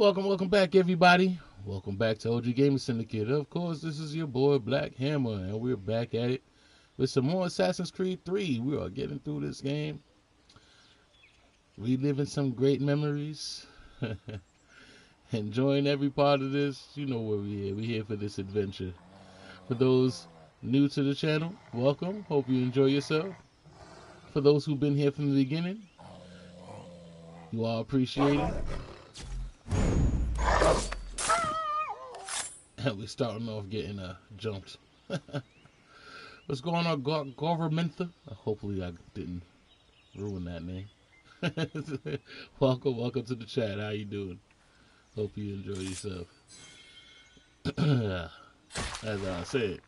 Welcome back, everybody. Welcome back to OG Gaming Syndicate. Of course, this is your boy Black Hammer, and we're back at it with some more Assassin's Creed 3. We are getting through this game, reliving some great memories, enjoying every part of this. You know where we're here. We're here for this adventure. For those new to the channel, welcome. Hope you enjoy yourself. For those who've been here from the beginning, you all appreciate it. And we're starting off getting jumped. What's going on, Governmentha? Hopefully I didn't ruin that name. welcome to the chat. How you doing? Hope you enjoy yourself. As I said,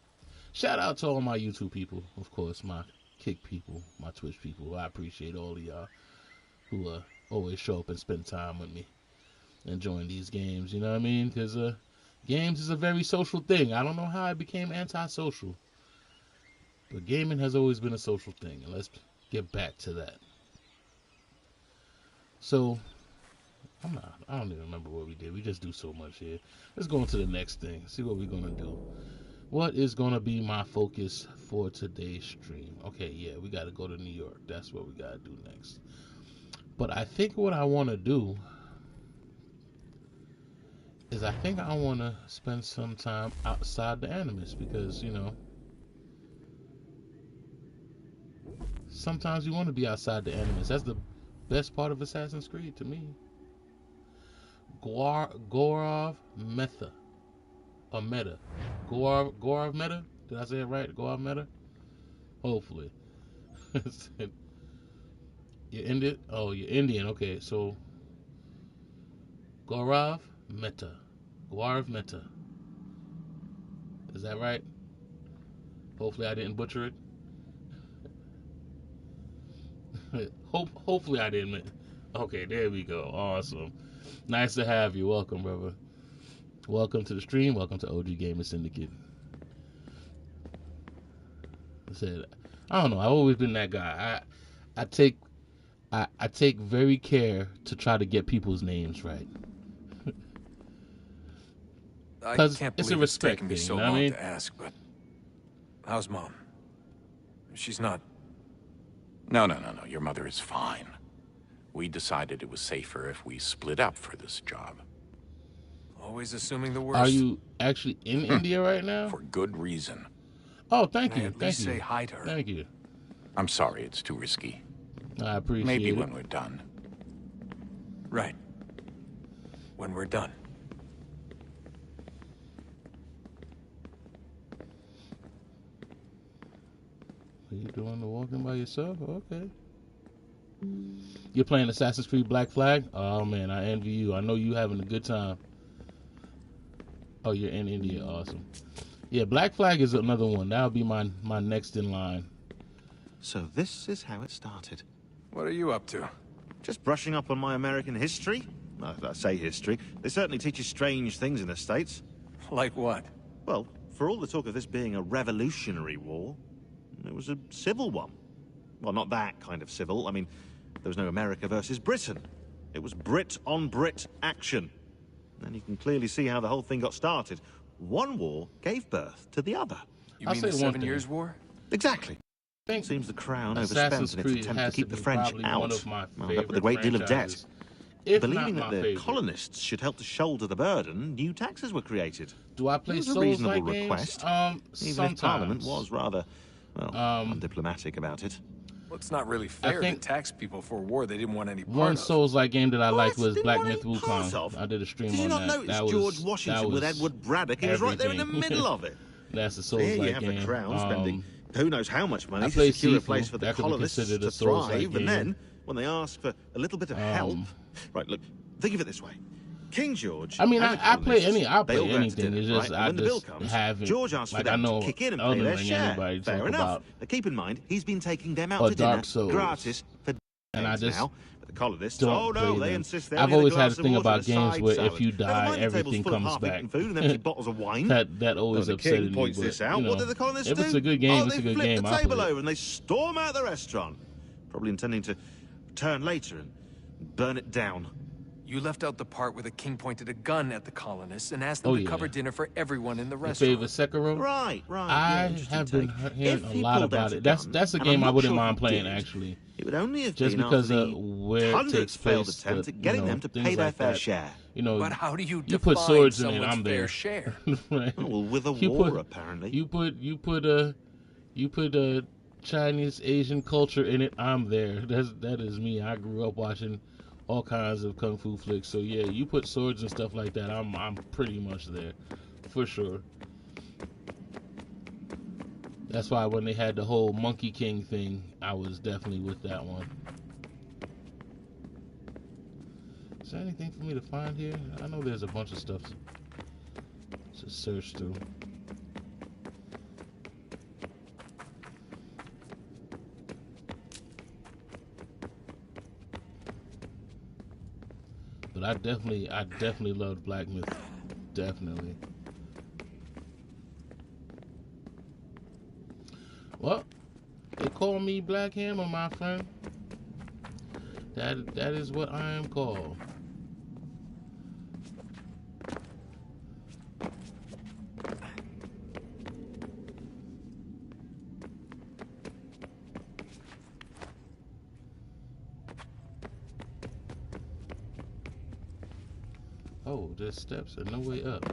shout out to all my YouTube people, of course, my Kick people, my Twitch people. I appreciate all of y'all who always show up and spend time with me enjoying these games. You know what I mean? Because games is a very social thing. I don't know how I became antisocial, but gaming has always been a social thing, and let's get back to that. So, I don't even remember what we did. We just do so much here. Let's go on to the next thing. See what we're going to do. What is going to be my focus for today's stream? Okay, yeah, we got to go to New York. That's what we got to do next. But I think what I want to do is I think I want to spend some time outside the Animus because, you know, sometimes you want to be outside the Animus. That's the best part of Assassin's Creed to me. Gorov Meta. Or Meta. Gorov Meta? Did I say it right? Gorov Meta? Hopefully. You're Indian? Oh, you're Indian. Okay, so Gorov Meta. Gorov Meta. Is that right? Hopefully I didn't butcher it. Hopefully I didn't. Okay, there we go. Awesome. Nice to have you. Welcome, brother. Welcome to the stream. Welcome to OG Gaming Syndicate. I said, I don't know. I've always been that guy. I take very care to try to get people's names right. I can't it's a believe it's respect taken me thing, so you know what I long mean? to ask, but how's Mom? She's not... No. Your mother is fine. We decided it was safer if we split up for this job. Always assuming the worst. Are you actually in India right now? For good reason. Oh, thank you. At least say hi to her. Thank you. I'm sorry, it's too risky. I appreciate Maybe it. when we're done. Right. When we're done. Are you doing the walking by yourself? Okay. You're playing Assassin's Creed Black Flag? Oh, man, I envy you. I know you having a good time. Oh, you're in India. Awesome. Yeah, Black Flag is another one. That'll be my next in line. So this is how it started. What are you up to? Just brushing up on my American history. I say history. They certainly teach you strange things in the States. Like what? Well, for all the talk of this being a revolutionary war, it was a civil one. Well, not that kind of civil. I mean, there was no America versus Britain. It was Brit on Brit action. And you can clearly see how the whole thing got started. One war gave birth to the other. You mean the 7 Years' War? Exactly. Think Seems the Crown Assassin's overspent in Creed its attempt to has keep to the be French probably out, one of my wound up with a great deal of debt. franchises, if Believing not that my the favorite. colonists should help to shoulder the burden, new taxes were created. Do I play It was a Souls-like reasonable games? request, even Sometimes. if Parliament was rather, well, undiplomatic about it. Well, it's not really fair think to tax people for a war they didn't want any part One of. Souls-like game that I liked was Didn't Black want Myth any part Wukong. of. I did a stream Did you on not that. notice That was, George Washington with Edward Braddock? He was right there in the everything. middle of it. That's a So here Souls-like you have game. the Crown spending who knows how much money I to played secure a Sifu. place for the That could be colonists considered a to Souls-like thrive, game. and then, when they ask for a little bit of help... Right, look, think of it this way. King George. I mean, and the I play colonists, I'll they all play go out to anything. dinner, It's just right? I And when the bill just comes, haven't. George asks like for I them know to kick in and other pay their than share. anybody Fair talk enough. about. But keep in mind, he's been taking them out Or to dinner Dark Souls. gratis for And I decades just now. But the colonists, don't oh no, play they them. insist they I've only always have a had a glass of thing water about and a games side where salad. if you Never die, mind the tables everything full of comes half-eaten back. food and empty bottles of wine. That always The upsetted king me. points But, this out. you know, What do the colonists if do? it's a good game, oh, it's a they good flip game. the I'll table play it. over and they storm out the restaurant, probably intending to return later and burn it down. You left out the part where the king pointed a gun at the colonists and asked them Oh, to yeah. cover dinner for everyone in the Your restaurant. favorite Sekiro? Right. I Yeah, interesting have been take. hearing If a he lot pulled about out a it. gun, That's a and game I'm I not wouldn't sure mind he playing, did, actually. it would only have Just been because after of the where it takes hundredth failed place, attempt the, at getting you know, them to things pay their like fair that. share. You know, But how do you you put define swords in it, someone's I'm fair there. share? Right? Oh, well, with a You war, put- apparently. You put a Chinese Asian culture in it, I'm there. That is me. I grew up watching all kinds of kung fu flicks. So yeah, you put swords and stuff like that, I'm pretty much there, for sure. That's why when they had the whole Monkey King thing, I was definitely with that one. Is there anything for me to find here? I know there's a bunch of stuff to search through. But I definitely loved Black Myth. Definitely. Well, they call me Black Hammer, my friend. That is what I am called. Oh, there's steps and no way up.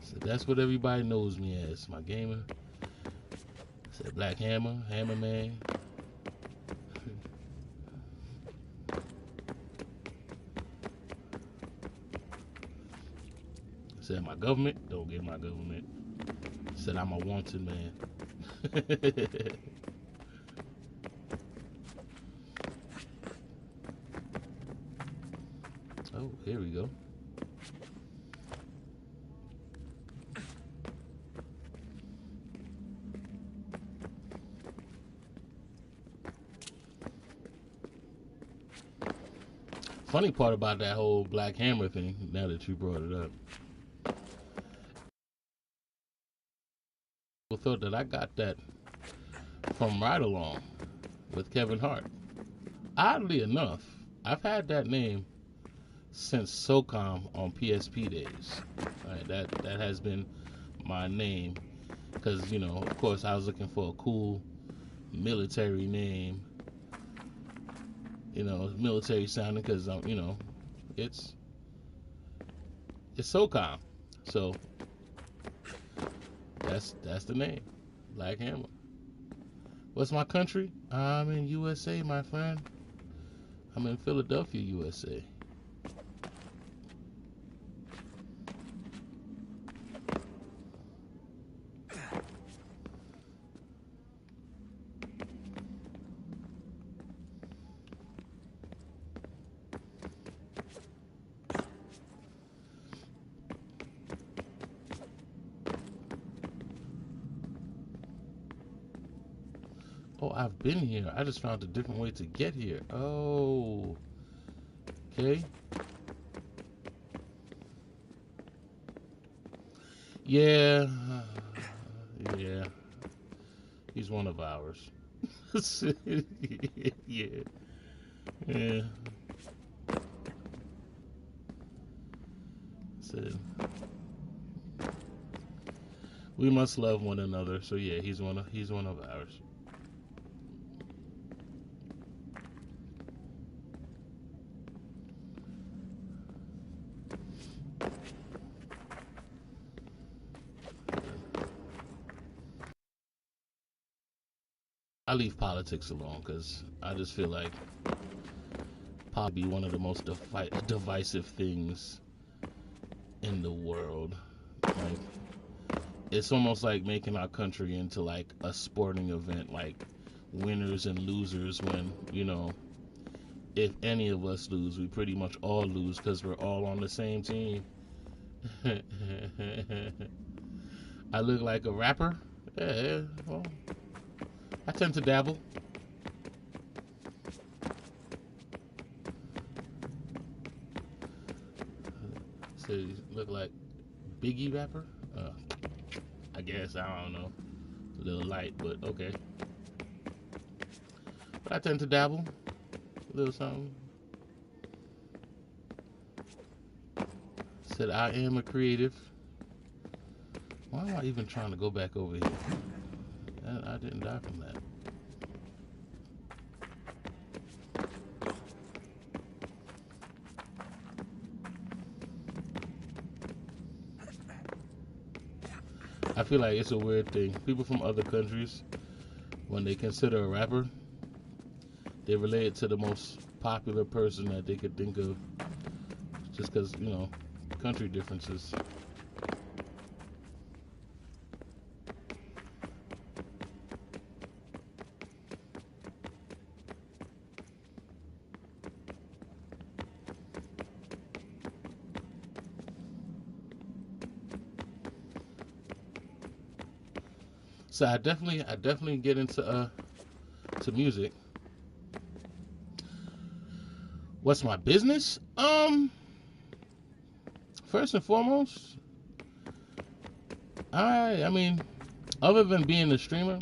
So that's what everybody knows me as, my gamer. Said Black Hammer, Hammer Man. Said my government, don't get my government. Said I'm a wanted man. Oh, here we go. Funny part about that whole Black Hammer thing, now that you brought it up, I thought that I got that from Ride Along with Kevin Hart. Oddly enough, I've had that name since SOCOM on PSP days. Right, that has been my name because, you know, of course I was looking for a cool military name, you know, military sounding because, you know, it's SOCOM, so that's the name, Black Hammer. What's my country? I'm in USA, my friend. I'm in Philadelphia, USA. Oh, I've been here. I just found a different way to get here. Oh, okay. Yeah, yeah. He's one of ours. Yeah, yeah. So, we must love one another. So yeah, he's one of ours. I leave politics alone because I just feel like probably one of the most divisive things in the world. Like, it's almost like making our country into like a sporting event, like winners and losers. When, you know, if any of us lose, we pretty much all lose because we're all on the same team. I look like a rapper. Yeah, well, I tend to dabble. So you look like Biggie rapper? I guess, I don't know. A little light, but okay. But I tend to dabble a little something. Said I am a creative. Why am I even trying to go back over here? I didn't die from that. I feel like it's a weird thing. People from other countries, when they consider a rapper, they relate it to the most popular person that they could think of, just because, you know, country differences. So I definitely get into to music. What's my business? First and foremost, I mean, other than being a streamer,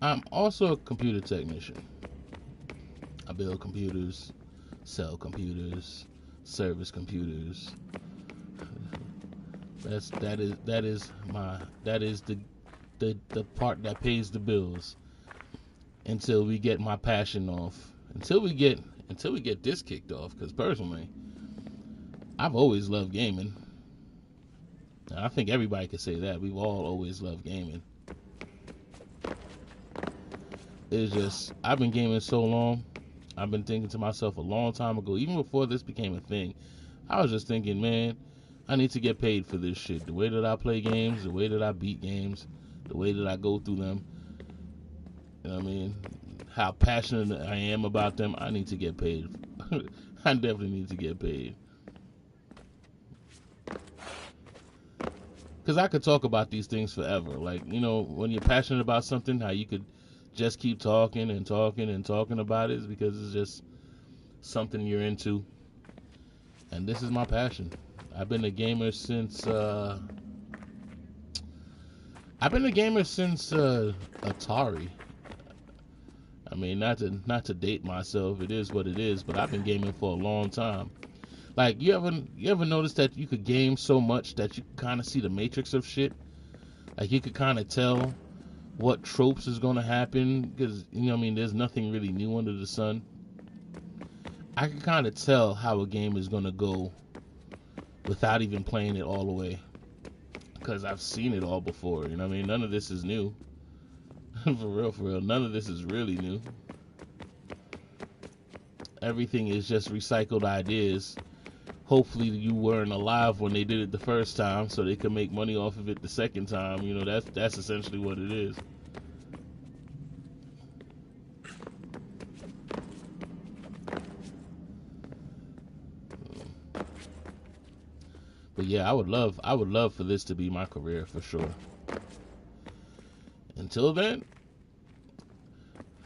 I'm also a computer technician. I build computers, sell computers, service computers. That is the part that pays the bills until we get my passion off. Until we get this kicked off, because personally, I've always loved gaming. And I think everybody could say that. We've all always loved gaming. It's just, I've been gaming so long. I've been thinking to myself a long time ago, even before this became a thing, I was just thinking, man, I need to get paid for this shit. The way that I play games, the way that I beat games, the way that I go through them. You know what I mean? How passionate I am about them, I need to get paid. I definitely need to get paid. Because I could talk about these things forever. Like, you know, when you're passionate about something, how you could just keep talking and talking and talking about it is because it's just something you're into. And this is my passion. I've been a gamer since Atari. I mean, not to date myself, it is what it is, but I've been gaming for a long time. Like, you ever notice that you could game so much that you kind of see the matrix of shit? Like, you could kind of tell what tropes is going to happen, because, you know what I mean, there's nothing really new under the sun. I can kind of tell how a game is going to go without even playing it all the way, because I've seen it all before. You know what I mean? None of this is new. For real, none of this is really new. Everything is just recycled ideas. Hopefully you weren't alive when they did it the first time, so they can make money off of it the second time. You know, that's essentially what it is. But yeah, I would love for this to be my career for sure. Until then,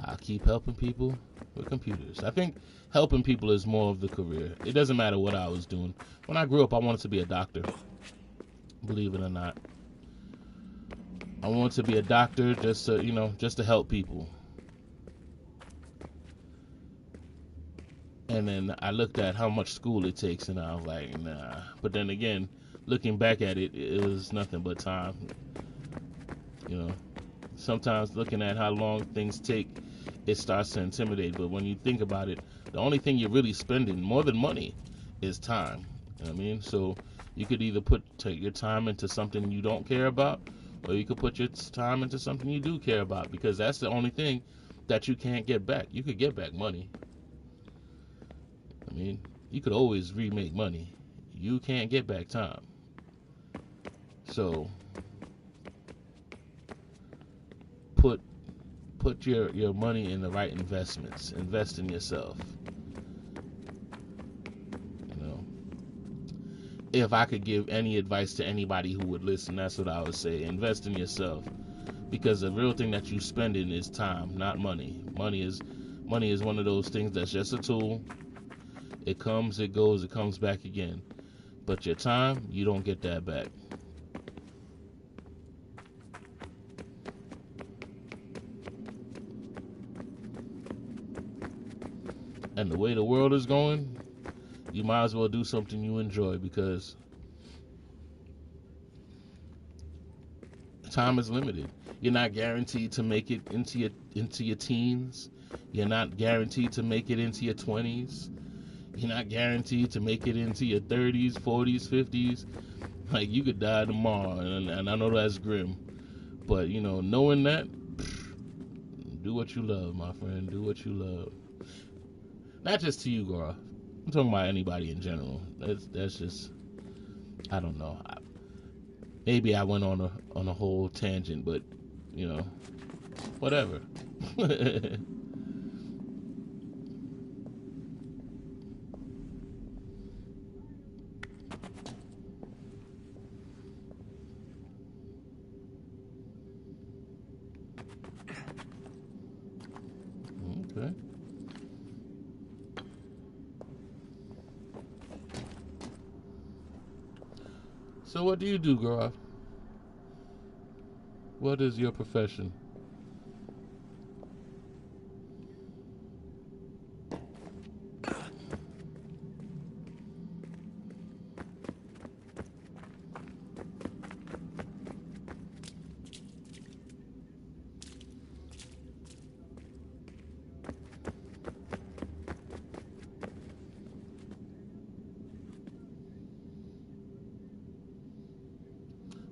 I'll keep helping people with computers. I think helping people is more of the career. It doesn't matter what I was doing. When I grew up, I wanted to be a doctor. Believe it or not. I wanted to be a doctor just to help people. And then I looked at how much school it takes, and I was like, nah. But then again, looking back at it, it was nothing but time. You know, sometimes looking at how long things take, it starts to intimidate. But when you think about it, the only thing you're really spending more than money is time. You know what I mean? So you could either take your time into something you don't care about, or you could put your time into something you do care about, because that's the only thing that you can't get back. You could get back money. I mean, you could always remake money. You can't get back time. So put your money in the right investments. Invest in yourself. You know, if I could give any advice to anybody who would listen, that's what I would say. Invest in yourself, because the real thing that you spend in is time, not money. Money is one of those things that's just a tool. It comes, it goes, it comes back again. But your time, you don't get that back. And the way the world is going, you might as well do something you enjoy, because time is limited. You're not guaranteed to make it into your teens. You're not guaranteed to make it into your 20s. You're not guaranteed to make it into your 30s, 40s, 50s. Like, you could die tomorrow, and I know that's grim. But, you know, knowing that, do what you love, my friend. Do what you love. Not just to you, girl. I'm talking about anybody in general. That's just, I don't know. Maybe I went on a whole tangent, but, you know, whatever. Okay. So what do you do, girl? What is your profession?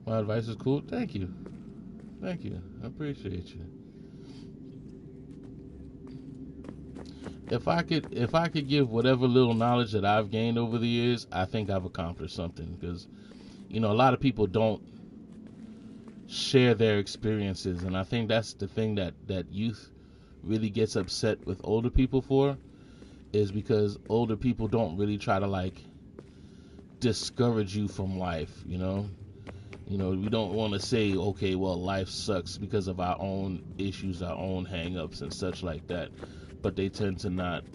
My advice is cool. Thank you. Thank you. I appreciate you. If I could give whatever little knowledge that I've gained over the years, I think I've accomplished something, because, you know, a lot of people don't share their experiences, and I think that's the thing that youth really gets upset with older people for, is because older people don't really try to, like, discourage you from life, you know? You know, we don't want to say, okay, well, life sucks because of our own issues, our own hang-ups and such like that. But they tend to not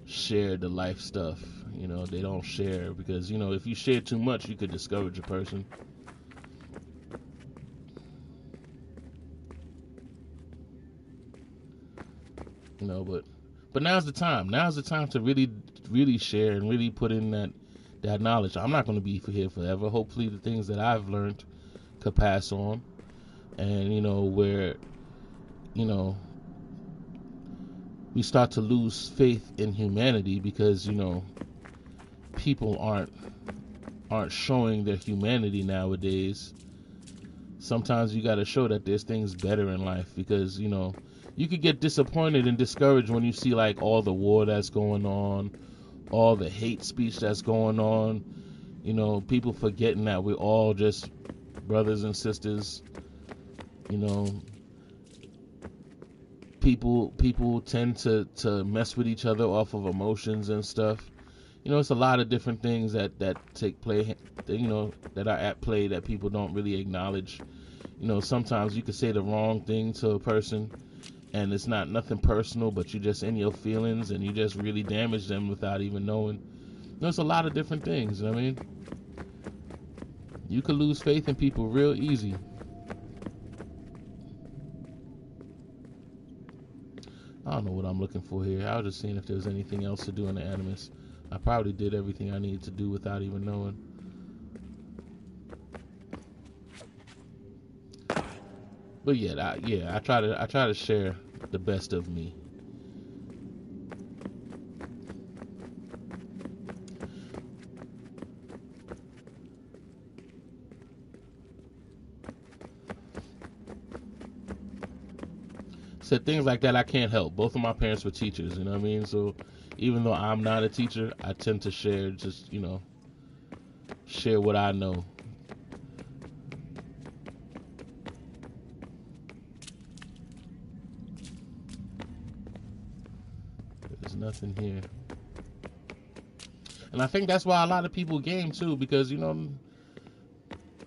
share the life stuff. You know, they don't share because, you know, if you share too much, you could discourage a person. You know, but now's the time. Now's the time to really share and really put in that knowledge. I'm not going to be here forever. Hopefully the things that I've learned could pass on. And, you know, where, you know, we start to lose faith in humanity because, you know, people aren't showing their humanity nowadays. Sometimes you got to show that there's things better in life, because, you know, you could get disappointed and discouraged when you see, like, all the war that's going on, all the hate speech that's going on, you know, people forgetting that we're all just brothers and sisters. You know, people tend to mess with each other off of emotions and stuff. You know, it's a lot of different things that take play, you know, that are at play that people don't really acknowledge. You know, sometimes you could say the wrong thing to a person and it's not nothing personal, but you're just in your feelings and you just really damage them without even knowing. There's a lot of different things, you know what I mean? You could lose faith in people real easy. I don't know what I'm looking for here. I was just seeing if there was anything else to do in the Animus. I probably did everything I needed to do without even knowing. But yeah, I try to share the best of me. Said things like that I can't help. Both of my parents were teachers, you know what I mean? So even though I'm not a teacher, I tend to share, just, you know, share what I know. There's nothing here. And I think that's why a lot of people game too, because, you know,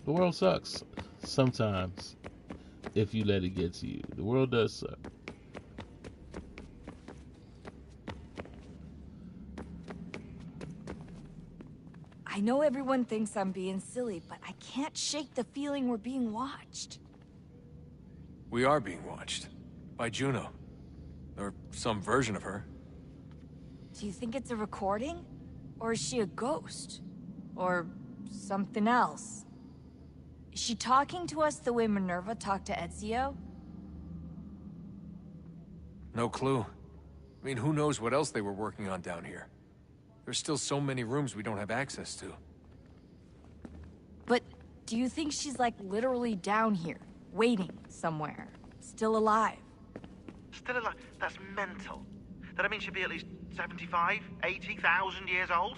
the world sucks sometimes if you let it get to you. The world does suck. I know everyone thinks I'm being silly, but I can't shake the feeling we're being watched. We are being watched. By Juno. Or some version of her. Do you think it's a recording? Or is she a ghost? Or something else? Is she talking to us the way Minerva talked to Ezio? No clue. I mean, who knows what else they were working on down here? There's still so many rooms we don't have access to. But do you think she's like literally down here, waiting somewhere, still alive? Still alive? That's mental. That means she'd be at least 75, 80,000 years old?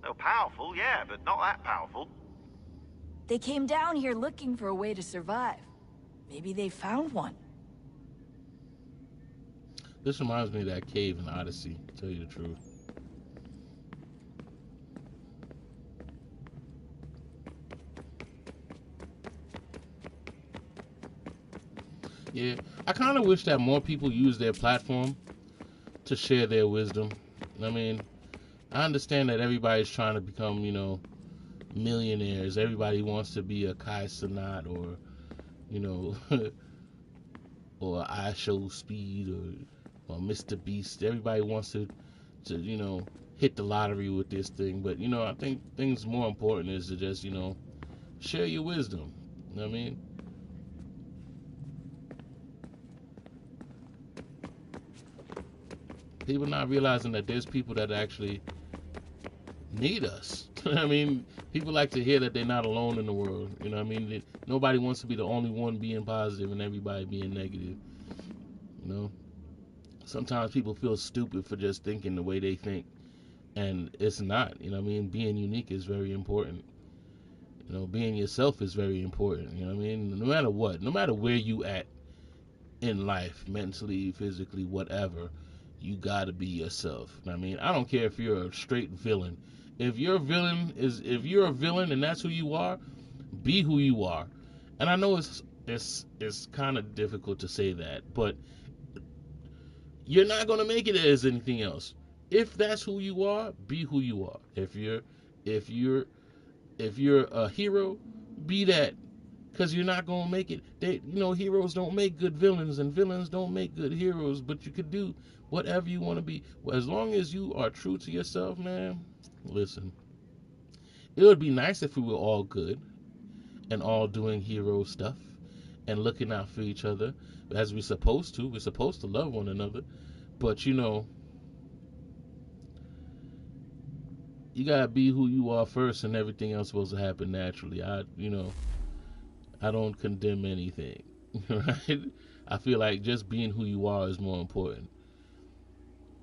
Oh, powerful, yeah, but not that powerful. They came down here looking for a way to survive. Maybe they found one. This reminds me of that cave in Odyssey, to tell you the truth. Yeah, I kind of wish that more people use their platform to share their wisdom. I mean, I understand that everybody's trying to become, you know, millionaires. Everybody wants to be a Kai Cenat or, you know, or I Show Speed or Mr. Beast. Everybody wants to, you know, hit the lottery with this thing. But, you know, I think things more important is to just, you know, share your wisdom. You know what I mean? People not realizing that there's people that actually need us. I mean, people like to hear that they're not alone in the world. You know what I mean? Nobody wants to be the only one being positive and everybody being negative. You know? Sometimes people feel stupid for just thinking the way they think. And it's not. You know what I mean? Being unique is very important. You know, being yourself is very important. You know what I mean? No matter what. No matter where you at in life, mentally, physically, whatever, you gotta be yourself. I mean, I don't care if you're a straight villain. If you're a villain and that's who you are, be who you are. And I know it's kind of difficult to say that, but you're not gonna make it as anything else. If that's who you are, be who you are. If you're a hero, be that. Because you're not going to make it. Heroes don't make good villains, and villains don't make good heroes, but you could do whatever you want to be. Well, as long as you are true to yourself, man, listen, it would be nice if we were all good and all doing hero stuff and looking out for each other as we're supposed to. We're supposed to love one another, but, you know, you got to be who you are first, and everything else is supposed to happen naturally. I don't condemn anything, right? I feel like just being who you are is more important.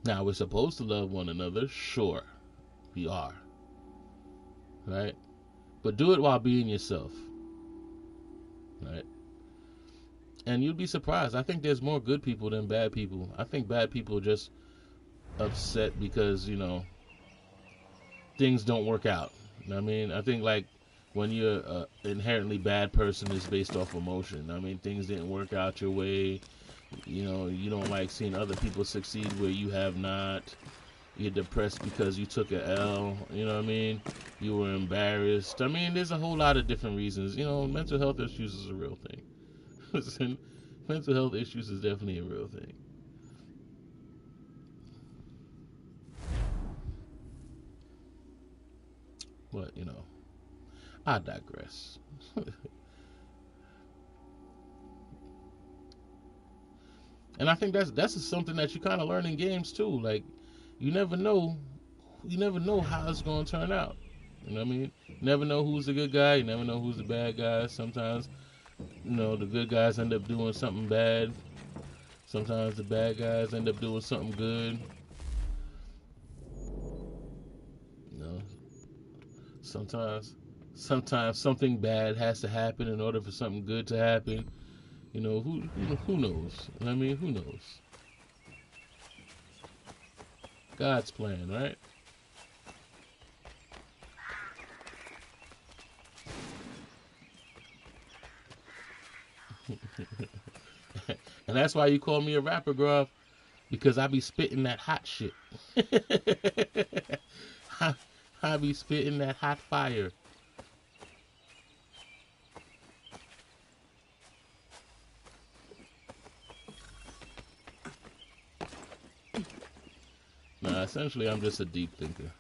Now, we're supposed to love one another, sure, we are, right? But do it while being yourself, right? And you'd be surprised. I think there's more good people than bad people. I think bad people are just upset because, you know, things don't work out. You know what I mean? I think, like, when you're an inherently bad person, it's based off emotion. I mean, things didn't work out your way. You know, you don't like seeing other people succeed where you have not. You're depressed because you took a L. You know what I mean? You were embarrassed. I mean, there's a whole lot of different reasons. You know, mental health issues is a real thing. Mental health issues is definitely a real thing. But, you know, I digress. And I think that's something that you kind of learn in games too. Like, you never know how it's going to turn out. You know what I mean? You never know who's the good guy. You never know who's the bad guy. Sometimes, you know, the good guys end up doing something bad. Sometimes the bad guys end up doing something good. You know, sometimes something bad has to happen in order for something good to happen. You know, who knows? I mean, who knows? God's plan, right? And that's why you call me a rapper, Gruff, because I be spitting that hot shit. I be spitting that hot fire. Nah, essentially, I'm just a deep thinker.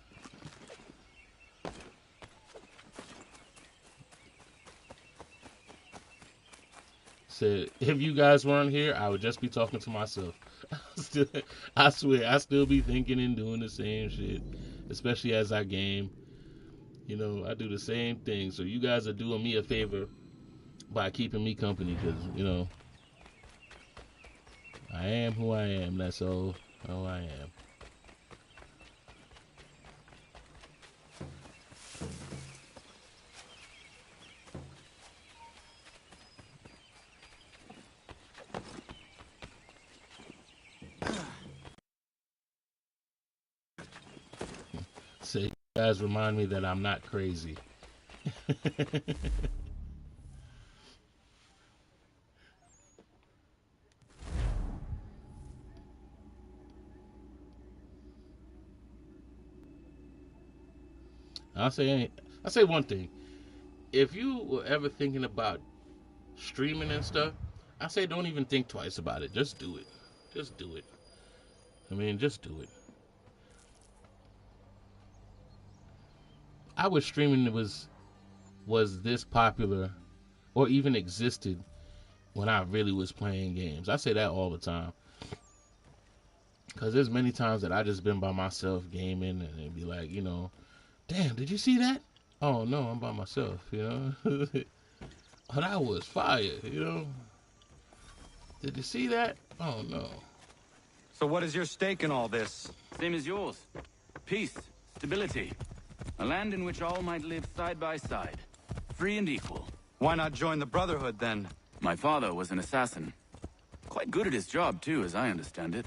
Said, if you guys weren't here, I would just be talking to myself. I swear, I still be thinking and doing the same shit, especially as I game. You know, I do the same thing. So you guys are doing me a favor by keeping me company, because, you know, I am who I am. That's all I am. So you guys remind me that I'm not crazy. I'll say one thing. If you were ever thinking about streaming and stuff, I say don't even think twice about it. Just do it. Just do it. I mean, just do it. I wish streaming was this popular or even existed when I really was playing games. I say that all the time. Because there's many times that I just been by myself gaming and it'd be like, you know, damn, did you see that? Oh, no, I'm by myself, you know? Oh, that was fire, you know? Did you see that? Oh, no. So what is your stake in all this? Same as yours. Peace, stability. A land in which all might live side by side. Free and equal. Why not join the Brotherhood, then? My father was an assassin. Quite good at his job, too, as I understand it.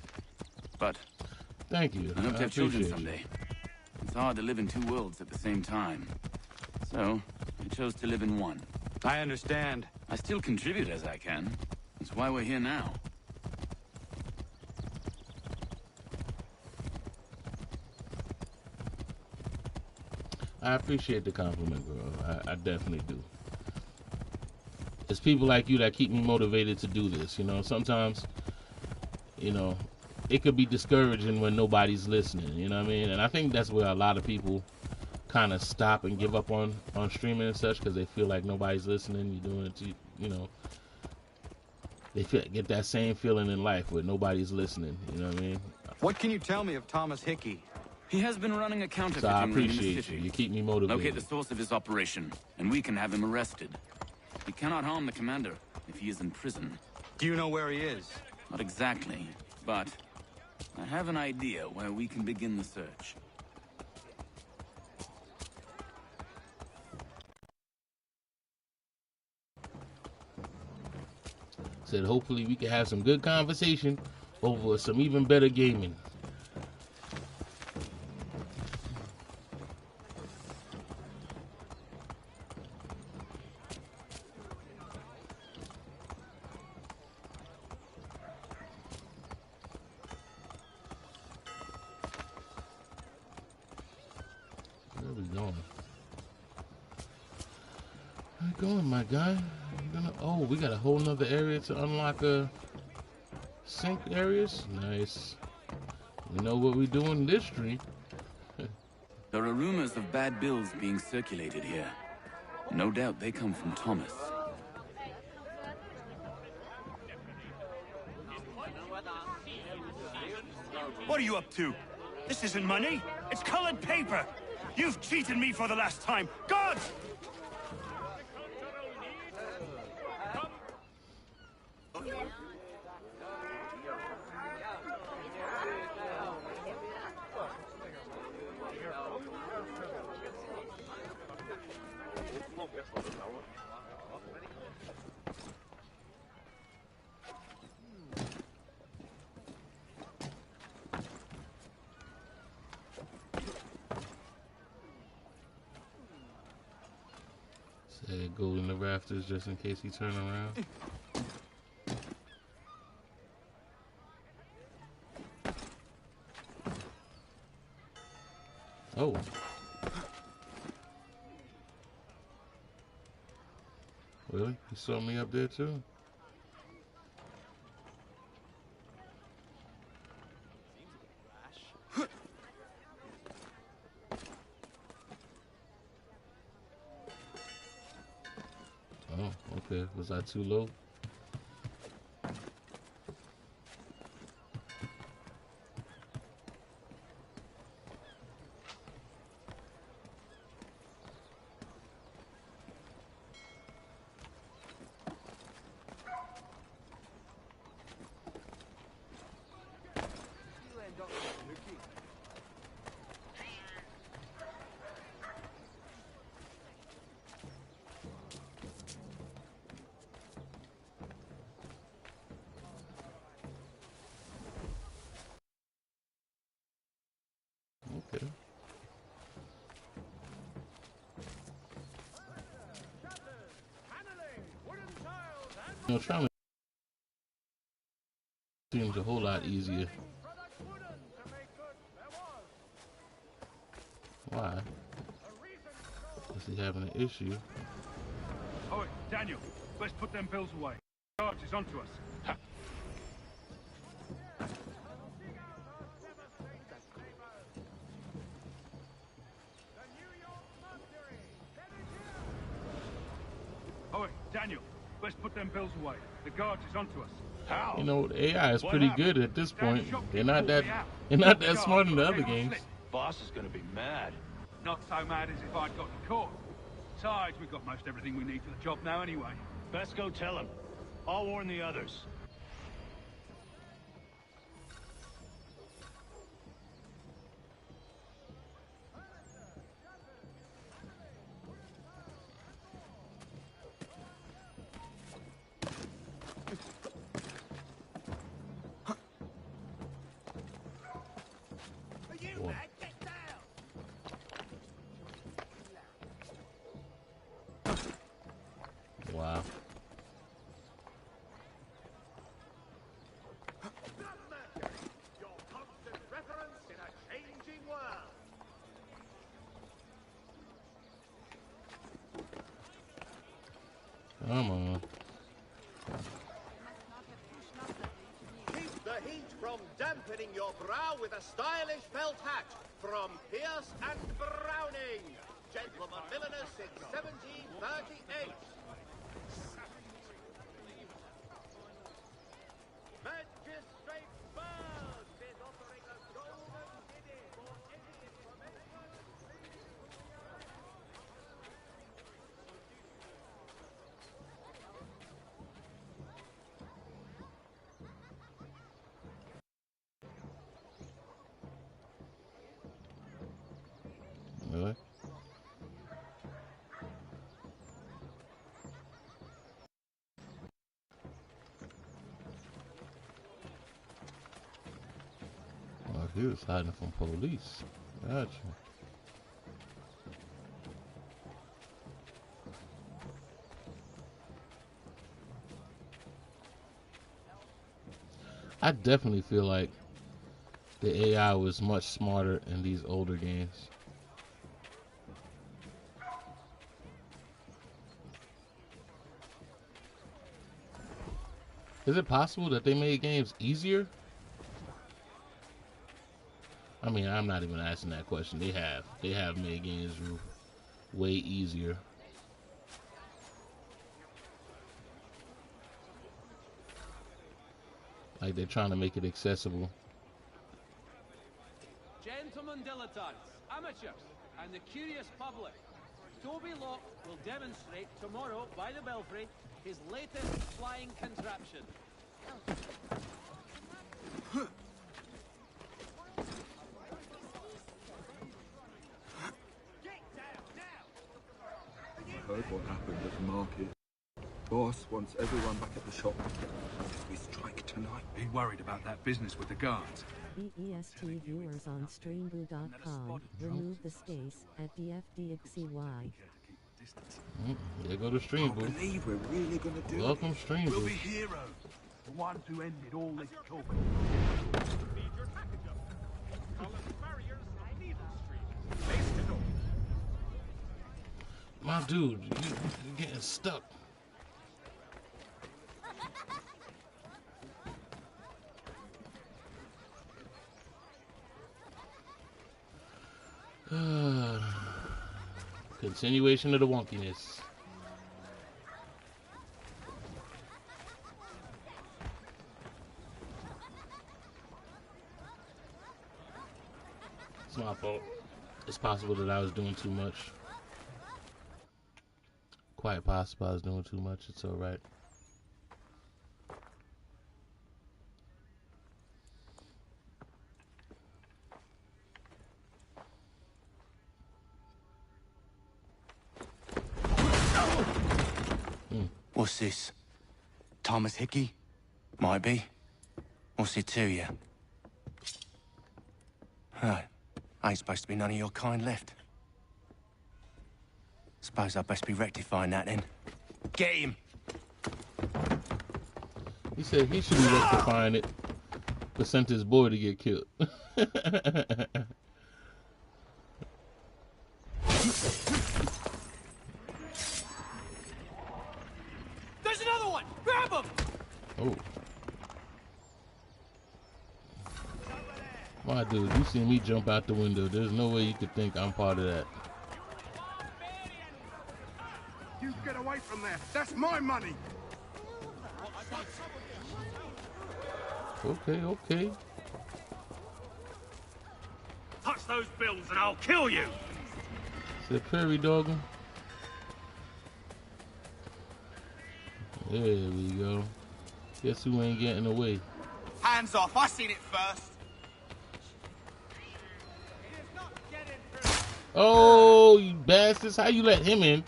But Thank you. I hope to have children appreciate someday. It's hard to live in two worlds at the same time. So, I chose to live in one. I understand. I still contribute as I can. That's why we're here now. I appreciate the compliment, bro. I definitely do. It's people like you that keep me motivated to do this. You know, sometimes, you know, it could be discouraging when nobody's listening. You know what I mean? And I think that's where a lot of people kind of stop and give up on streaming and such, because they feel like nobody's listening. You're doing it to, you know, they get that same feeling in life where nobody's listening. You know what I mean? What can you tell me of Thomas Hickey? He has been running a So counterfeiting I ring in the appreciate city. you keep me motivated. Locate the source of his operation, and we can have him arrested. He cannot harm the commander if he is in prison. Do you know where he is? Not exactly, but I have an idea where we can begin the search. Said hopefully we can have some good conversation over some even better gaming. Where are we going? Where you going, my guy? Oh, we got a whole nother area to unlock sink areas. Nice. We know what we do in this stream. There are rumors of bad bills being circulated here. No doubt they come from Thomas. What are you up to? This isn't money. It's colored paper. You've cheated me for the last time. God! Said go in the rafters just in case he turn around. Oh. Really? You saw me up there too? Oh, okay. Was I too low? Okay. You know, trying to seems a whole lot easier. Why? Is he having an issue? Oh, Daniel, let's put them bills away. Charge is onto us. Ha. Oh, Daniel, let's put them bills away. The guard is onto us. How? You know, the AI is pretty good at this point. They're not that Charge smart in the got other a head on games. slip. Boss is gonna be mad. Not so mad as if I'd gotten caught. Besides, we've got most everything we need for the job now anyway. Best go tell him. I'll warn the others. Whoa. Wow. Your constant reference in a changing world. Come on. Keep the heat from dampening your brow with a stylish felt hat from Pierce and Browning, gentlemen milliners since 1738. Magistrate Burns is offering a golden guinea for any information. Really? Oh, he was hiding from police. Gotcha. I definitely feel like the AI was much smarter in these older games. Is it possible that they made games easier? I mean, I'm not even asking that question. They have made games way easier. Like they're trying to make it accessible. Gentlemen dilettantes, amateurs, and the curious public, Toby Locke will demonstrate tomorrow by the Belfry his latest flying contraption. I heard what happened at the market. Boss wants everyone back at the shop. We strike tonight. Be worried about that business with the guards. BEST viewers on streamboo.com remove the space at DFDXCY. There go to Stream I Boo. believe we're really gonna do Welcome, it. Stream We'll Boo. be heroes. The ones who ended all this trouble. Need your package up. Column barriers, needle street. Face to door. My dude, you're getting stuck. Continuation of the wonkiness. my fault. It's possible that I was doing too much. Quite possible I was doing too much. It's alright. What's this? Thomas Hickey? Might be. What's it to you? Oh, ain't supposed to be none of your kind left. Suppose I'd best be rectifying that then. Get him! He said he should be rectifying it, but sent his boy to get killed. There's another one! Grab him! Oh. My dude, you see me jump out the window. There's no way you could think I'm part of that. You get away from there. That's my money. Okay, okay. Touch those bills and I'll kill you. Said prairie dog. There we go. Guess who ain't getting away? Hands off. I seen it first. Oh, you bastards. How you let him in?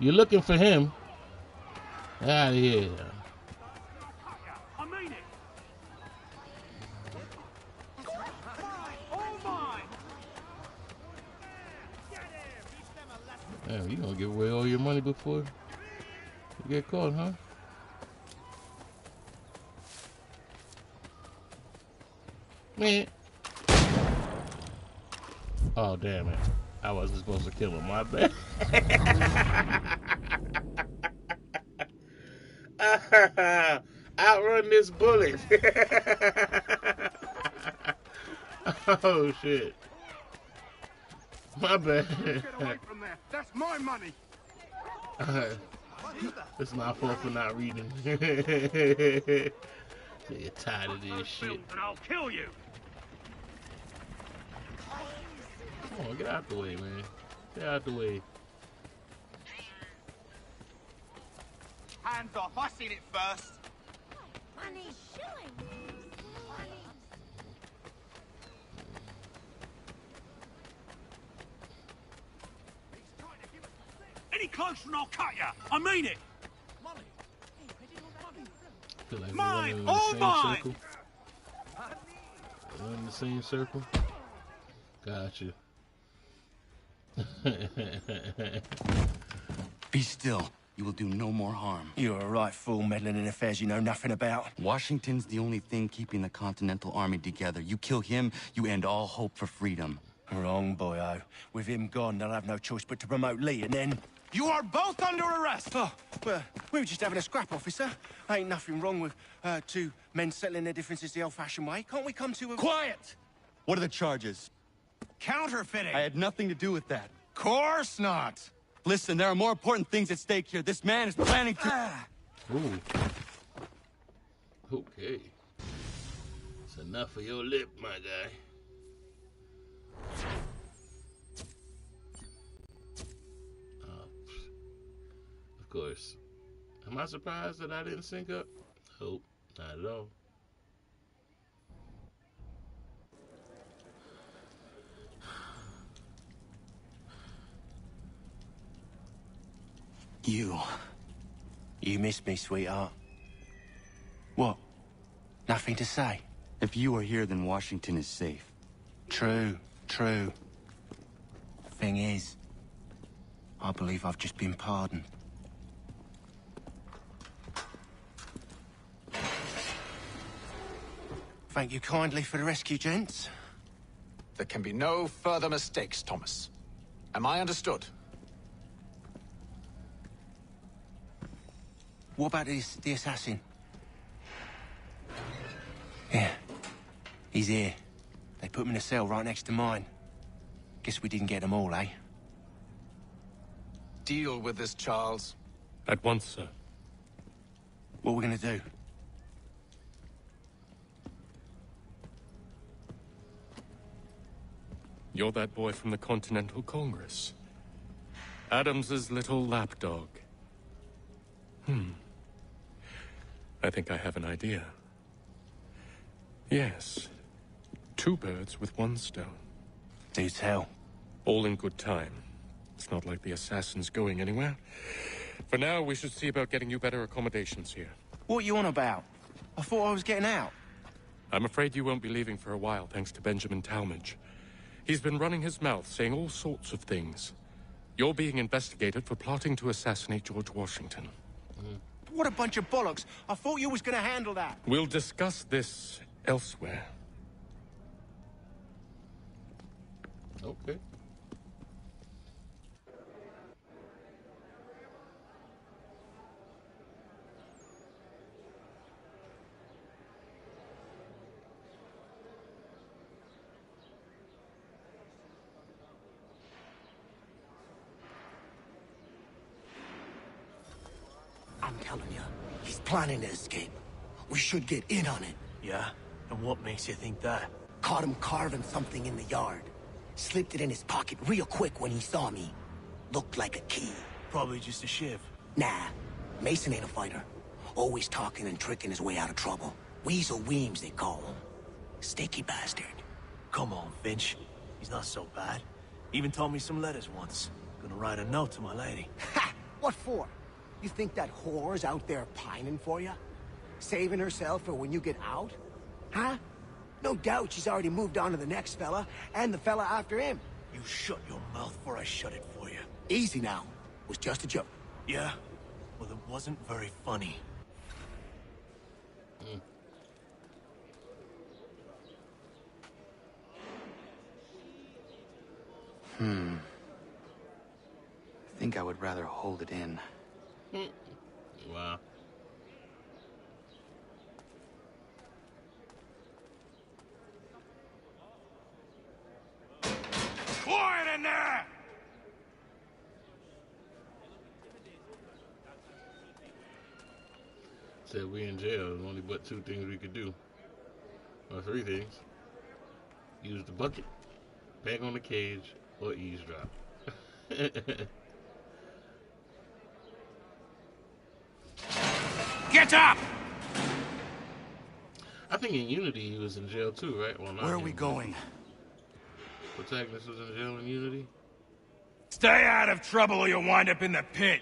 You're looking for him. Out of here. I mean it. Damn, you gonna give away all your money before you get caught, huh? Man. Oh, damn it. I wasn't supposed to kill him. My bad. Outrun this bullet. Oh, shit. My bad. Get away from there. That's my money. It's my fault for not reading. So you're tired of this shit. And I'll kill you. Come on, get out the way, man. Get out the way. Hands off. I seen it first. Money shilling. Any closer and I'll cut you. I mean it. Feel like Mine, we're all in the same mine. circle. We're in the same circle. Gotcha. Be still. You will do no more harm. You're a right fool meddling in affairs you know nothing about. Washington's the only thing keeping the Continental Army together. You kill him, you end all hope for freedom. Wrong, boyo. With him gone, they'll have no choice but to promote Lee, and then... You are both under arrest. Oh, well, we were just having a scrap, officer. Ain't nothing wrong with two men settling their differences the old-fashioned way. Can't we come to a... Quiet! What are the charges? Counterfeiting. I had nothing to do with that. Course not. Listen, there are more important things at stake here. This man is planning to... Ooh. Okay. It's enough of your lip, my guy. Of course. Am I surprised that I didn't sync up? Nope, not at all. You missed me, sweetheart. What? Nothing to say? If you are here, then Washington is safe. True, true. Thing is, I believe I've just been pardoned. Thank you kindly for the rescue, gents. There can be no further mistakes, Thomas. Am I understood? What about the assassin? Yeah. He's here. They put him in a cell right next to mine. Guess we didn't get them all, eh? Deal with this, Charles. At once, sir. What are we gonna do? You're that boy from the Continental Congress. Adams's little lapdog. I think I have an idea. Yes. 2 birds with 1 stone. Do tell. All in good time. It's not like the Assassin's going anywhere. For now, we should see about getting you better accommodations here. What you on about? I thought I was getting out. I'm afraid you won't be leaving for a while, thanks to Benjamin Talmadge. He's been running his mouth, saying all sorts of things. You're being investigated for plotting to assassinate George Washington. What a bunch of bollocks. I thought you was gonna handle that. We'll discuss this elsewhere. Okay. I'm telling you, he's planning to escape. We should get in on it. Yeah? And what makes you think that? Caught him carving something in the yard. Slipped it in his pocket real quick when he saw me. Looked like a key. Probably just a shiv. Nah, Mason ain't a fighter. Always talking and tricking his way out of trouble. Weasel Weems, they call him. Sticky bastard. Come on, Finch. He's not so bad. Even taught me some letters once. Gonna write a note to my lady. Ha! What for? You think that whore's out there pining for you? Saving herself for when you get out? Huh? No doubt she's already moved on to the next fella, and the fella after him. You shut your mouth before I shut it for you. Easy now. Was just a joke. Yeah? Well, it wasn't very funny. I think I would rather hold it in. Wow. Quiet in there! Said we in jail. There's only but 2 things we could do. Or 3 things. Use the bucket, bang on the cage, or eavesdrop. Get up! I think in Unity he was in jail too, right? Well, not Where are him, we but going? Protagonist was in jail in Unity. Stay out of trouble or you'll wind up in the pit.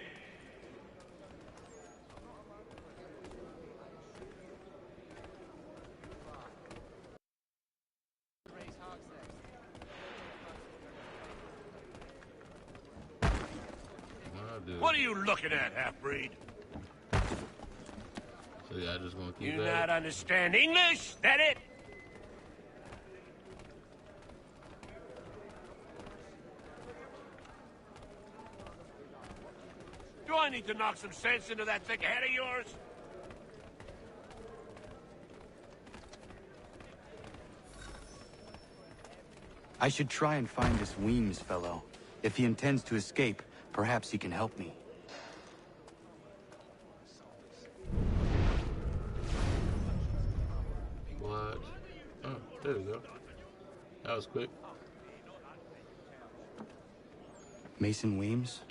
What are you looking at, half-breed? So yeah, I just gonna keep You that. not understand English? That it? Do I need to knock some sense into that thick head of yours? I should try and find this Weems fellow. If he intends to escape, perhaps he can help me. What? Oh, there we go. That was quick. Mason Weems?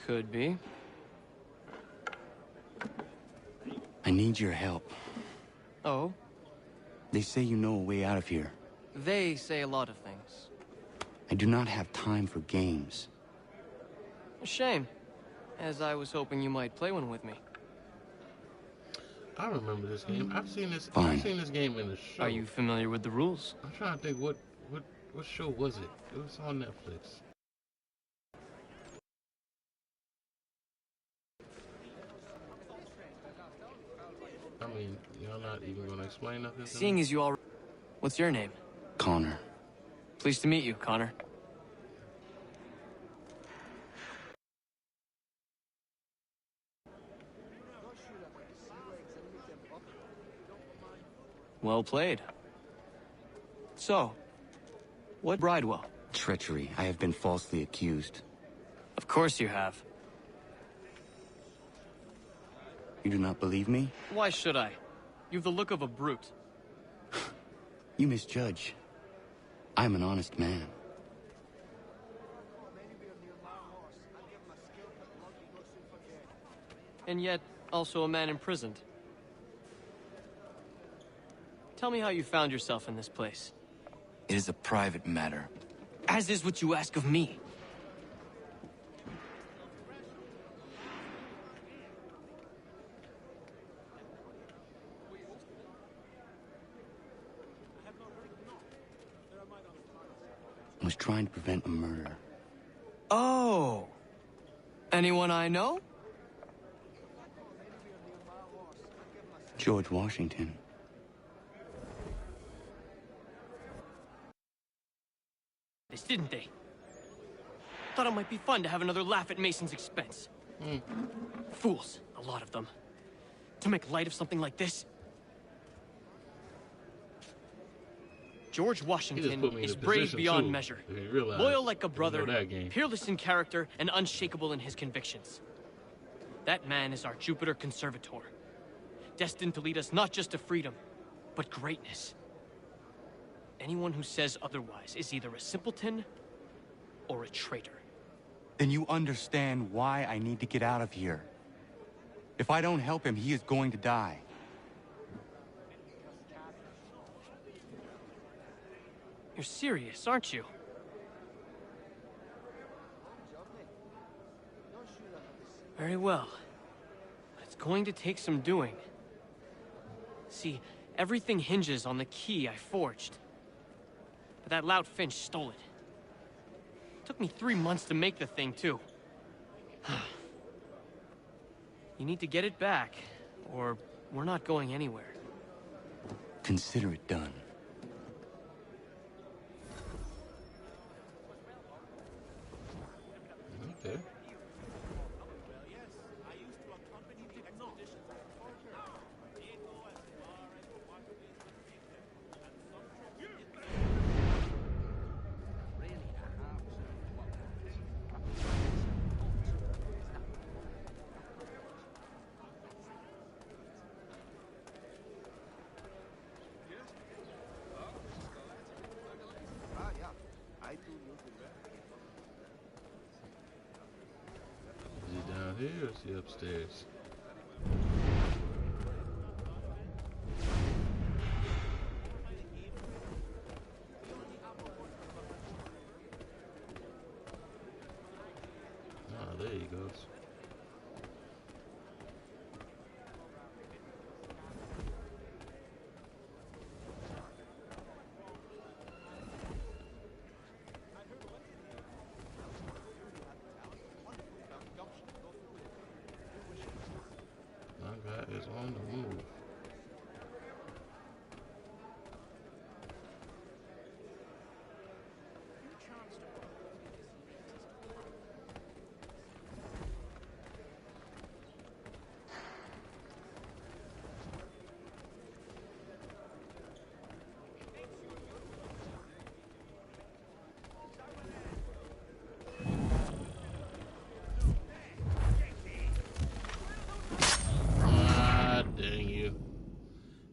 Could be. I need your help. Oh? They say you know a way out of here. They say a lot of things. I do not have time for games. A shame, as I was hoping you might play one with me. I remember this game. I've seen this. Fine. I've seen this game in the show. Are you familiar with the rules? I'm trying to think what show was it? It was on Netflix. I mean, y'all not even gonna explain nothing to Seeing me? as you all... What's your name? Connor. Pleased to meet you, Connor. Well played. So, what Bridewell? Treachery. I have been falsely accused. Of course you have. You do not believe me? Why should I? You've the look of a brute. You misjudge. I'm an honest man. And yet, also a man imprisoned. Tell me how you found yourself in this place. It is a private matter. As is what you ask of me. I was trying to prevent a murder. Oh! Anyone I know? George Washington. This didn't they? Thought it might be fun to have another laugh at Mason's expense. Fools, a lot of them. To make light of something like this. George Washington is brave beyond measure. Loyal like a brother, peerless in character, and unshakable in his convictions. That man is our Jupiter Conservator. Destined to lead us not just to freedom, but greatness. Anyone who says otherwise is either a simpleton or a traitor. Then you understand why I need to get out of here. If I don't help him, he is going to die. You're serious, aren't you? Very well. But it's going to take some doing. See, everything hinges on the key I forged. But that lout Finch stole it. Took me 3 months to make the thing, too. You need to get it back, or we're not going anywhere. Consider it done. Okay. Is he down here or is he upstairs? Ah, there he goes. My guy is on the move. Ah, dang you.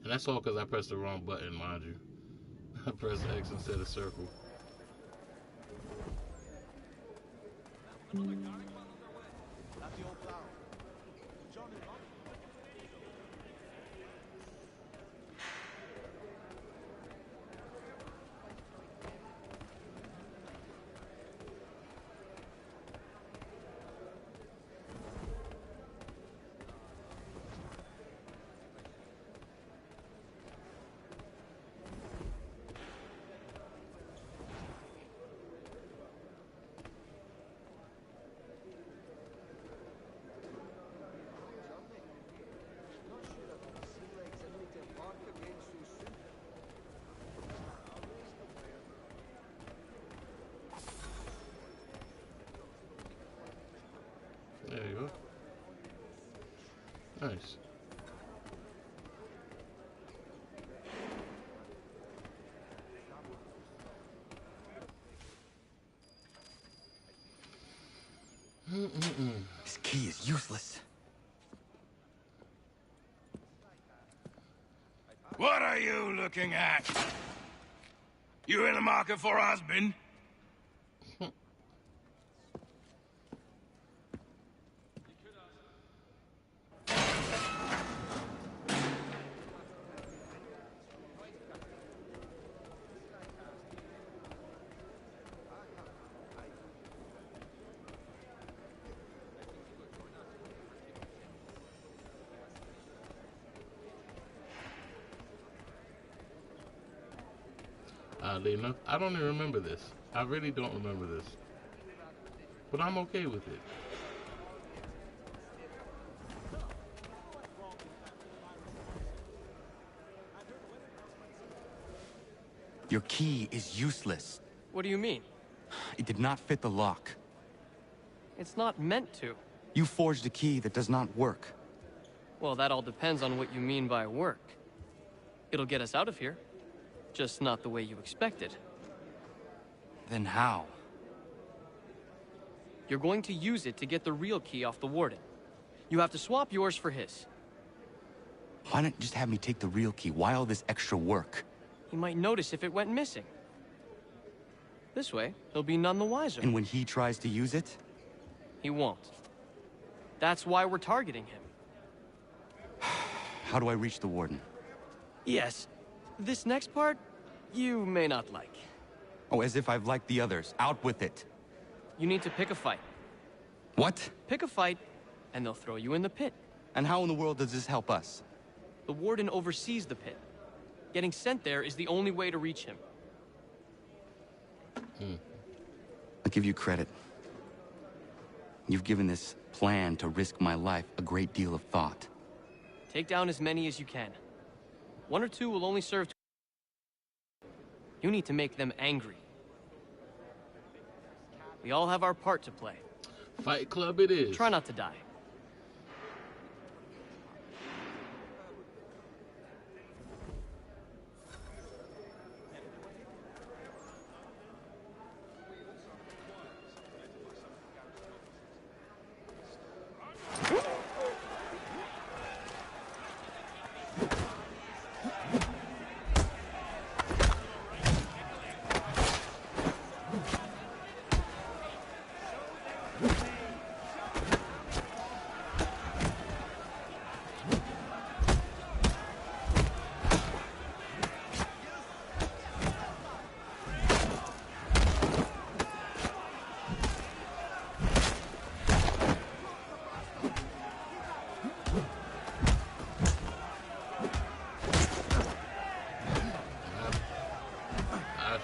And that's all because I pressed the wrong button, mind you. I pressed X instead of circle. There you go. Nice. This key is useless. What are you looking at? You in the market for a husband? Oddly enough, I don't even remember this. I really don't remember this. But I'm okay with it. Your key is useless. What do you mean? It did not fit the lock. It's not meant to. You forged a key that does not work. Well, that all depends on what you mean by work. It'll get us out of here. Just not the way you expected. Then how? You're going to use it to get the real key off the warden. You have to swap yours for his. Why not just have me take the real key? Why all this extra work? He might notice if it went missing. This way, he'll be none the wiser. And when he tries to use it? He won't. That's why we're targeting him. How do I reach the warden? Yes. This next part, you may not like. Oh, as if I've liked the others. Out with it. You need to pick a fight. What? Pick a fight, and they'll throw you in the pit. And how in the world does this help us? The warden oversees the pit. Getting sent there is the only way to reach him. I'll give you credit. You've given this plan to risk my life a great deal of thought. Take down as many as you can. One or two will only serve to... You need to make them angry. We all have our part to play. Fight Club it is. Try not to die.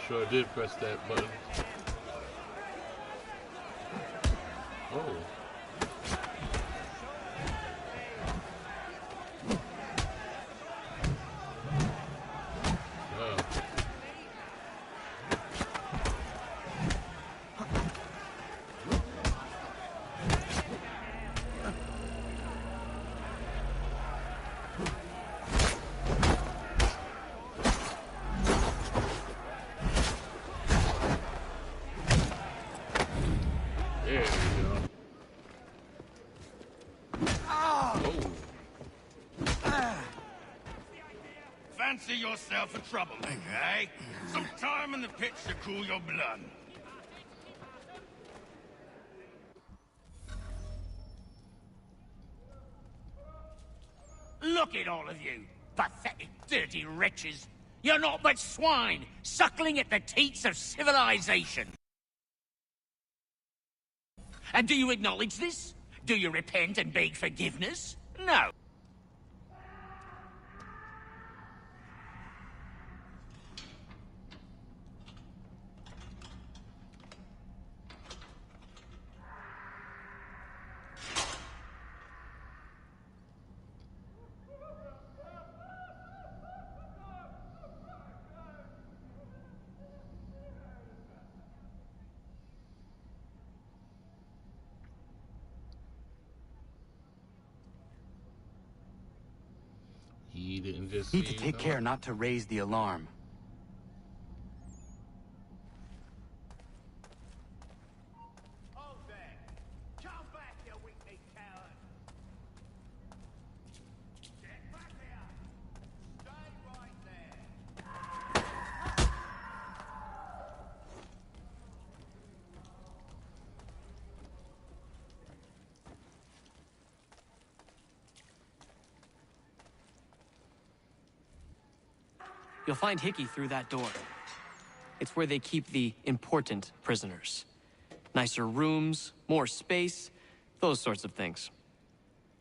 Sure did press that button. Oh. Fancy yourself a troublemaker, eh? Some time in the pits to cool your blood. Look at all of you, pathetic, dirty wretches. You're not but swine, suckling at the teats of civilization. And do you acknowledge this? Do you repent and beg forgiveness? No. He didn't just Need to take care not to raise the alarm. You'll find Hickey through that door. It's where they keep the important prisoners. Nicer rooms, more space, those sorts of things.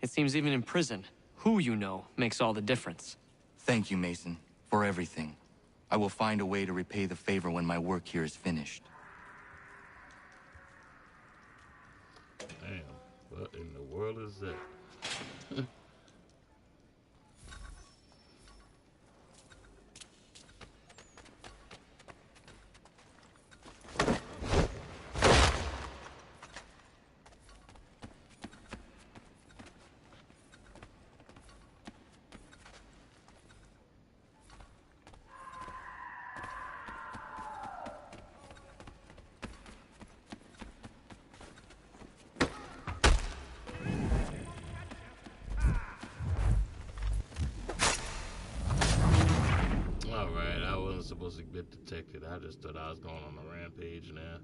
It seems even in prison, who you know makes all the difference. Thank you, Mason, for everything. I will find a way to repay the favor when my work here is finished. Damn, what in the world is that? Alright, I wasn't supposed to get detected. I just thought I was going on a rampage now.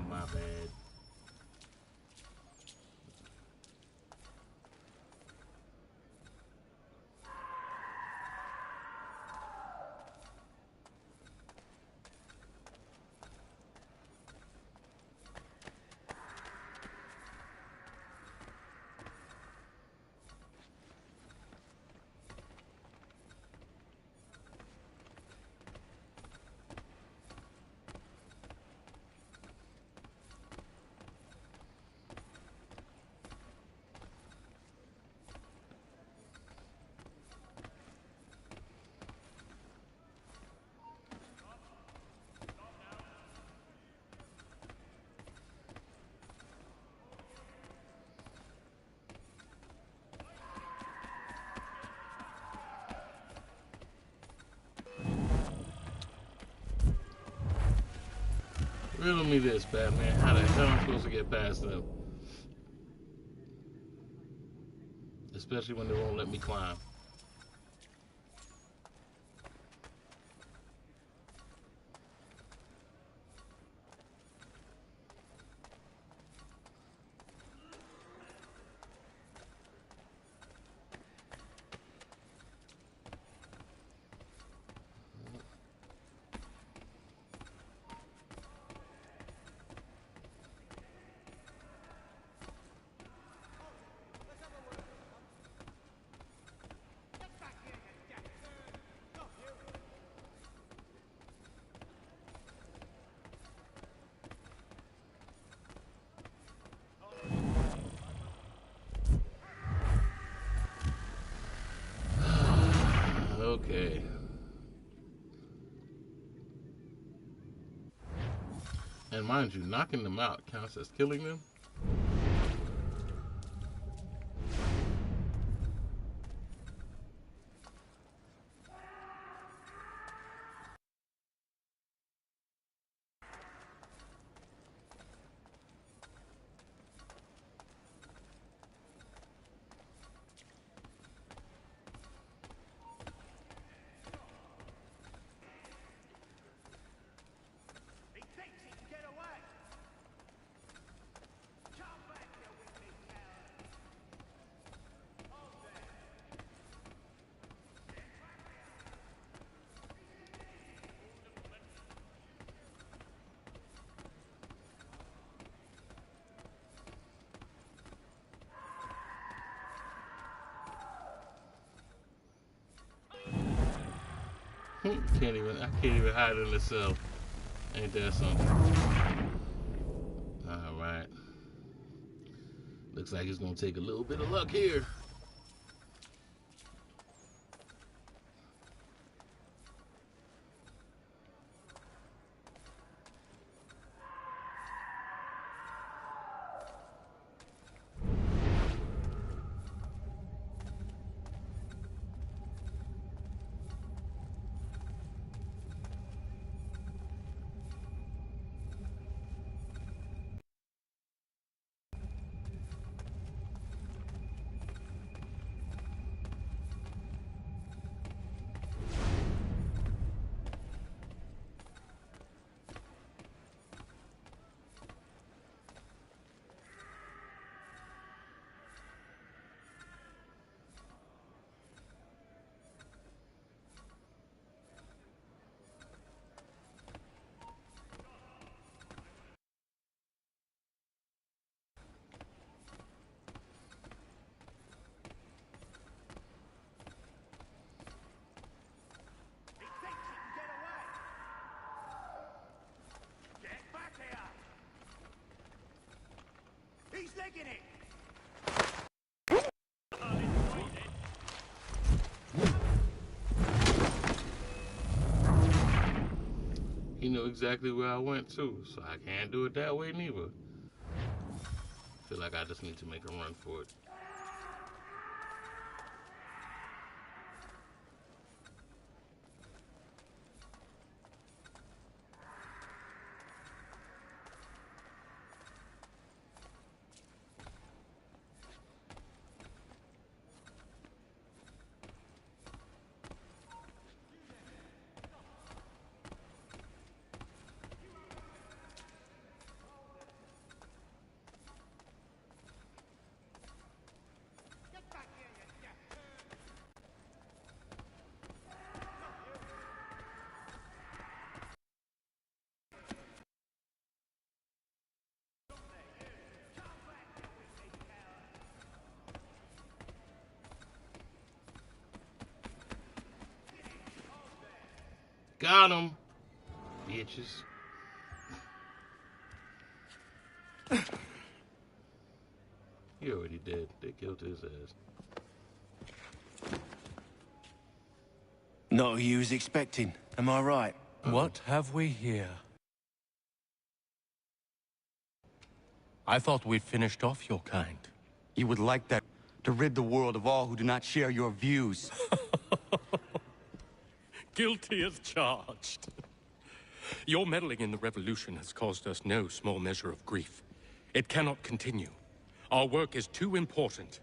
My bad. Riddle me this, Batman. How the hell am I supposed to get past them? Especially when they won't let me climb. Okay. And mind you, knocking them out counts as killing them? I can't even hide in the cell. Ain't that something? Alright. Looks like it's gonna take a little bit of luck here. digging it! He knew exactly where I went to, so I can't do it that way neither. Feel like I just need to make a run for it. Got him, bitches. He already dead. They killed his ass. Not who you was expecting, am I right? What have we here? I thought we'd finished off your kind. You would like that, to rid the world of all who do not share your views. Guilty as charged. Your meddling in the revolution has caused us no small measure of grief. It cannot continue. Our work is too important.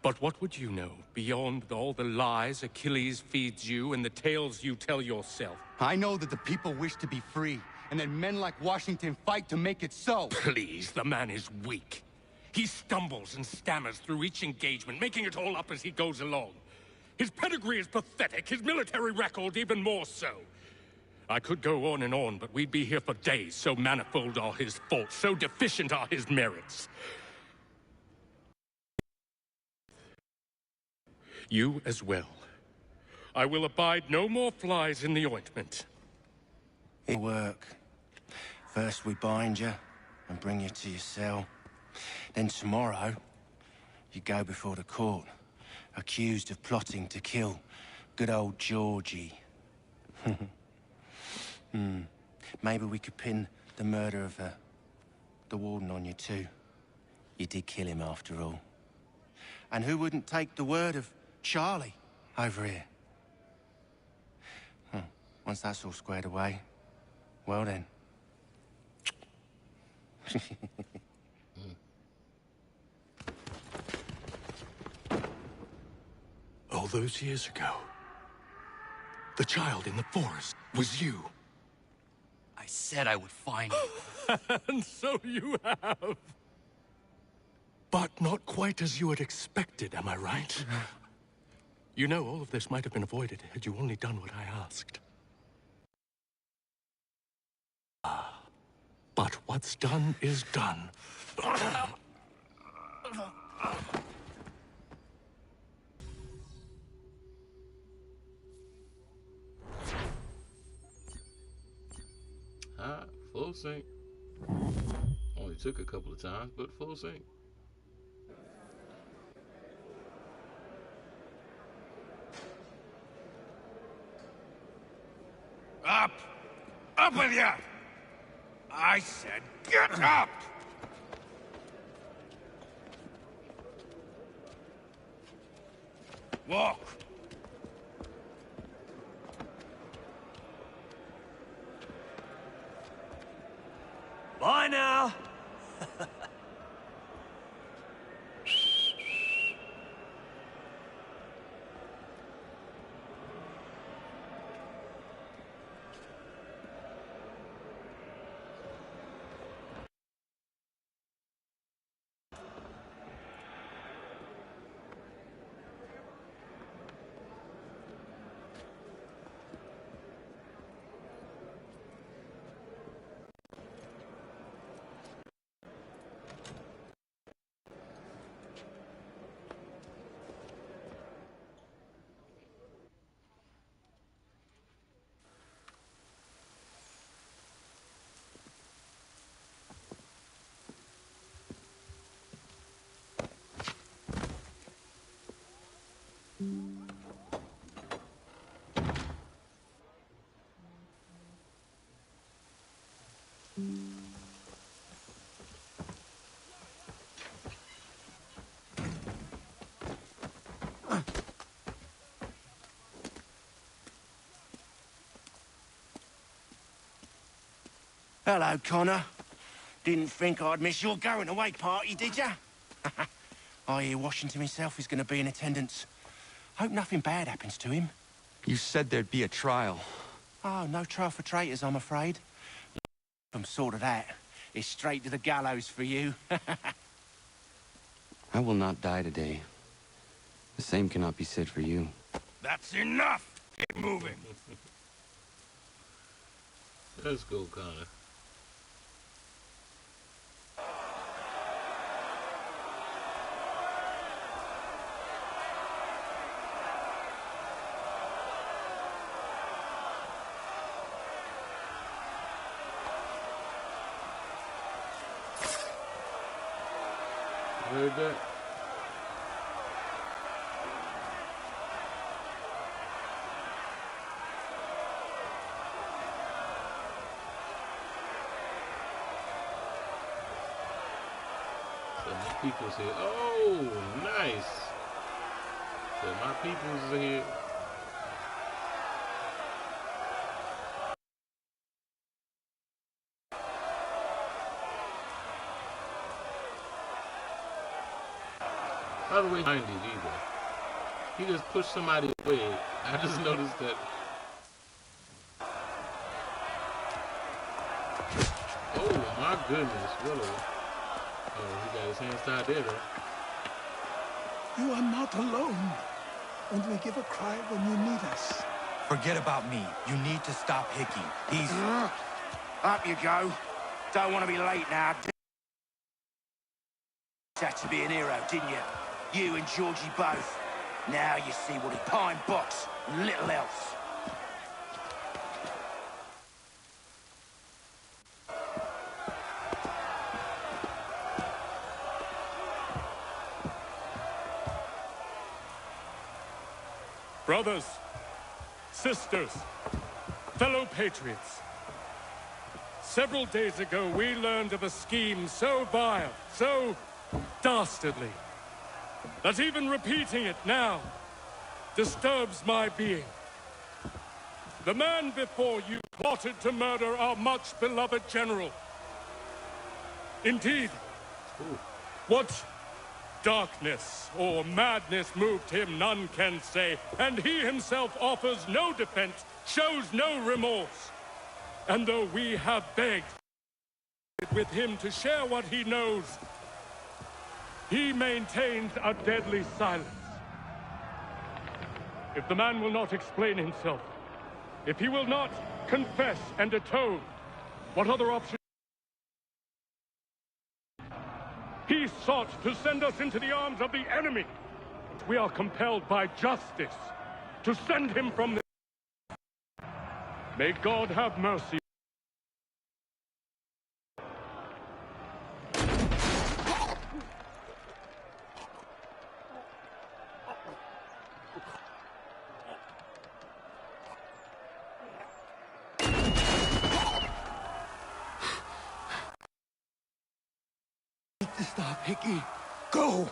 But what would you know beyond all the lies Achilles feeds you and the tales you tell yourself? I know that the people wish to be free, and that men like Washington fight to make it so. Please, the man is weak. He stumbles and stammers through each engagement, making it all up as he goes along. His pedigree is pathetic, his military record even more so. I could go on and on, but we'd be here for days, so manifold are his faults, so deficient are his merits. You as well. I will abide no more flies in the ointment. It'll work. First we bind you and bring you to your cell. Then tomorrow, you go before the court, accused of plotting to kill good old Georgie. Maybe we could pin the murder of the warden on you too. You did kill him after all. And who wouldn't take the word of Charlie over here? Once that's all squared away, well then. All those years ago, the child in the forest was you. I said I would find you. And so you have. But not quite as you had expected, am I right? You know, all of this might have been avoided had you only done what I asked. But what's done is done. Full sync. Only took a couple of times, but full sync. Up! Up with you! I said get up! Walk! Bye now! Hello, Connor. Didn't think I'd miss your going-away party, did ya? I hear Washington himself is going to be in attendance. Hope nothing bad happens to him. You said there'd be a trial. Oh, no trial for traitors, I'm afraid. From sort of that, it's straight to the gallows for you. I will not die today. The same cannot be said for you. That's enough! Get moving! Let's go, Connor. Heard that? So my people's here. Oh, nice. So my people's here. By the way, behind it either. He just pushed somebody away. I just noticed that. Oh my goodness! What a. Oh, he got his hands tied there though. You are not alone. Only give a cry when you need us. Forget about me. You need to stop Hickey. He's... Up you go. Don't want to be late now. Had to be an hero, didn't you? You and Georgie both. Now you see what a pine box and little else. Brothers, sisters, fellow patriots. Several days ago, we learned of a scheme so vile, so dastardly, that even repeating it now disturbs my being. The man before you plotted to murder our much-beloved general. Indeed, what darkness or madness moved him, none can say, and he himself offers no defense, shows no remorse. And though we have begged with him to share what he knows, he maintains a deadly silence. If the man will not explain himself, if he will not confess and atone, what other option? He sought to send us into the arms of the enemy. We are compelled by justice to send him from this. May God have mercy. Stop, Hickey. Go!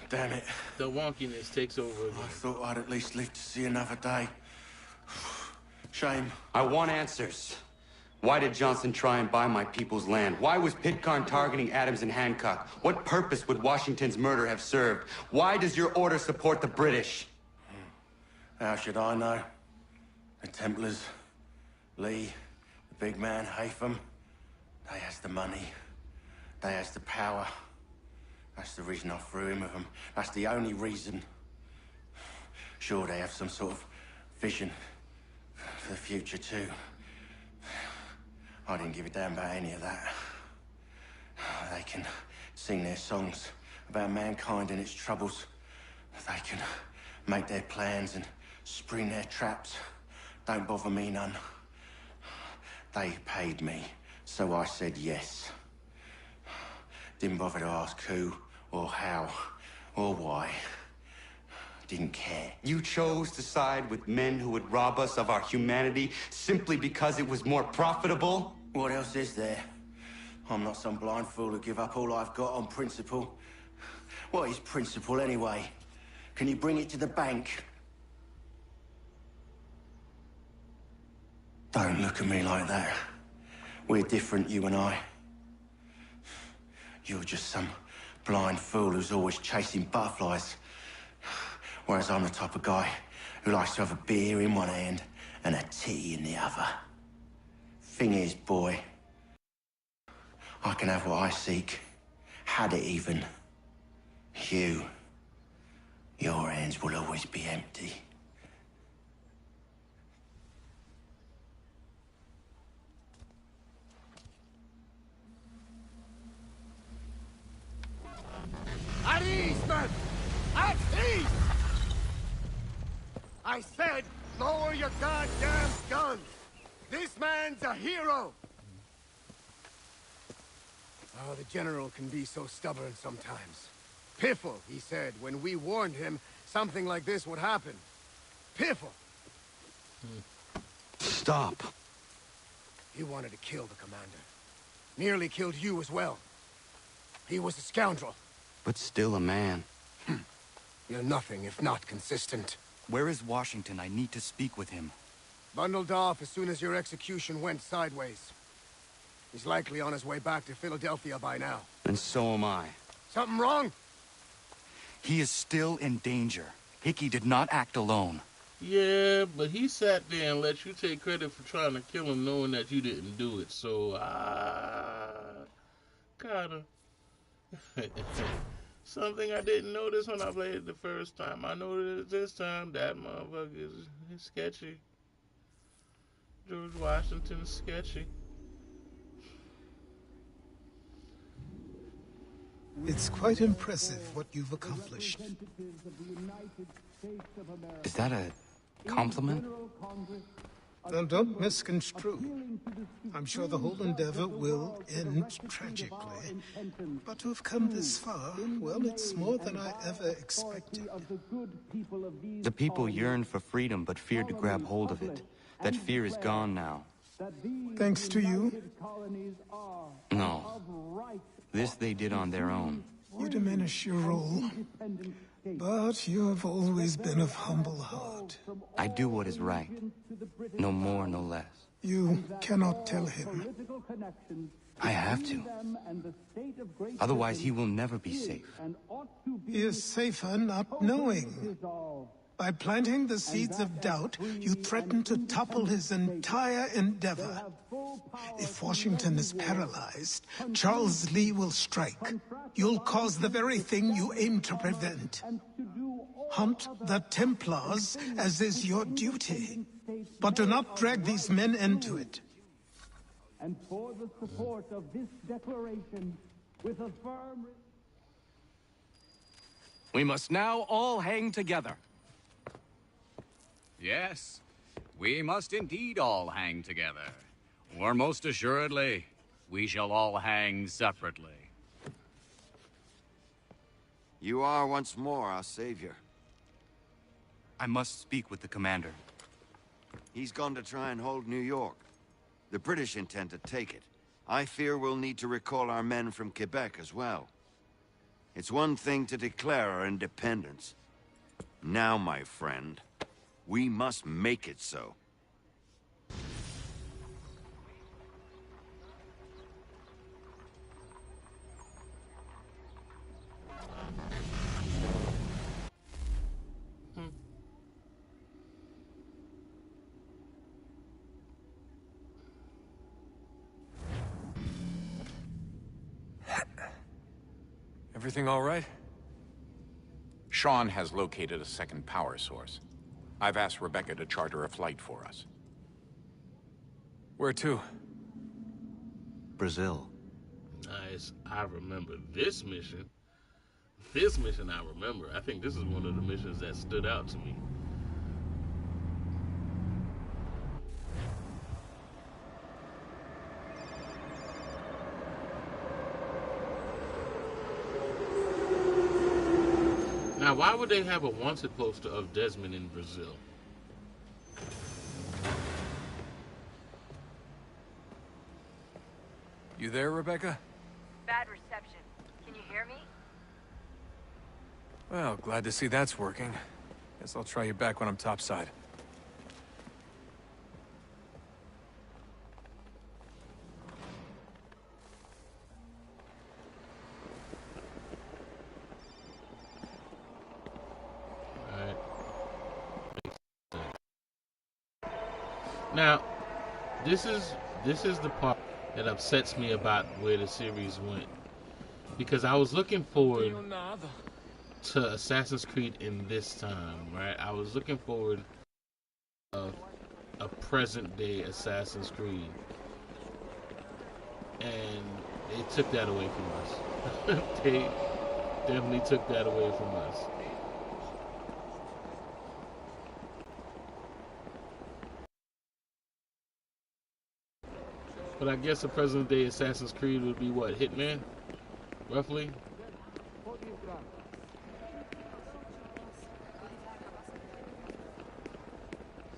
Damn it. The wonkiness takes over again. I thought I'd at least live to see another day. Shame. I want answers. Why did Johnson try and buy my people's land? Why was Pitcairn targeting Adams and Hancock? What purpose would Washington's murder have served? Why does your order support the British? How should I know? The Templars, Lee, the big man, Haytham, they has the money. They has the power. That's the reason I threw in with them. That's the only reason. Sure, they have some sort of Vision. For the future, too. I didn't give a damn about any of that. They can sing their songs about mankind and its troubles. They can make their plans and spring their traps. Don't bother me none. They paid me, so I said yes. Didn't bother to ask who, or how, or why. Didn't care. You chose to side with men who would rob us of our humanity simply because it was more profitable? What else is there? I'm not some blind fool to give up all I've got on principle. What is principle, anyway? Can you bring it to the bank? Don't look at me like that. We're different, you and I. You're just some blind fool who's always chasing butterflies. Whereas I'm the type of guy who likes to have a beer in one hand and a tea in the other. Thing is, boy, I can have what I seek. Had it even. Your hands will always be empty. At ease, men! At ease! I said, lower your goddamn guns! This man's a hero! Oh, the General can be so stubborn sometimes. Piffle, he said, when we warned him something like this would happen. Piffle! Stop. He wanted to kill the commander. Nearly killed you as well. He was a scoundrel. But still a man. You're nothing if not consistent. Where is Washington? I need to speak with him. Bundled off as soon as your execution went sideways. He's likely on his way back to Philadelphia by now. And so am I. Something wrong? He is still in danger. Hickey did not act alone. Yeah, but he sat there and let you take credit for trying to kill him knowing that you didn't do it. So, kinda... Something I didn't notice when I played it the first time. I noticed this time that motherfucker is sketchy. George Washington's sketchy. It's quite impressive what you've accomplished. Is that a compliment? Now, don't misconstrue. I'm sure the whole endeavor will end tragically. But to have come this far, well, it's more than I ever expected. The people yearned for freedom but feared to grab hold of it. That fear is gone now. Thanks to you? No. This they did on their own. You diminish your role. But you have always been of humble heart. I do what is right. No more, no less. You cannot tell him. I have to. Otherwise, he will never be safe. He is safer not knowing. By planting the seeds of doubt, you threaten to topple his entire endeavor. If Washington is paralyzed, Charles Lee will strike. You'll cause the very thing you aim to prevent. Hunt the Templars, as is your duty. But do not drag these men into it. And for the support of this declaration, with a firm... We must now all hang together. Yes, we must indeed all hang together. Or most assuredly, we shall all hang separately. You are once more our savior. I must speak with the commander. He's gone to try and hold New York. The British intend to take it. I fear we'll need to recall our men from Quebec as well. It's one thing to declare our independence. Now, my friend, we must make it so. Everything all right? Sean has located a second power source. I've asked Rebecca to charter a flight for us. Where to? Brazil. Nice. I remember this mission. This mission I remember. I think this is one of the missions that stood out to me. Now, why would they have a wanted poster of Desmond in Brazil? You there, Rebecca? Bad reception. Can you hear me? Well, glad to see that's working. Guess I'll try you back when I'm topside. Now, this is the part that upsets me about where the series went, because I was looking forward to Assassin's Creed in this time, right? I was looking forward to a present day Assassin's Creed, and they took that away from us. They definitely took that away from us. But I guess a present day Assassin's Creed would be what, Hitman? Roughly?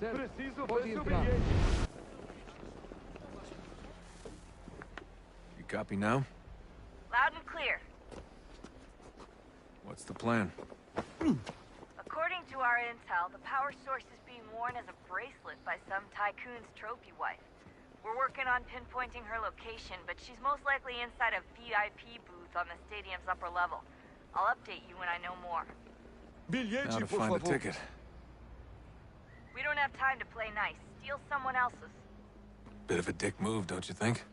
You copy now? Loud and clear. What's the plan? According to our intel, the power source is being worn as a bracelet by some tycoon's trophy wife. We're working on pinpointing her location, but she's most likely inside a VIP booth on the stadium's upper level. I'll update you when I know more. Now to find the ticket. We don't have time to play nice. Steal someone else's. Bit of a dick move, don't you think?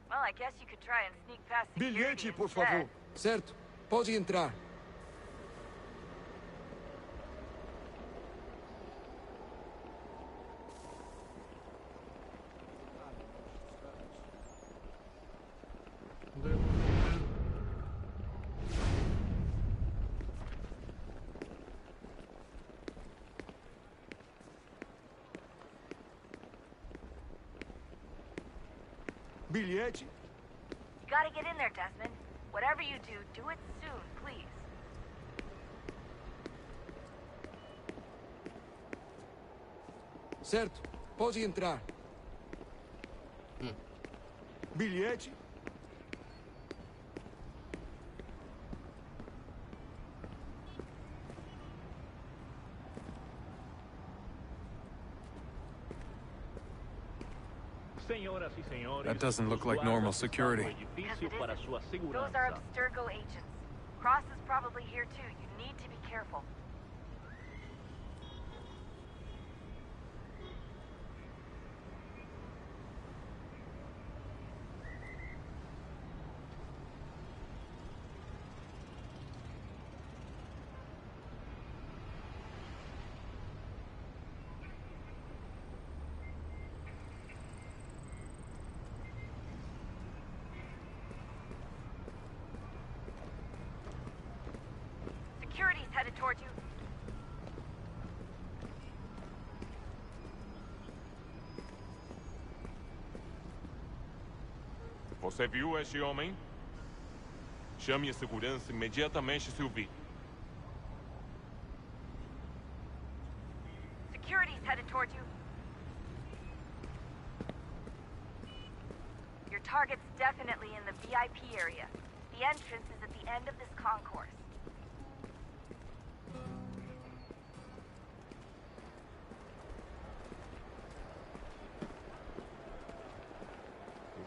Well, I guess you could try and sneak past security Bilhete, por instead. favor. Certo. Pode entrar. Bilhete? You gotta get in there, Desmond. Whatever you do, do it soon, please. Certo. Pode entrar. Bilhete? That doesn't look like normal security. Those are Abstergo agents. Cross is probably here too. You need to be careful. Security's headed toward you. Você viu este homem? Chame a segurança imediatamente se o vir. Security's headed toward you. Your target's definitely in the VIP area. The entrance is at the end of this concourse.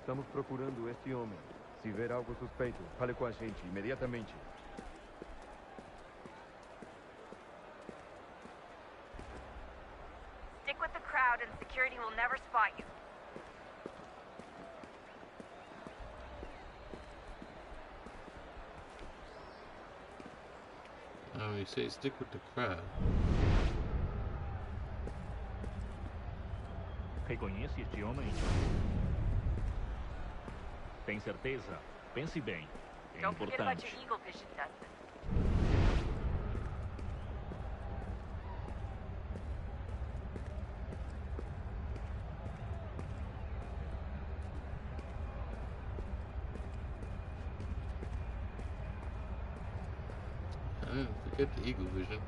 Estamos procurando este homem. Se ver algo suspeito, fale com a gente imediatamente. Stick with the crowd and security will never spot you. You say stick with the crowd. Reconhece este homem? Tem certeza? Pense bem. É Don't forget about importante. your eagle vision, Dustin. Forget the eagle vision.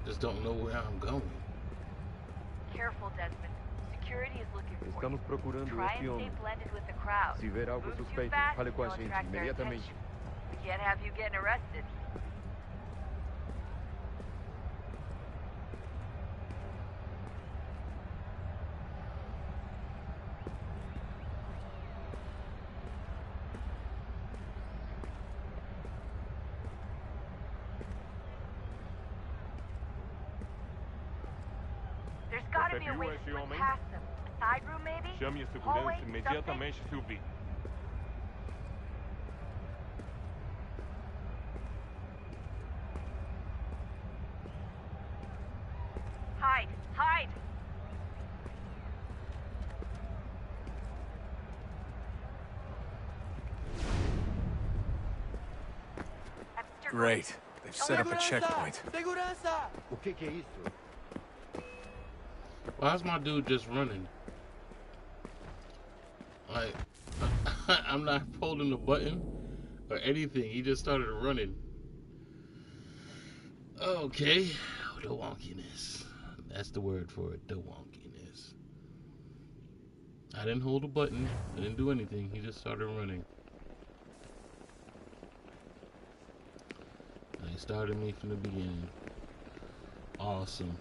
Just don't know where I'm going. Careful, Desmond. Security is looking for Estamos you. procurando Try este and stay homem. blended with the crowd. Se ver algo Move too suspeito, fast, fale com a you'll gente attract their imediatamente. attention. We can't have you getting arrested. There's gotta be a way to esse slip homem? past them. A side room, maybe? Chame a Hallway, segurança imediatamente se o vir. Hide! Hide! Great. They've set up a checkpoint. Segurança! O que é isso? Why's my dude just running? Like, I'm not holding the button or anything. He just started running. Okay. The wonkiness. That's the word for it. The wonkiness. I didn't hold the button. I didn't do anything. He just started running. And he started me from the beginning. Awesome.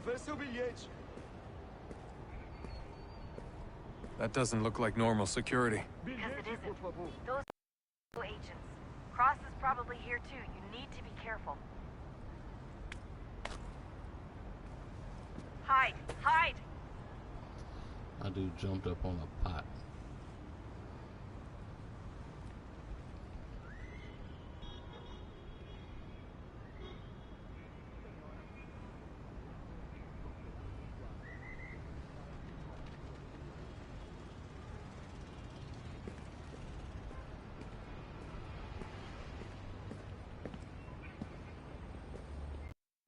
Vê seu bilhete. That doesn't look like normal security. Because it isn't. Those agents. Cross is probably here too. You need to be careful. Hide! Hide! My dude jumped up on a pot.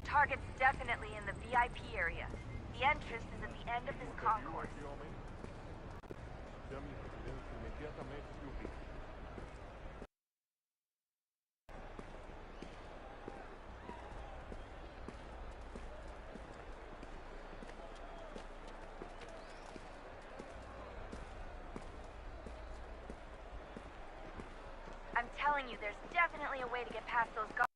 Target's definitely in the VIP area. The entrance is at the end of this concourse. Chame a segurança imediatamente se o vir. I'm telling you, there's definitely a way to get past those guards.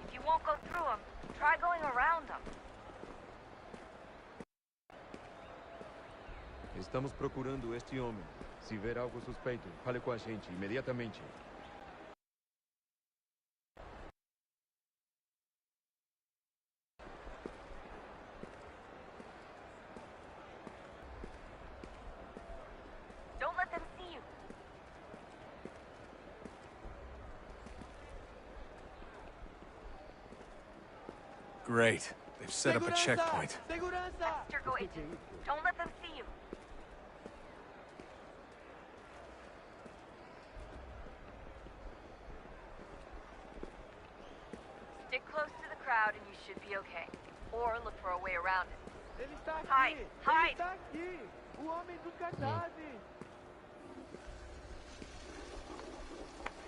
If you won't go through them, try going around them. Estamos procurando este homem. Se ver algo suspeito, fale com a gente imediatamente. Don't let them see you. Great. They've set up a checkpoint. Segurança! That's Turco agent. Don't let them see you. Stick close to the crowd and you should be okay. Or look for a way around it. Ele está aqui! Hide! Ele Hide! está aqui! O homem dos cartazes!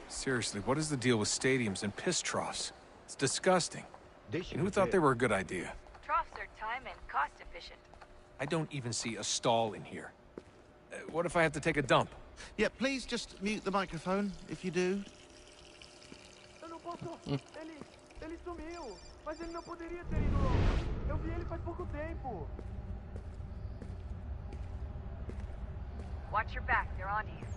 Seriously, what is the deal with stadiums and piss troughs? It's disgusting. And who thought they were a good idea? Troughs are time and cost efficient. I don't even see a stall in here. What if I have to take a dump? Yeah, please just mute the microphone if you do. Eu não posso... Ele sumiu! Mas ele não poderia ter ido longe! Eu vi ele faz pouco tempo! Watch your back, they're onto you.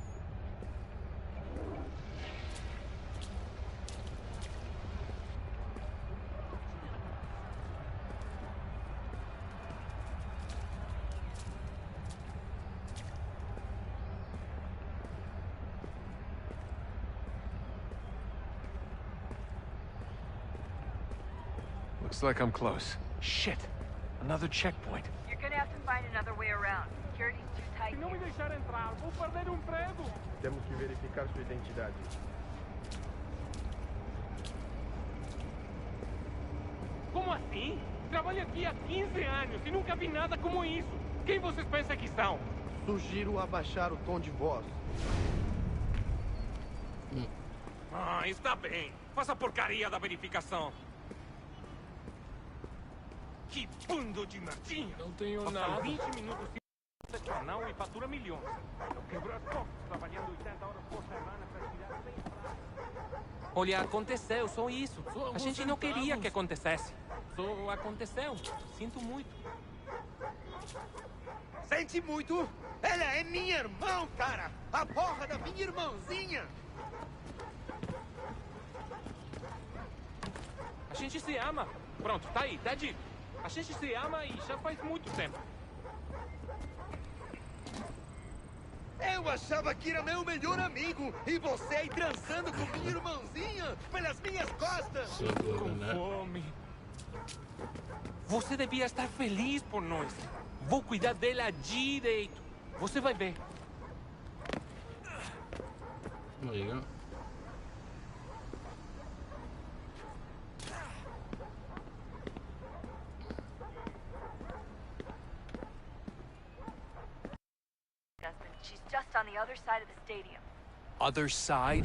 Looks like I'm close. Shit! Another checkpoint. You're gonna have to find another way around. Security's too tight. Se não me deixar entrar, vou perder um emprego. Temos que verificar sua identidade. Como assim? Trabalho aqui há 15 anos e nunca vi nada como isso. Quem vocês pensam que são? Sugiro abaixar o tom de voz. Ah, está bem. Faça a porcaria da verificação. Que bando de martinho! Não tenho Passaram nada. 20 minutos excepcional e fatura milhões. Eu quebro as costas trabalhando 80 horas por semana para tirar bem. Olha, aconteceu, só isso. A gente não queria que acontecesse. Só aconteceu. Sinto muito. Sente muito? Ela é minha irmã, cara! A porra da minha irmãzinha! A gente se ama. Pronto, tá aí, tá dito. A gente se ama e já faz muito tempo. Eu achava que era meu melhor amigo e você aí transando com minha irmãzinha pelas minhas costas! Com fome. Você devia estar feliz por nós. Vou cuidar dela direito. Você vai ver. There you go. She's just on the other side of the stadium. Other side?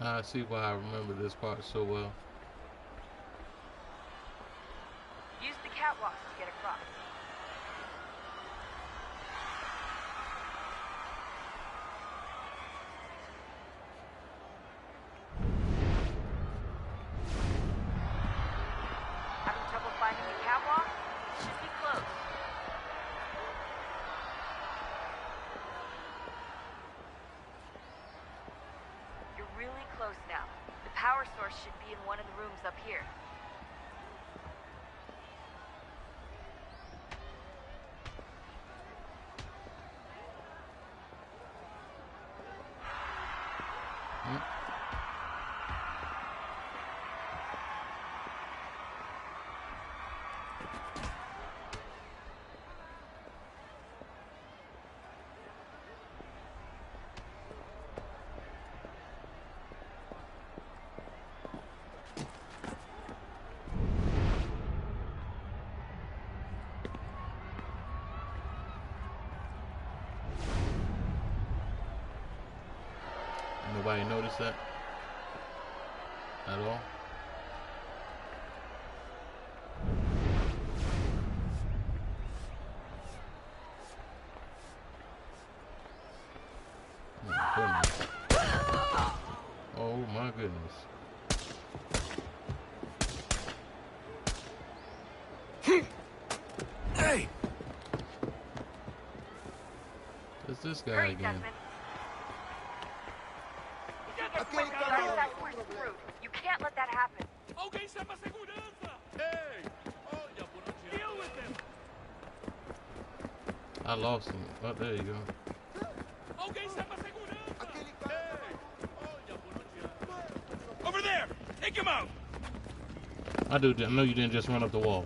I see why I remember this part so well. Use the catwalks to get across. Having trouble finding the catwalk? Should be close. You're really close now. The power source should be in one of the rooms up here. Nobody noticed that at all. Oh my goodness. Hey! It's this guy again. You can't let that happen. Alguém chama segurança! Hey! Olha por onde. Deal with them! I lost him. Oh, there you go. Alguém chama segurança! Hey! Olha por onde. Over there! Take him out! I know you didn't just run up the wall.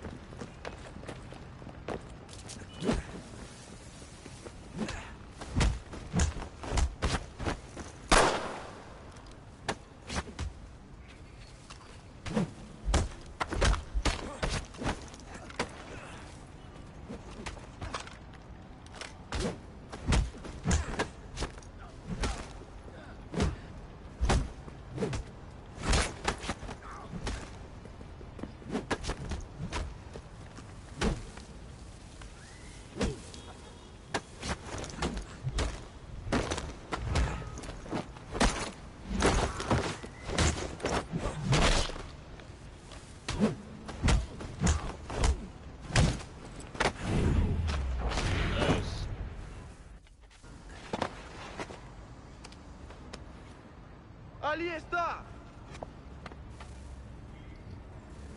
Ali está!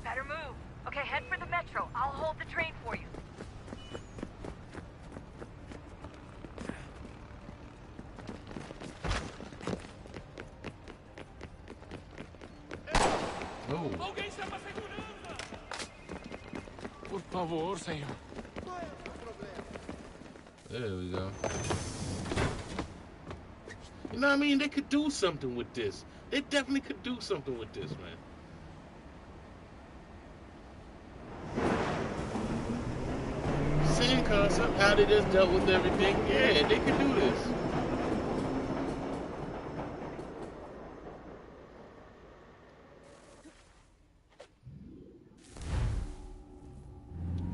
Better move. Okay, head for the metro. I'll hold the train for you. Oh. Alguém chama a segurança! Por favor, senhor. There we go. You know what I mean? They could do something with this. They definitely could do something with this, man. Same concept, how they just dealt with everything. Yeah, they could do this.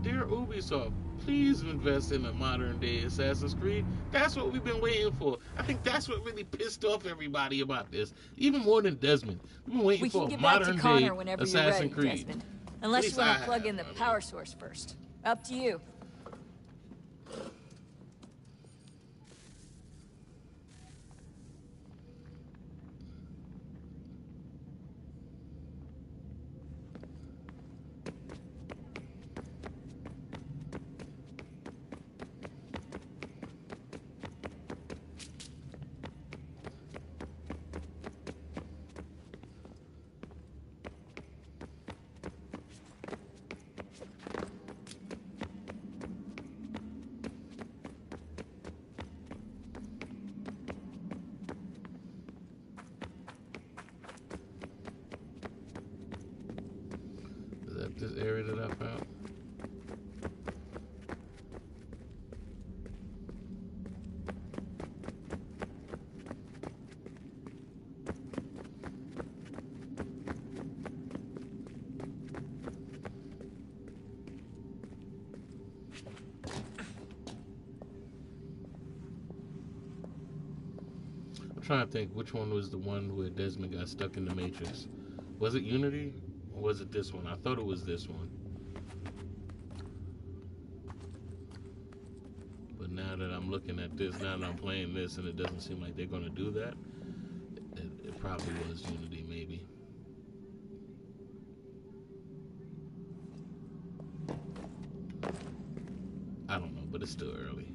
Dear Ubisoft, please invest in a modern day Assassin's Creed. That's what we've been waiting for. I think that's what really pissed off everybody about this. Even more than Desmond. We've been waiting for a modern day Assassin's Creed. Desmond. Unless you want to plug in the power source first. Up to you. This area that I found. I'm trying to think which one was the one where Desmond got stuck in the Matrix. Was it Unity? Or was it this one? I thought it was this one. But now that I'm looking at this, now that I'm playing this, and it doesn't seem like they're going to do that, it probably was Unity, maybe. I don't know, but it's still early.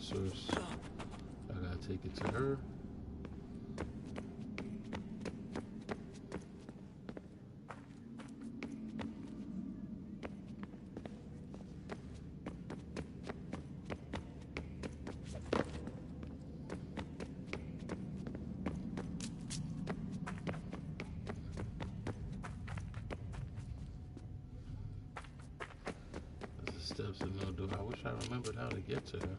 Source. I gotta take it to her. There's the steps and no door. I wish I remembered how to get to her.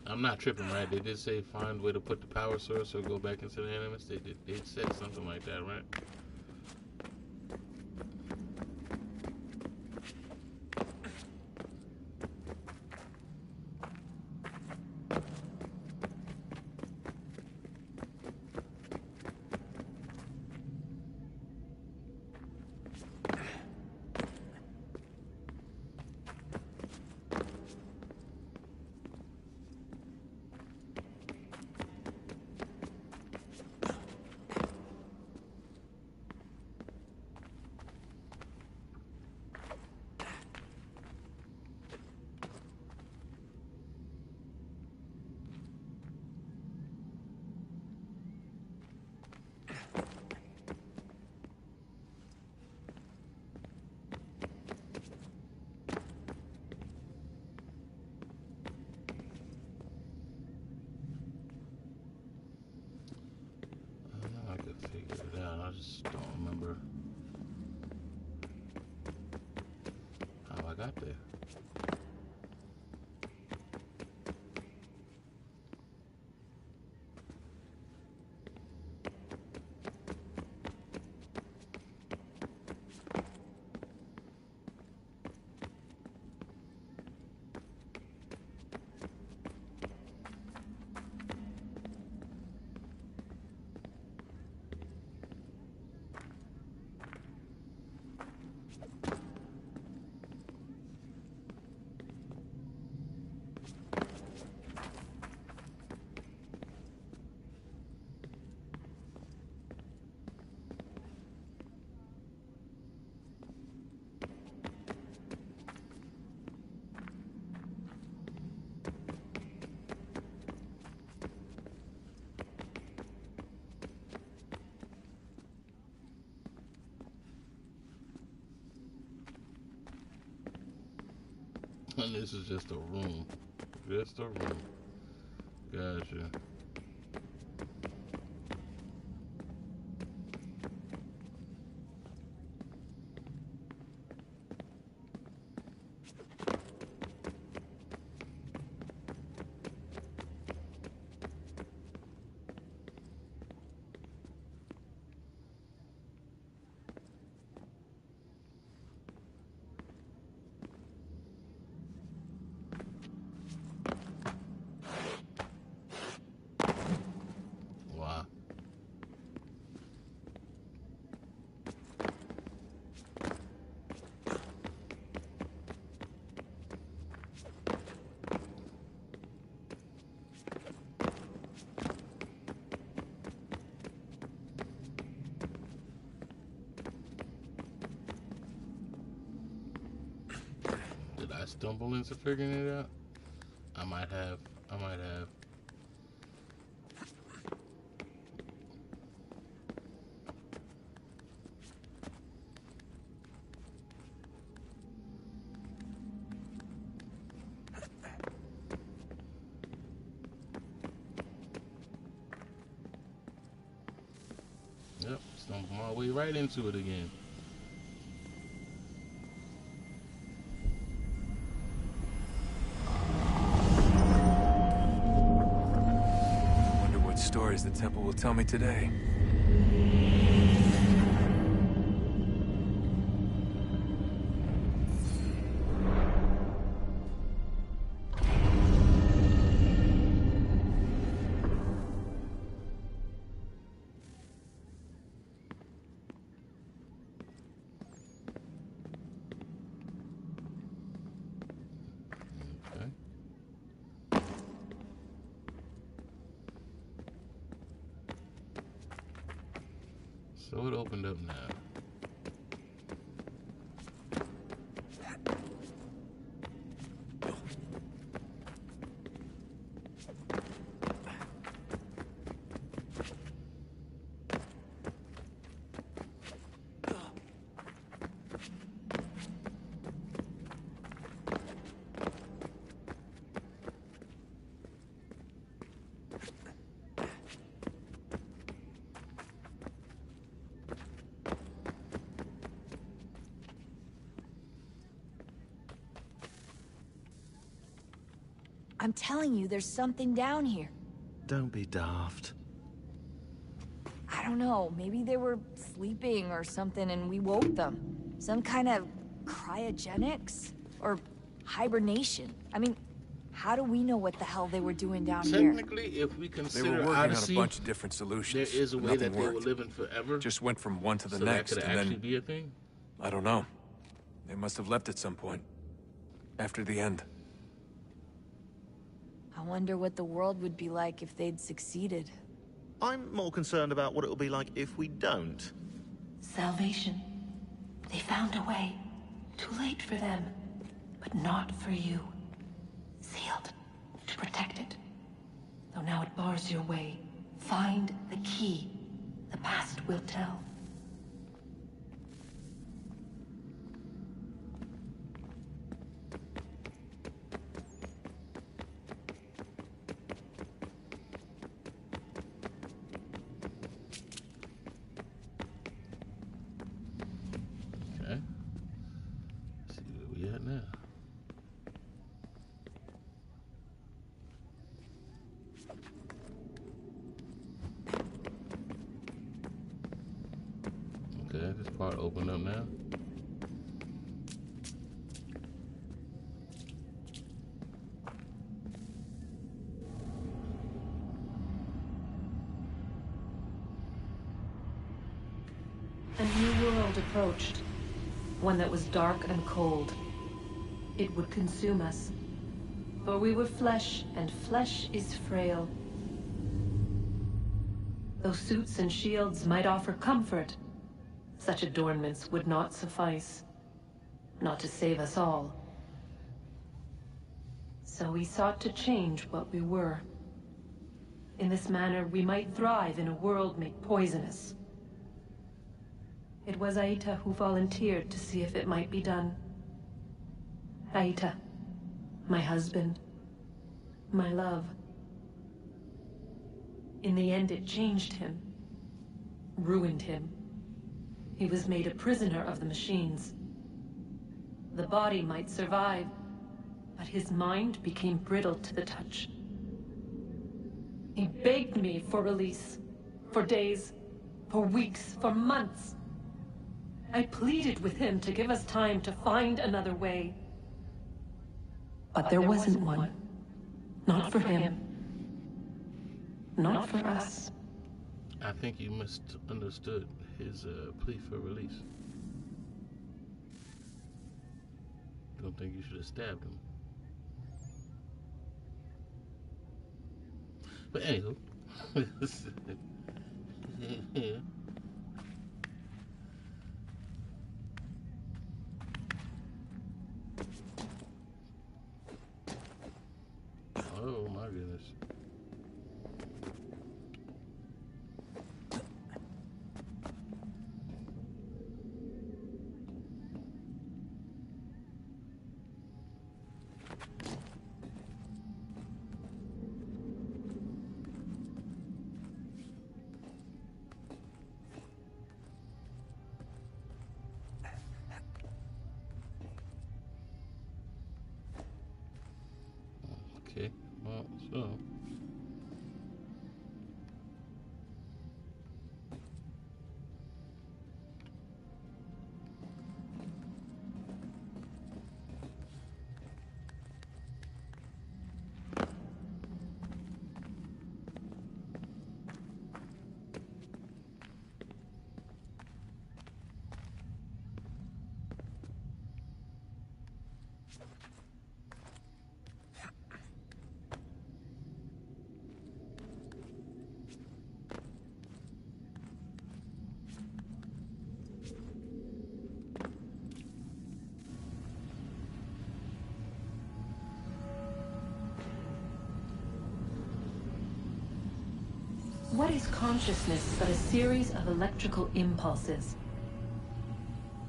I'm not tripping, right? They did say find a way to put the power source or go back into the Animus. They said something like that, right? I just don't remember how I got there. And this is just a room. Just a room. Gotcha. Wow. Did I stumble into figuring it out? I might have. I might have. Yep, stumbled my way right into it again. Wonder what stories the temple will tell me today. So it opened up now. I'm telling you, there's something down here. Don't be daft. I don't know, maybe they were sleeping or something and we woke them. Some kind of cryogenics? Or hibernation? I mean, how do we know what the hell they were doing down here? Technically, if we They consider were working Odyssey, on a bunch of different solutions. there is a but way nothing that they were worked. living forever. Just went from one to the So next, that could and actually then be a thing? I don't know. They must have left at some point. After the end. I wonder what the world would be like if they'd succeeded. I'm more concerned about what it'll be like if we don't. Salvation. They found a way. Too late for them. But not for you. Sealed. To protect it. Though now it bars your way. Find the key. The past will tell. see where we at now. Okay, this part opened up now. A new world approached. One that was dark and cold. It would consume us. For we were flesh, and flesh is frail. Though suits and shields might offer comfort, such adornments would not suffice. Not to save us all. So we sought to change what we were. In this manner, we might thrive in a world made poisonous. It was Aita who volunteered to see if it might be done. Aita, my husband, my love. In the end, it changed him, ruined him. He was made a prisoner of the machines. The body might survive, but his mind became brittle to the touch. He begged me for release, for days, for weeks, for months. I pleaded with him to give us time to find another way. But there wasn't one. Not for him. Not for us. I think you misunderstood his plea for release. Don't think you should have stabbed him. But anywho. Yeah. Oh my goodness. Okay, well, so. What is consciousness but a series of electrical impulses?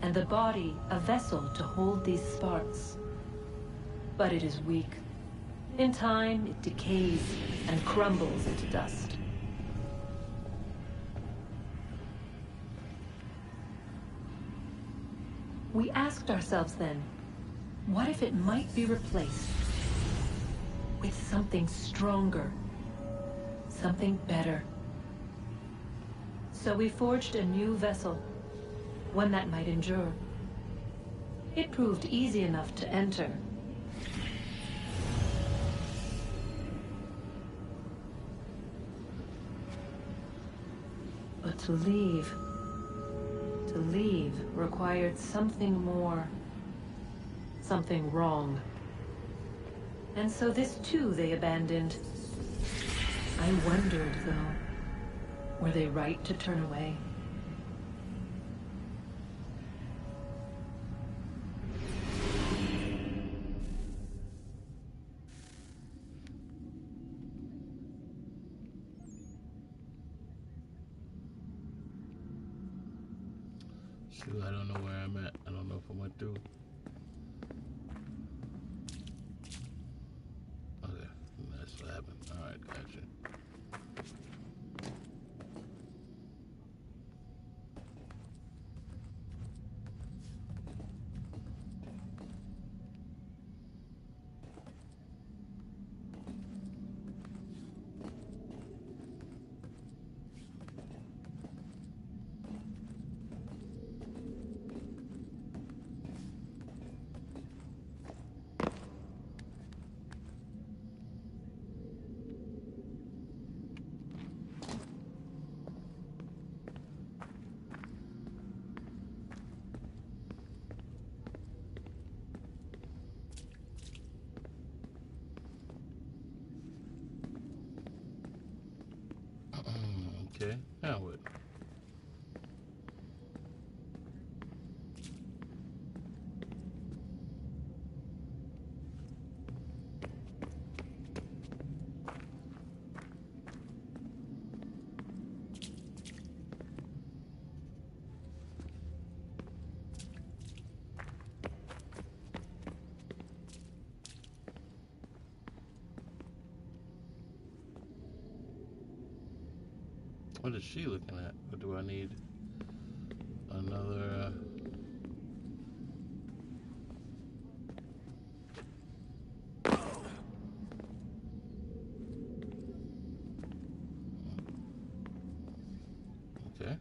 And the body a vessel to hold these sparks. But it is weak. In time, it decays and crumbles into dust. We asked ourselves then, what if it might be replaced with something stronger, something better? So we forged a new vessel, one that might endure. It proved easy enough to enter. But to leave required something more, something wrong. And so this too they abandoned. I wondered, though, were they right to turn away? Shoot, I don't know where I'm at. I don't know if I went through. Okay, that's what happened. Alright, gotcha. Okay, now what? What is she looking at? Or do I need another... Okay.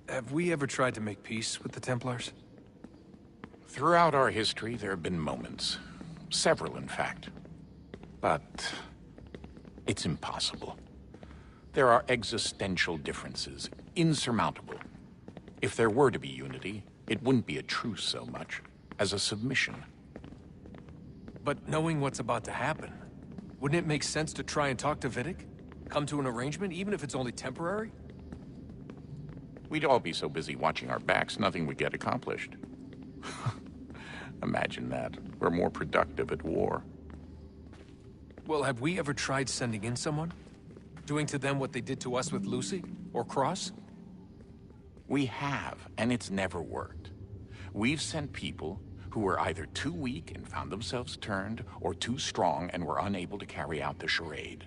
Have we ever tried to make peace with the Templars? Throughout our history, there have been moments. Several, in fact. But it's impossible. There are existential differences, insurmountable. If there were to be unity, it wouldn't be a truce so much as a submission. But knowing what's about to happen, wouldn't it make sense to try and talk to Vidic? Come to an arrangement, even if it's only temporary? We'd all be so busy watching our backs, nothing would get accomplished. Imagine that. We're more productive at war. Well, have we ever tried sending in someone? Doing to them what they did to us with Lucy? Or Cross? We have, and it's never worked. We've sent people who were either too weak and found themselves turned, or too strong and were unable to carry out the charade.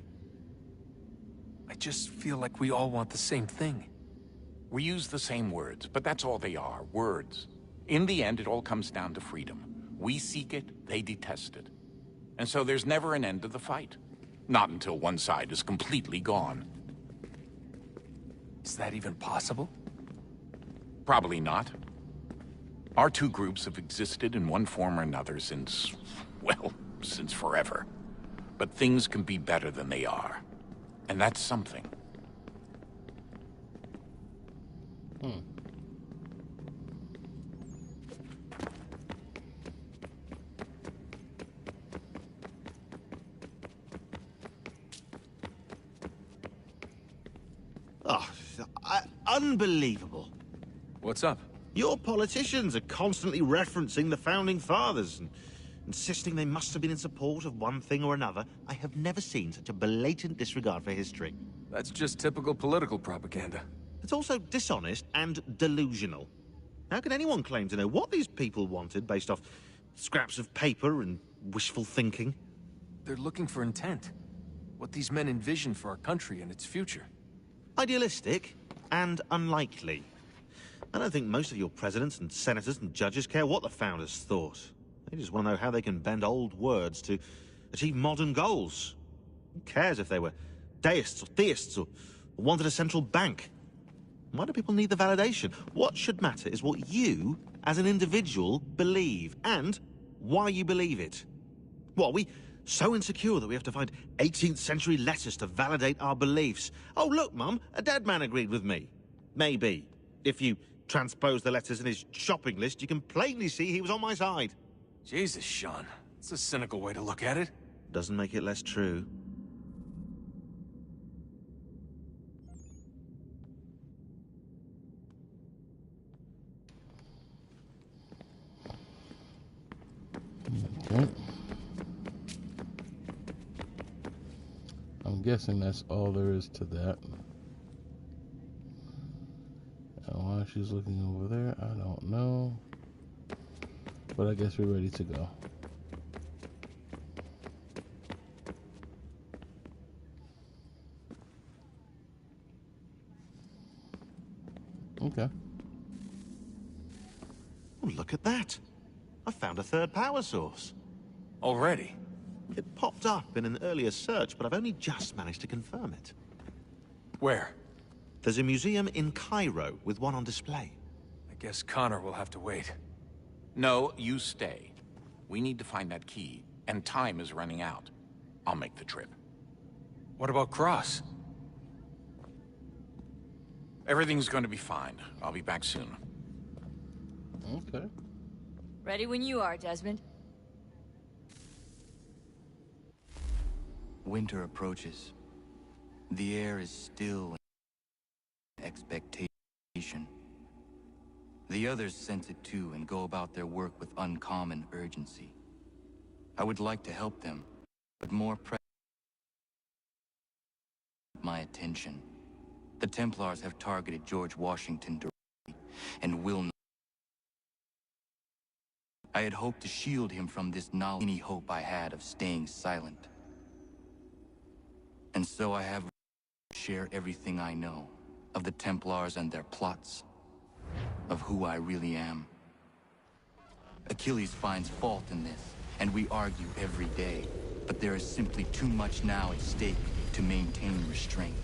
I just feel like we all want the same thing. We use the same words, but that's all they are, words. In the end, it all comes down to freedom. We seek it, they detest it. And so there's never an end to the fight. Not until one side is completely gone. Is that even possible? Probably not. Our two groups have existed in one form or another since, well, since forever. But things can be better than they are. And that's something. Oh, unbelievable. What's up? Your politicians are constantly referencing the Founding Fathers and insisting they must have been in support of one thing or another. I have never seen such a blatant disregard for history. That's just typical political propaganda. It's also dishonest and delusional. How can anyone claim to know what these people wanted based off scraps of paper and wishful thinking? They're looking for intent. What these men envision for our country and its future. Idealistic and unlikely. I don't think most of your presidents and senators and judges care what the founders thought. They just want to know how they can bend old words to achieve modern goals. Who cares if they were deists or theists or wanted a central bank? Why do people need the validation? What should matter is what you, as an individual, believe, and why you believe it. What, are we so insecure that we have to find 18th century letters to validate our beliefs? Oh, look, Mum, a dead man agreed with me. Maybe. If you transpose the letters in his shopping list, you can plainly see he was on my side. Jesus, Sean. It's a cynical way to look at it. Doesn't make it less true. Okay. I'm guessing that's all there is to that. And why she's looking over there, I don't know. But I guess we're ready to go. Okay. Oh, look at that. I found a third power source. Already? It popped up in an earlier search, but I've only just managed to confirm it. Where? There's a museum in Cairo with one on display. I guess Connor will have to wait. No, you stay. We need to find that key, and time is running out. I'll make the trip. What about Cross? Everything's going to be fine. I'll be back soon. Okay. Ready when you are, Desmond. Winter approaches. The air is still in expectation. The others sense it too and go about their work with uncommon urgency. I would like to help them, but more my attention. The Templars have targeted George Washington directly, and will not. I had hoped to shield him from this knowledge, any hope I had of staying silent. And so I have share everything I know of the Templars and their plots, of who I really am. Achilles finds fault in this, and we argue every day, but there is simply too much now at stake to maintain restraint.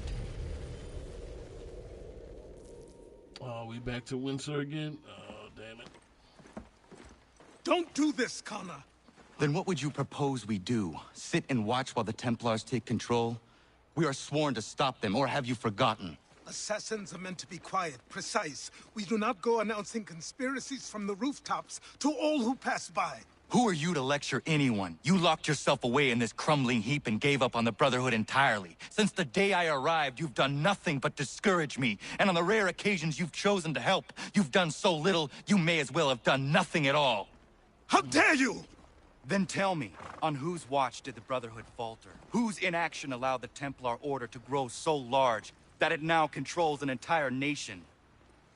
Oh, we back to Windsor again? Oh, damn it. Don't do this, Connor. Then what would you propose we do? Sit and watch while the Templars take control? We are sworn to stop them, or have you forgotten? Assassins are meant to be quiet, precise. We do not go announcing conspiracies from the rooftops to all who pass by. Who are you to lecture anyone? You locked yourself away in this crumbling heap and gave up on the Brotherhood entirely. Since the day I arrived, you've done nothing but discourage me. And on the rare occasions you've chosen to help, you've done so little, you may as well have done nothing at all. How dare you! Then tell me, on whose watch did the Brotherhood falter? Whose inaction allowed the Templar Order to grow so large that it now controls an entire nation?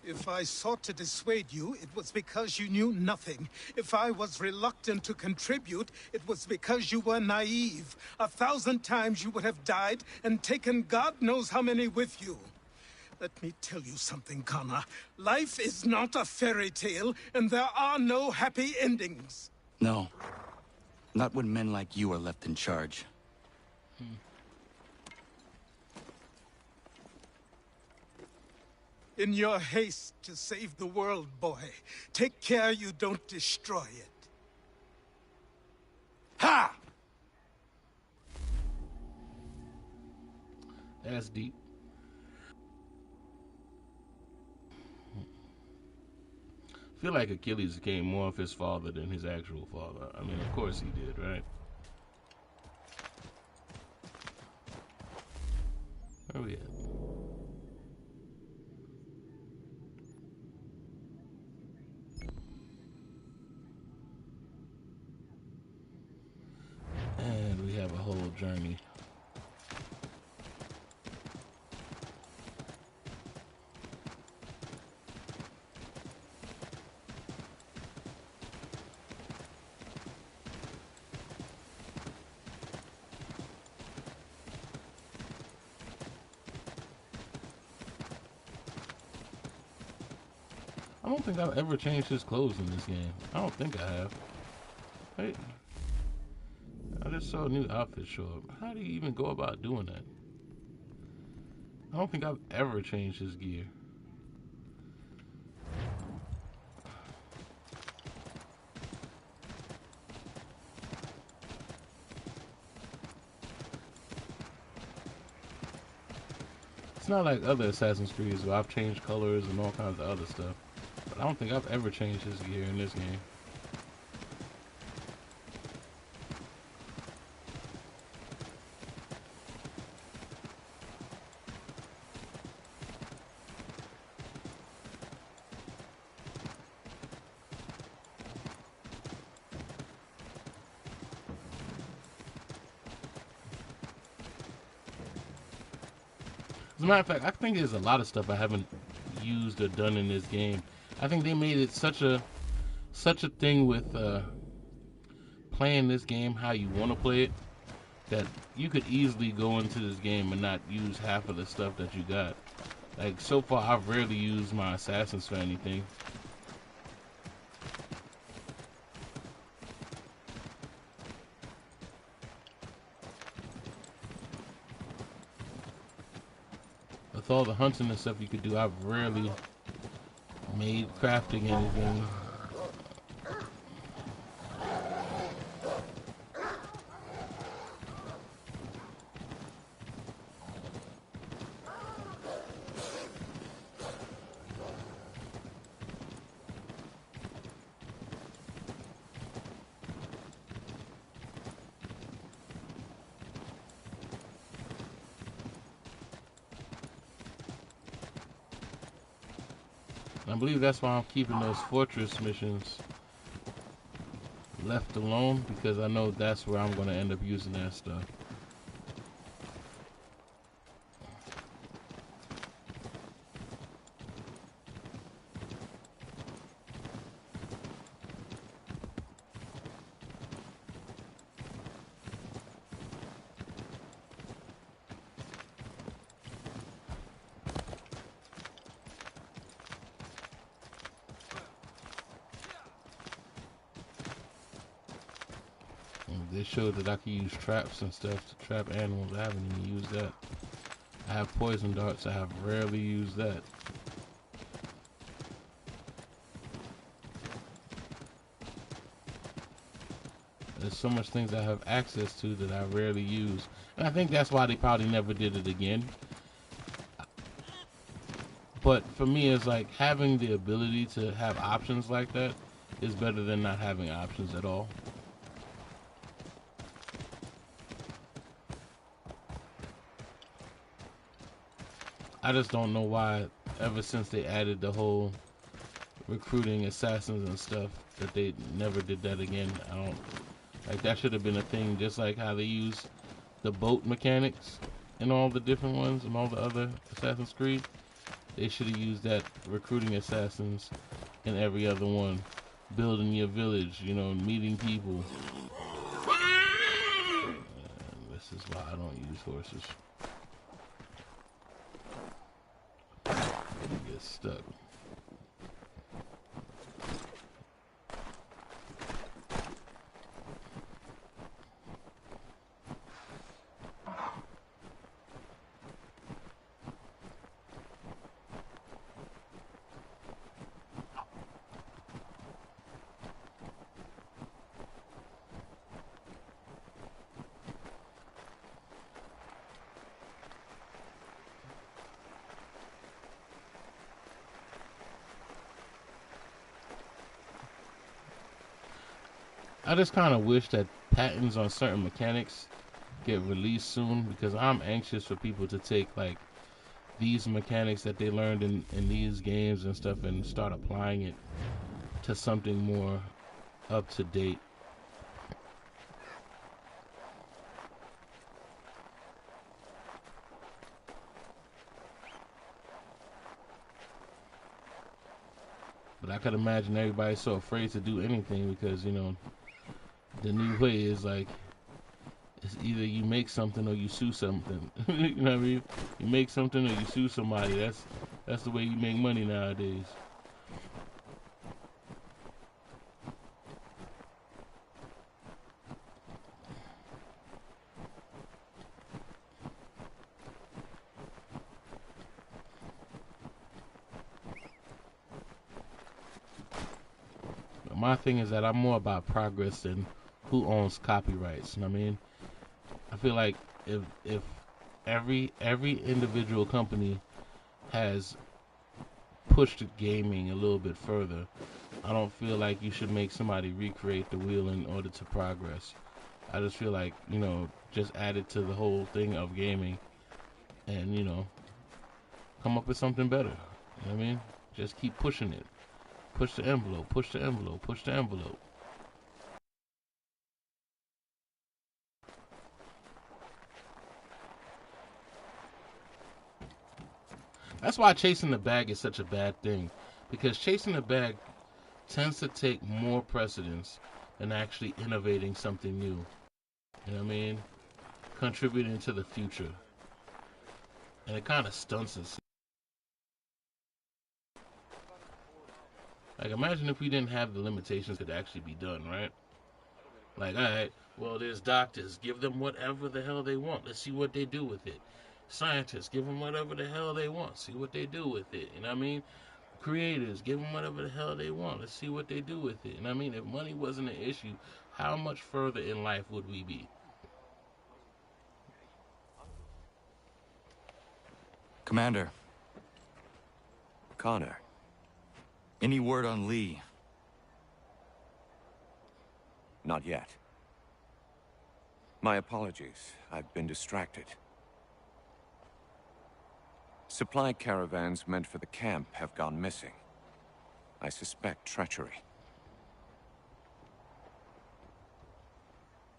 If I sought to dissuade you, it was because you knew nothing. If I was reluctant to contribute, it was because you were naive. 1,000 times you would have died and taken God knows how many with you. Let me tell you something, Connor. Life is not a fairy tale, and there are no happy endings. No. Not when men like you are left in charge. In your haste to save the world, boy, take care you don't destroy it. Ha! That's deep. I feel like Achilles became more of his father than his actual father. I mean, of course he did, right? Where we at? And we have a whole journey. I don't think I've ever changed his clothes in this game. I don't think I have. Wait. I just saw a new outfit show up. How do you even go about doing that? I don't think I've ever changed his gear. It's not like other Assassin's Creeds where I've changed colors and all kinds of other stuff. But I don't think I've ever changed his gear in this game. As a matter of fact, I think there's a lot of stuff I haven't used or done in this game. I think they made it such a thing with playing this game how you want to play it, that you could easily go into this game and not use half of the stuff that you got. Like, so far, I've rarely used my Assassins for anything. With all the hunting and stuff you could do, I've rarely made crafting anything. I believe that's why I'm keeping those fortress missions left alone, because I know that's where I'm going to end up using that stuff. They showed that I could use traps and stuff to trap animals. I haven't even used that. I have poison darts. I have rarely used that. There's so much things I have access to that I rarely use. And I think that's why they probably never did it again. But for me, it's like having the ability to have options like that is better than not having options at all. I just don't know why, ever since they added the whole recruiting assassins and stuff, that they never did that again. I don't, like, that should have been a thing, just like how they use the boat mechanics in all the different ones and all the other Assassin's Creed. They should have used that recruiting assassins in every other one. Building your village, you know, meeting people. And this is why I don't use horses. Get stuck. I just kind of wish that patents on certain mechanics get released soon, because I'm anxious for people to take like these mechanics that they learned in these games and stuff and start applying it to something more up to date. But I could imagine everybody's so afraid to do anything because, you know, the new way is like, it's either you make something or you sue something. You know what I mean? You make something or you sue somebody. That's the way you make money nowadays. But my thing is that I'm more about progress than who owns copyrights. You know what I mean? I feel like if every individual company has pushed gaming a little bit further, I don't feel like you should make somebody recreate the wheel in order to progress. I just feel like, you know, just add it to the whole thing of gaming and, you know, come up with something better. You know what I mean? Just keep pushing it. Push the envelope, push the envelope, push the envelope. That's why chasing the bag is such a bad thing, because chasing the bag tends to take more precedence than actually innovating something new. You know what I mean? Contributing to the future. And it kind of stunts us. Like, imagine if we didn't have the limitations that could actually be done, right? Like, alright, well, there's doctors. Give them whatever the hell they want. Let's see what they do with it. Scientists, give them whatever the hell they want. See what they do with it. You know what I mean? Creators, give them whatever the hell they want. Let's see what they do with it. You know what I mean? If money wasn't an issue, how much further in life would we be? Commander. Connor. Any word on Lee? Not yet. My apologies. I've been distracted. Supply caravans meant for the camp have gone missing. I suspect treachery.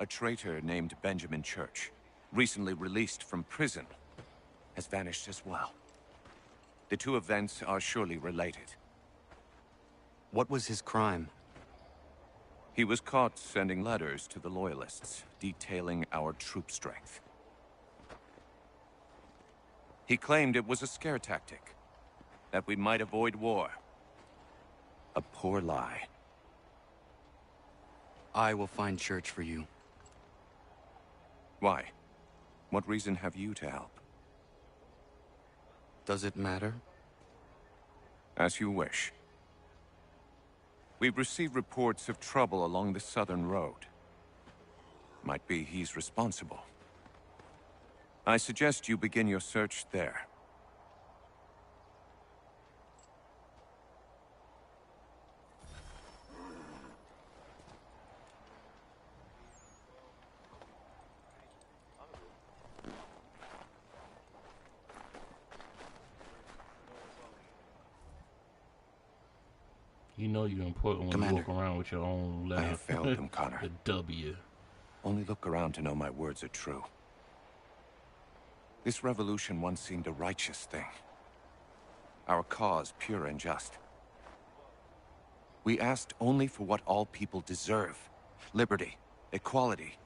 A traitor named Benjamin Church, recently released from prison, has vanished as well. The two events are surely related. What was his crime? He was caught sending letters to the Loyalists, detailing our troop strength. He claimed it was a scare tactic, that we might avoid war. A poor lie. I will find Church for you. Why? What reason have you to help? Does it matter? As you wish. We've received reports of trouble along the southern road. Might be he's responsible. I suggest you begin your search there. You know you're important when Commander, you walk around with your own letter. I have failed him, Connor. The W. Only look around to know my words are true. This revolution once seemed a righteous thing. Our cause pure and just. We asked only for what all people deserve. Liberty, equality,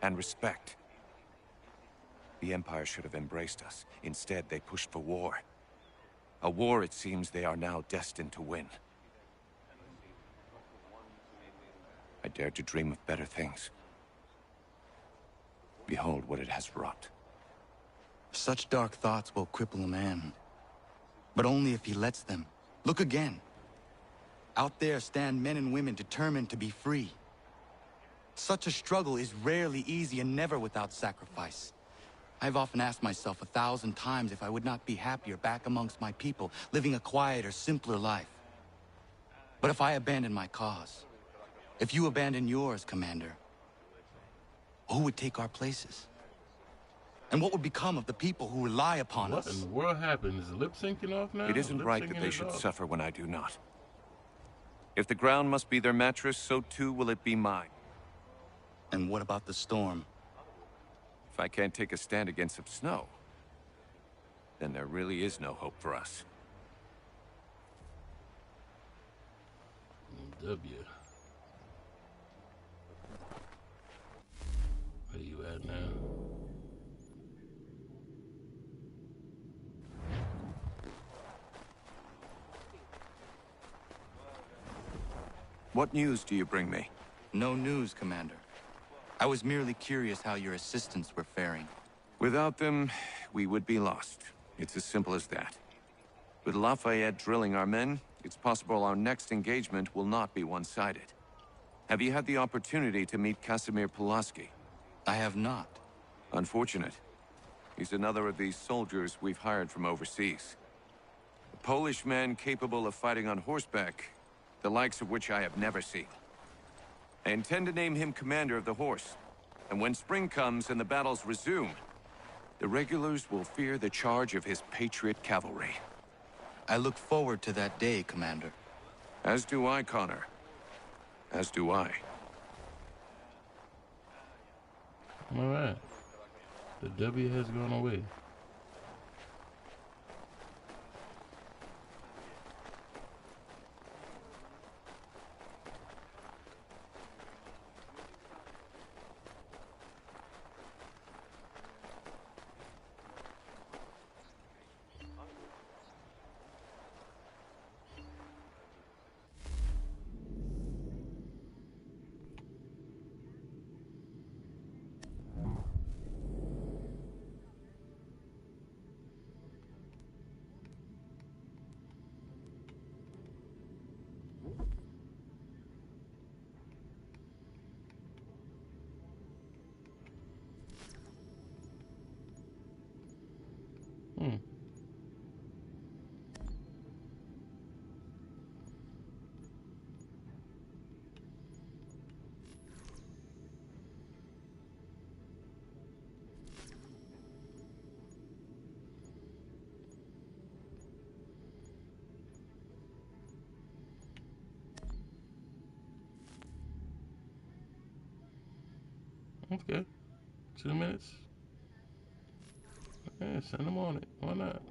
and respect. The Empire should have embraced us. Instead, they pushed for war. A war it seems they are now destined to win. I dared to dream of better things. Behold what it has wrought. Such dark thoughts will cripple a man. But only if he lets them. Look again. Out there stand men and women determined to be free. Such a struggle is rarely easy and never without sacrifice. I've often asked myself 1,000 times if I would not be happier back amongst my people, living a quieter, simpler life. But if I abandon my cause, if you abandon yours, Commander, who would take our places? And what would become of the people who rely upon us? What in the world happened? Is the lip syncing off now? It isn't right that they should suffer when I do not. If the ground must be their mattress, so too will it be mine. And what about the storm? If I can't take a stand against some snow, then there really is no hope for us. W. Where you at now? What news do you bring me? No news, Commander. I was merely curious how your assistants were faring. Without them, we would be lost. It's as simple as that. With Lafayette drilling our men, it's possible our next engagement will not be one-sided. Have you had the opportunity to meet Casimir Pulaski? I have not. Unfortunate. He's another of these soldiers we've hired from overseas. A Polish man capable of fighting on horseback, the likes of which I have never seen. I intend to name him commander of the horse, and when spring comes and the battles resume, the regulars will fear the charge of his patriot cavalry. I look forward to that day, Commander. As do I, Connor. As do I. Alright. The W has gone away. Okay. 2 minutes. Yeah, send them on it. Why not?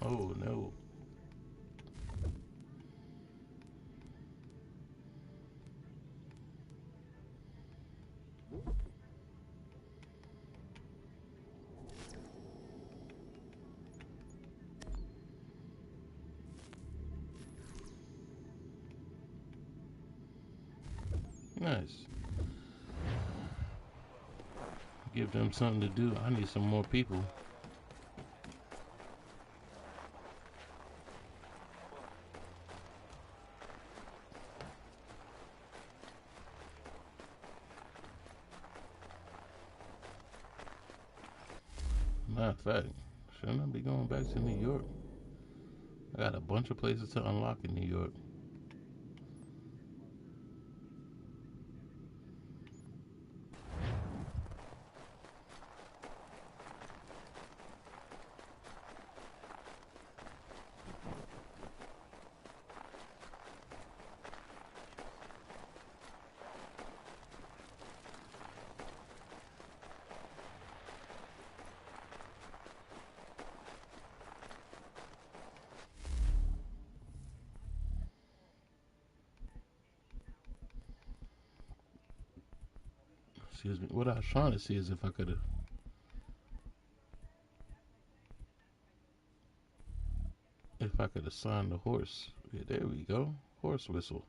Oh no. Nice. Give them something to do. I need some more people. Matter of fact, shouldn't I be going back to New York? I got a bunch of places to unlock in New York. Excuse me. What I was trying to see is if I could assign the horse. Yeah, there we go. Horse whistle.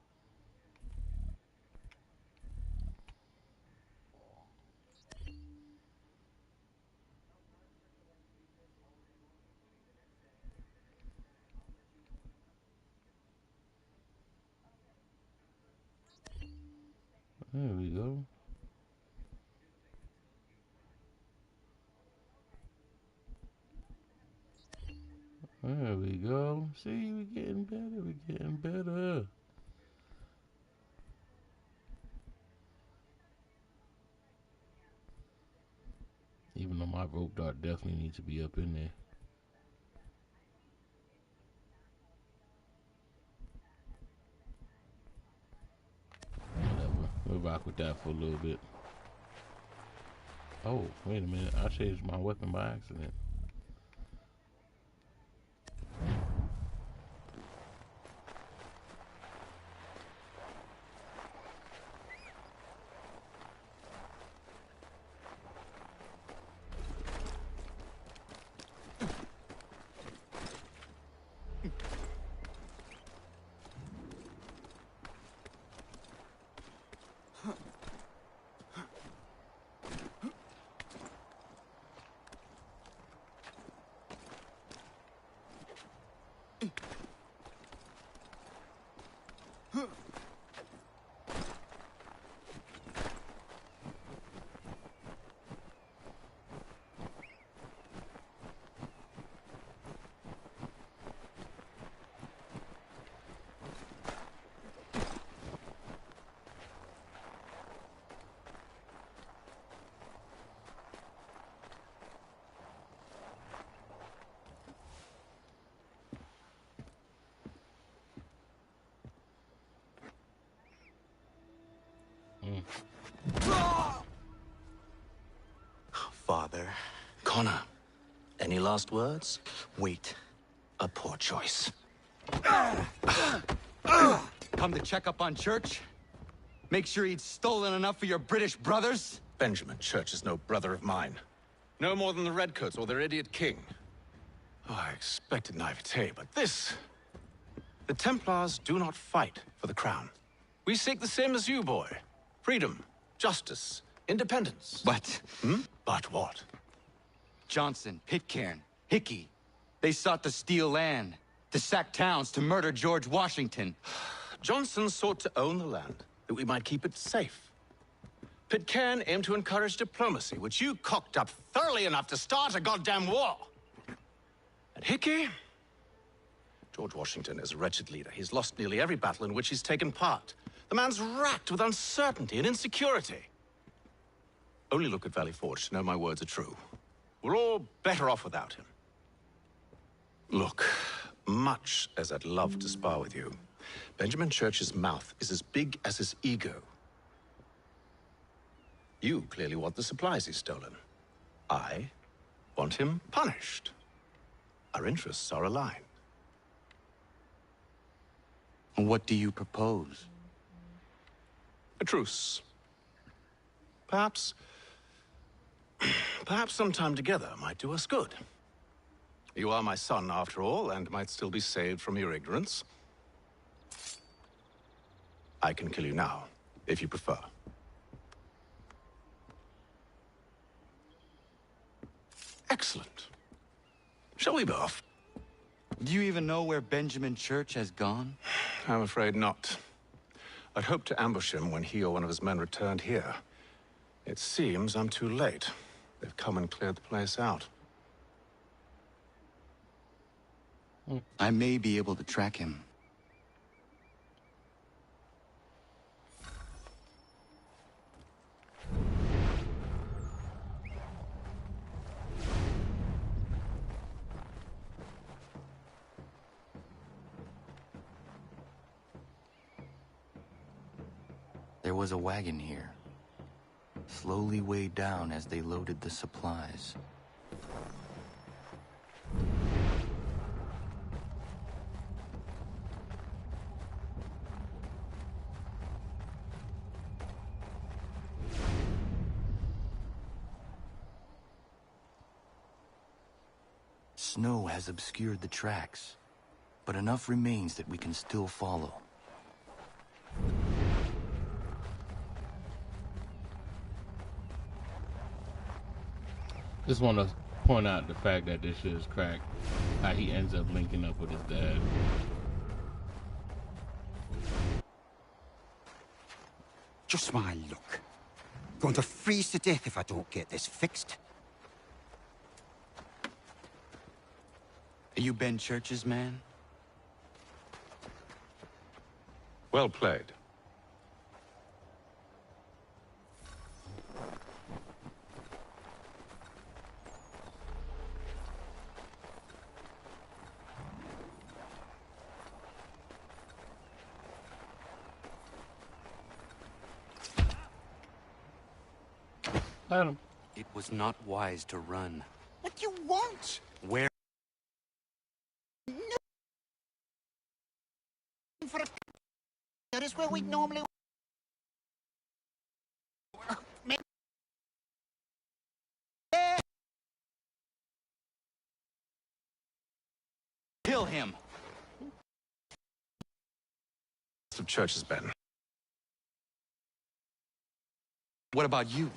There we go. There we go. See, we're getting better. We're getting better. Even though my rope dart definitely needs to be up in there. Whatever. We'll rock with that for a little bit. Oh, wait a minute. I changed my weapon by accident. Father. Connor, any last words? Wait. A poor choice. Come to check up on Church? Make sure he'd stolen enough for your British brothers? Benjamin Church is no brother of mine. No more than the Redcoats or their idiot king. Oh, I expected naivete, but this... The Templars do not fight for the crown. We seek the same as you, boy. Freedom, justice, independence. But... But what? Johnson, Pitcairn, Hickey. They sought to steal land, to sack towns, to murder George Washington. Johnson sought to own the land, that we might keep it safe. Pitcairn aimed to encourage diplomacy, which you cocked up thoroughly enough to start a goddamn war. And Hickey? George Washington is a wretched leader. He's lost nearly every battle in which he's taken part. The man's racked with uncertainty and insecurity. Only look at Valley Forge to know my words are true. We're all better off without him. Look, much as I'd love to spar with you, Benjamin Church's mouth is as big as his ego. You clearly want the supplies he's stolen. I want him punished. Our interests are aligned. What do you propose? A truce. Perhaps some time together might do us good. You are my son, after all, and might still be saved from your ignorance. I can kill you now, if you prefer. Excellent. Shall we be off? Do you even know where Benjamin Church has gone? I'm afraid not. I'd hoped to ambush him when he or one of his men returned here. It seems I'm too late. They've come and cleared the place out. I may be able to track him. There was a wagon here, slowly weighed down as they loaded the supplies. Snow has obscured the tracks, but enough remains that we can still follow. Just want to point out the fact that this shit is cracked. How he ends up linking up with his dad. Just my luck. Going to freeze to death if I don't get this fixed. Are you Ben Church's man? Well played. Adam. It was not wise to run. What do you want? Where? For a... That is where we normally... Kill him! Of Church's Ben. What about you?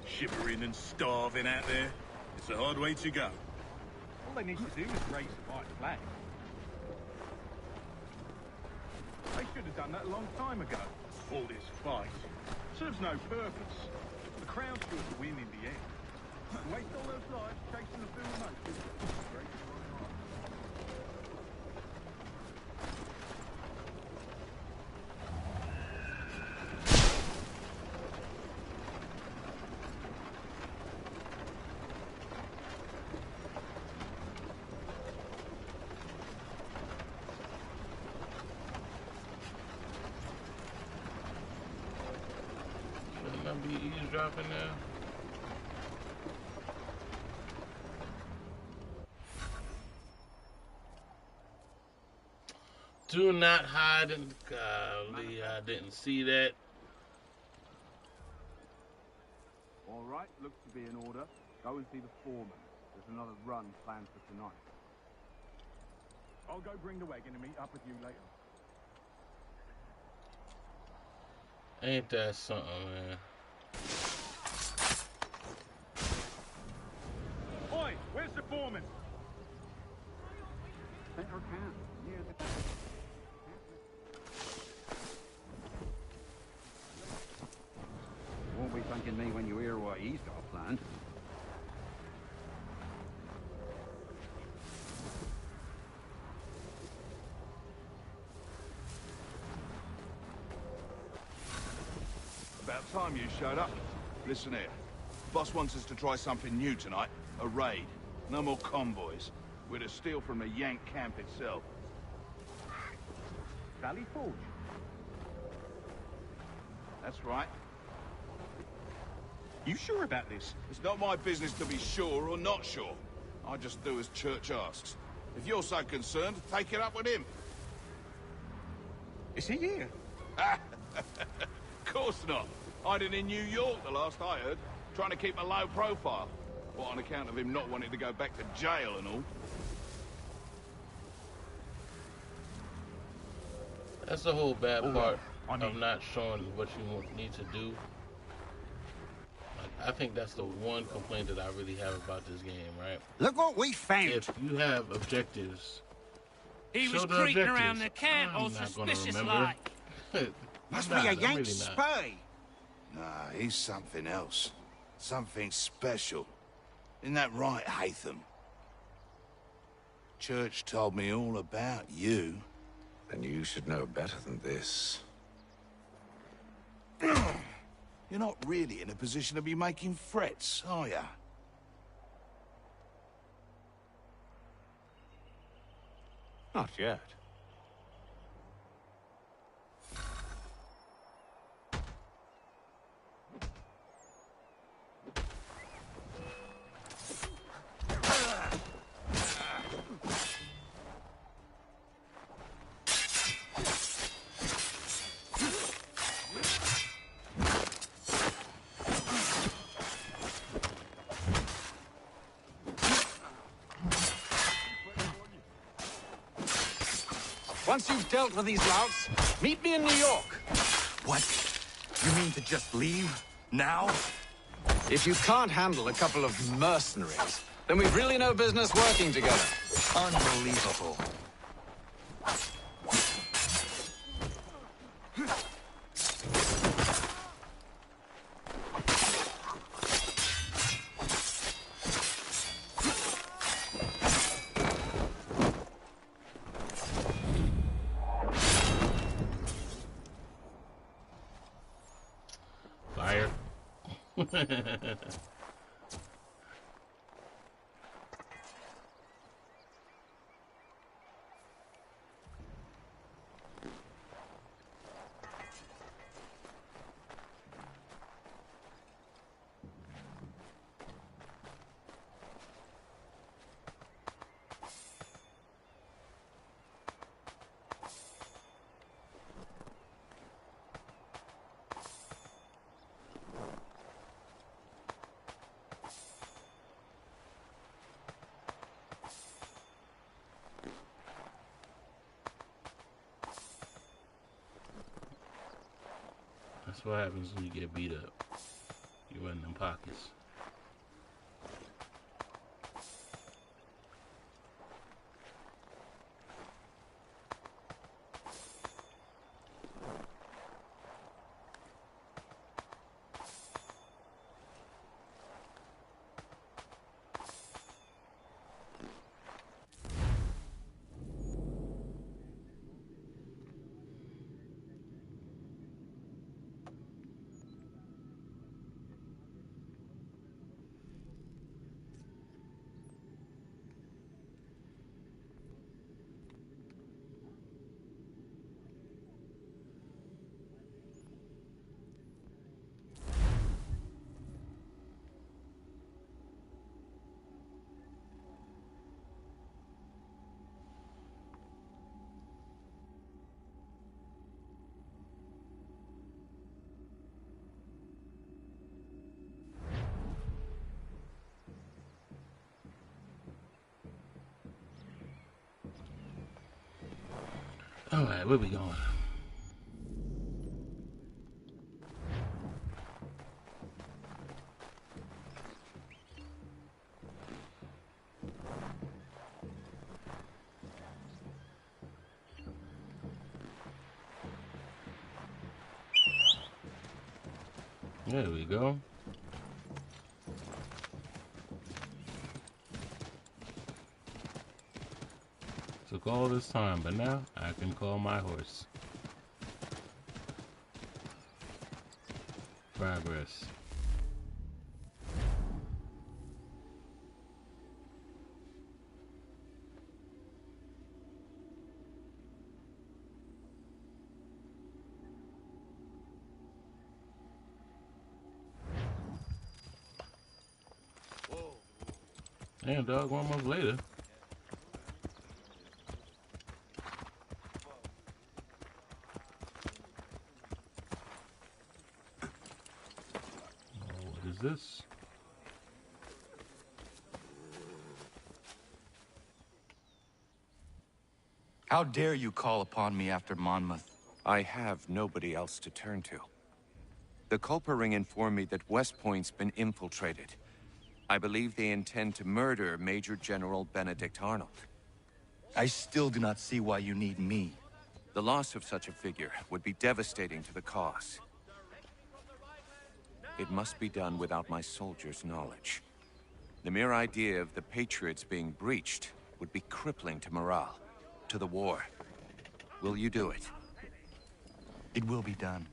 Shivering and starving out there. It's a hard way to go. All they need to do is raise the white flag. They should have done that a long time ago. All this fight serves no purpose. The crown should win in the end. Waste all those lives chasing the film motion. Shouldn't I be eavesdropping now? Do not hide in the golly, I didn't see that. All right, looks to be in order. Go and see the foreman. There's another run planned for tonight. I'll go bring the wagon and meet up with you later. Ain't that something, man? Oi, where's the foreman? Center camp, near the... Won't be thanking me when you hear what he's got planned. About time you showed up. Listen here. Boss wants us to try something new tonight. A raid. No more convoys. We're to steal from the Yank camp itself. Valley Forge? That's right. You sure about this? It's not my business to be sure or not sure. I just do as Church asks. If you're so concerned, take it up with him. Is he here? Of course not. Hiding in New York, the last I heard. Trying to keep a low profile. What, on account of him not wanting to go back to jail and all? That's the whole bad part of not showing what you need to do. Like, I think that's the one complaint that I really have about this game, right? Look what we found! If you have objectives, He was show the creeping objectives. around the camp, all I'm not gonna suspicious remember. like. Must I'm be a not, I'm Yank really not. spy. Nah, he's something else. Something special. Isn't that right, Hatham? Church told me all about you. Then you should know better than this. You're not really in a position to be making threats, are ya? Not yet. Once you've dealt with these louts, meet me in New York. What? You mean to just leave? Now? If you can't handle a couple of mercenaries, then we've really no business working together. Unbelievable. Fire. That's what happens when you get beat up. You run them pockets. Alright, where we going? There we go. Took all this time, but now I can call my horse. Progress. Damn, dog, 1 month later. Oh, what is this? How dare you call upon me after Monmouth? I have nobody else to turn to. The Culper Ring informed me that West Point's been infiltrated. I believe they intend to murder Major General Benedict Arnold. I still do not see why you need me. The loss of such a figure would be devastating to the cause. It must be done without my soldiers' knowledge. The mere idea of the Patriots being breached would be crippling to morale, to the war. Will you do it? It will be done.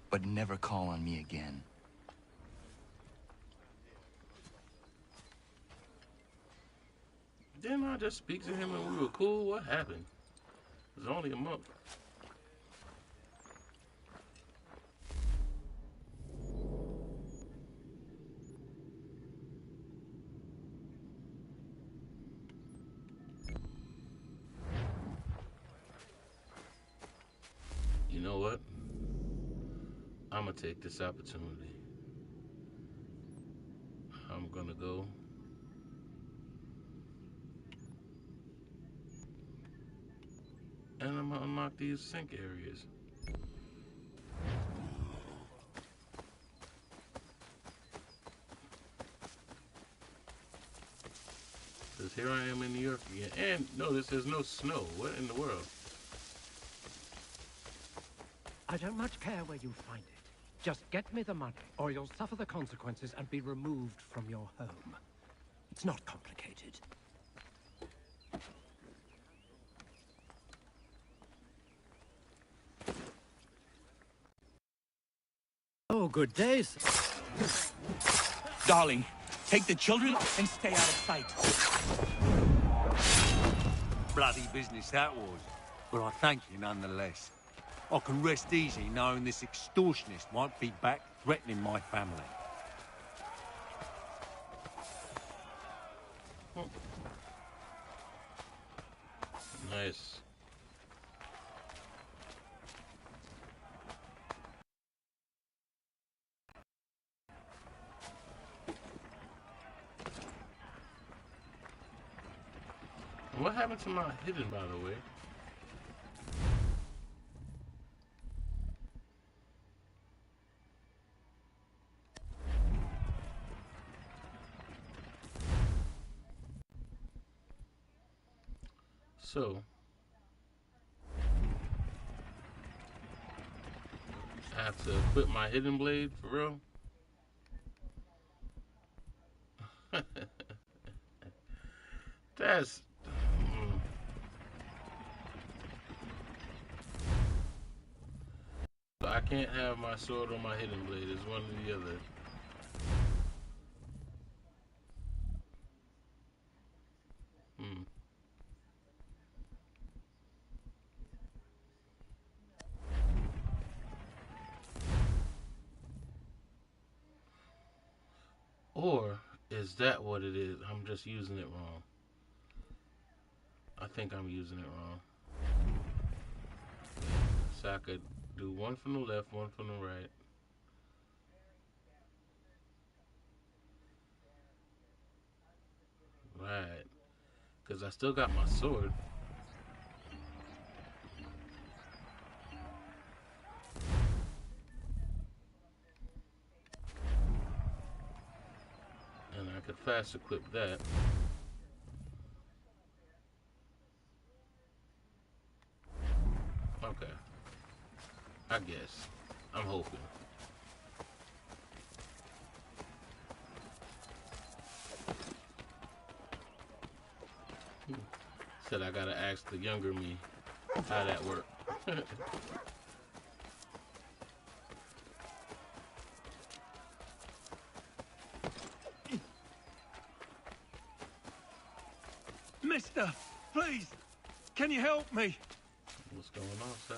But never call on me again. Didn't I just speak to him and we were cool? What happened? It was only a month. You know what? I'm gonna take this opportunity. I'm gonna go and I'm gonna unlock these sink areas. Because here I am in New York again. And notice there's no snow. What in the world? I don't much care where you find it. Just get me the money, or you'll suffer the consequences and be removed from your home. It's not complicated. Oh, good days. Darling, take the children and stay out of sight. Bloody business that was, but I thank you nonetheless. I can rest easy knowing this extortionist won't be back threatening my family. Nice. What happened to my hidden, by the way? So, I have to equip my hidden blade for real? That's... I can't have my sword or my hidden blade. It's one or the other. Or is that what it is? I'm just using it wrong. I think I'm using it wrong. So I could do one from the left, one from the right. Right. Because I still got my sword. could fast equip that. Okay. I guess. I'm hoping. Said I gotta ask the younger me how that worked. Mister, please, can you help me? What's going on,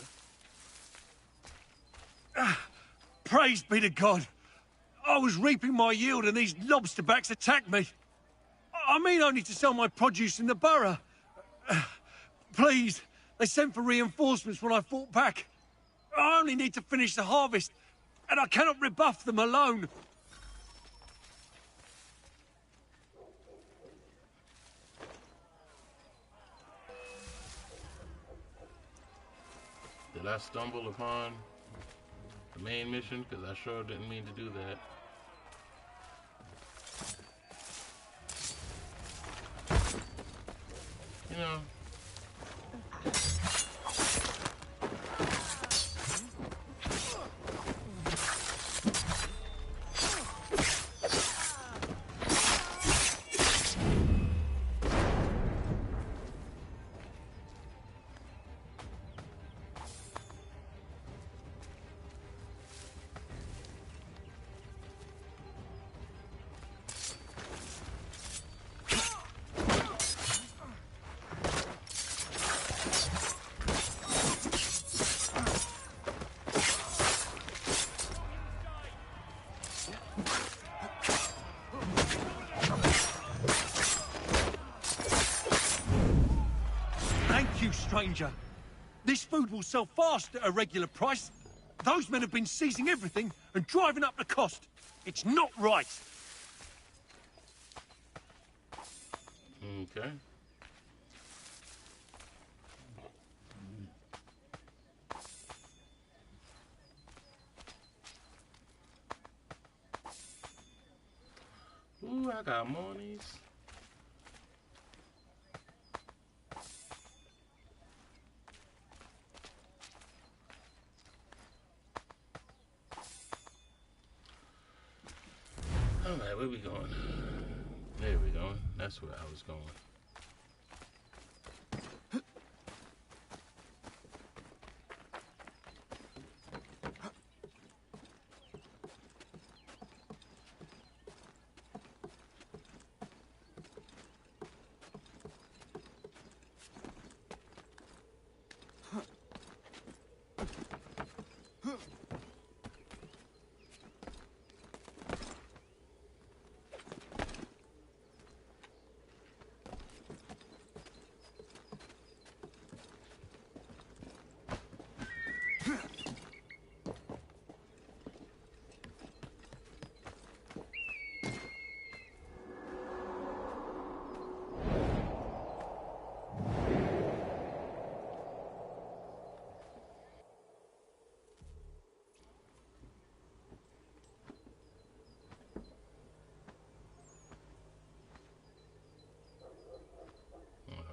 sir? Praise be to God. I was reaping my yield and these lobsterbacks attacked me. I mean only to sell my produce in the borough. Please, they sent for reinforcements when I fought back. I only need to finish the harvest, and I cannot rebuff them alone. Did I stumble upon the main mission? Because I sure didn't mean to do that. You know. Stranger. This food will sell fast at a regular price. Those men have been seizing everything and driving up the cost. It's not right. Okay. Ooh, I got monies. Alright, where we going? There we go. That's where I was going.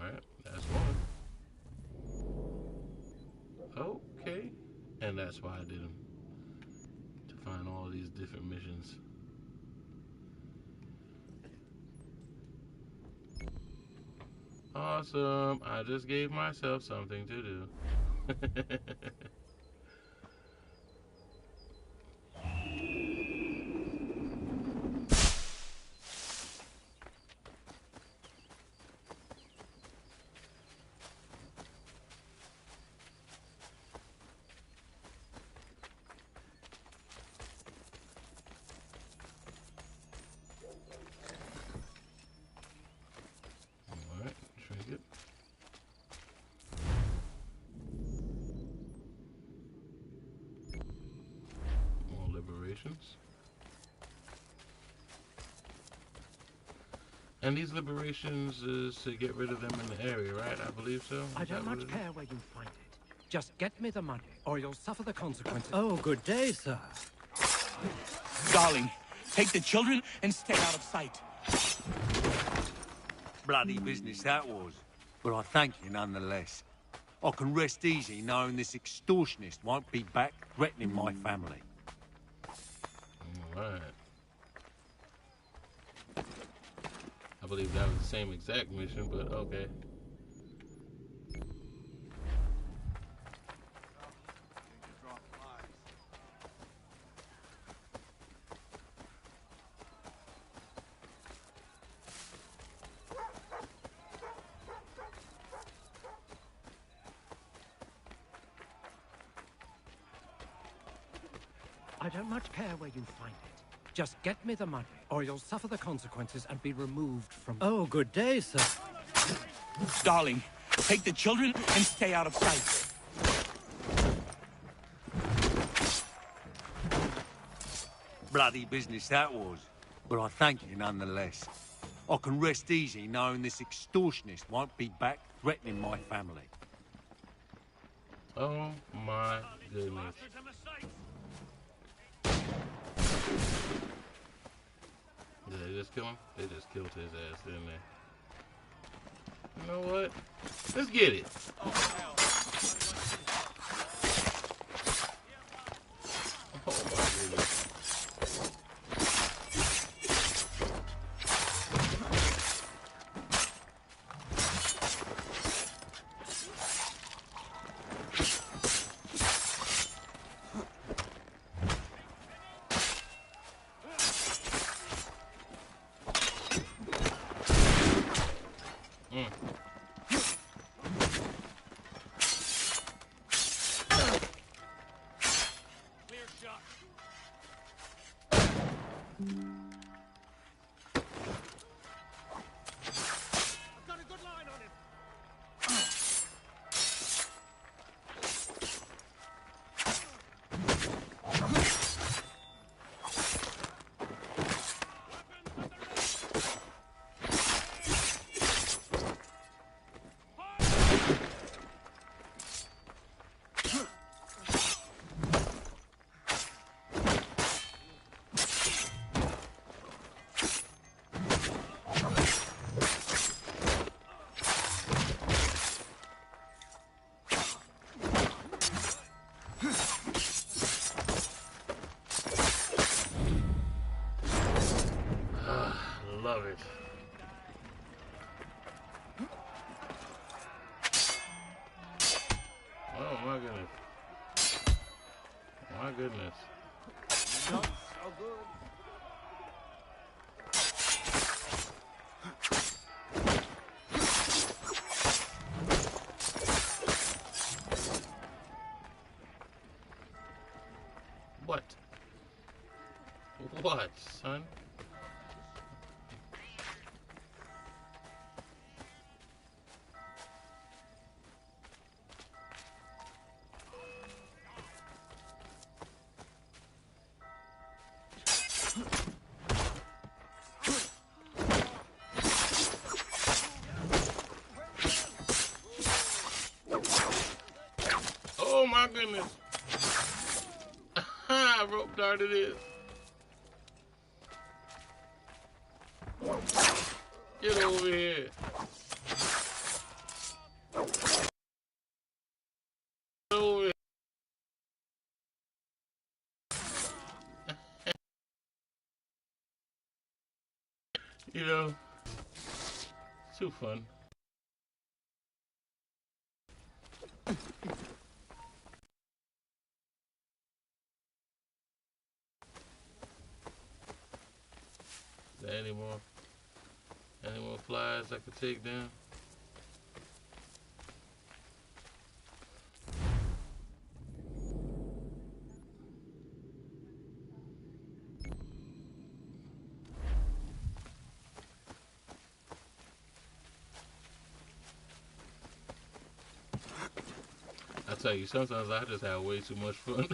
Alright, that's one. Okay. And that's why I did them. To find all these different missions. Awesome. I just gave myself something to do. And these liberations is to get rid of them in the area, right? I believe so. I don't much care where you find it. Just get me the money, or you'll suffer the consequences. Oh, good day, sir. Darling, take the children and stay out of sight. Bloody business that was. But I thank you nonetheless. I can rest easy knowing this extortionist won't be back threatening my family. Alright. I believe that was the same exact mission, but okay. I don't much care where you find it. Just get me the money, or you'll suffer the consequences and be removed from... Oh, good day, sir. Darling, take the children and stay out of sight. Bloody business that was. But I thank you nonetheless. I can rest easy knowing this extortionist won't be back threatening my family. Oh my goodness. Did they just kill him? They just killed his ass, didn't they? You know what? Let's get it. Oh my goodness. Love it. Oh my goodness. My goodness. Not so good. What? What, son? Oh my goodness. Rope dart it is. Get over here. Get over here. You know, it's too fun. Is there any more flies I could take down? I tell you, sometimes I just have way too much fun.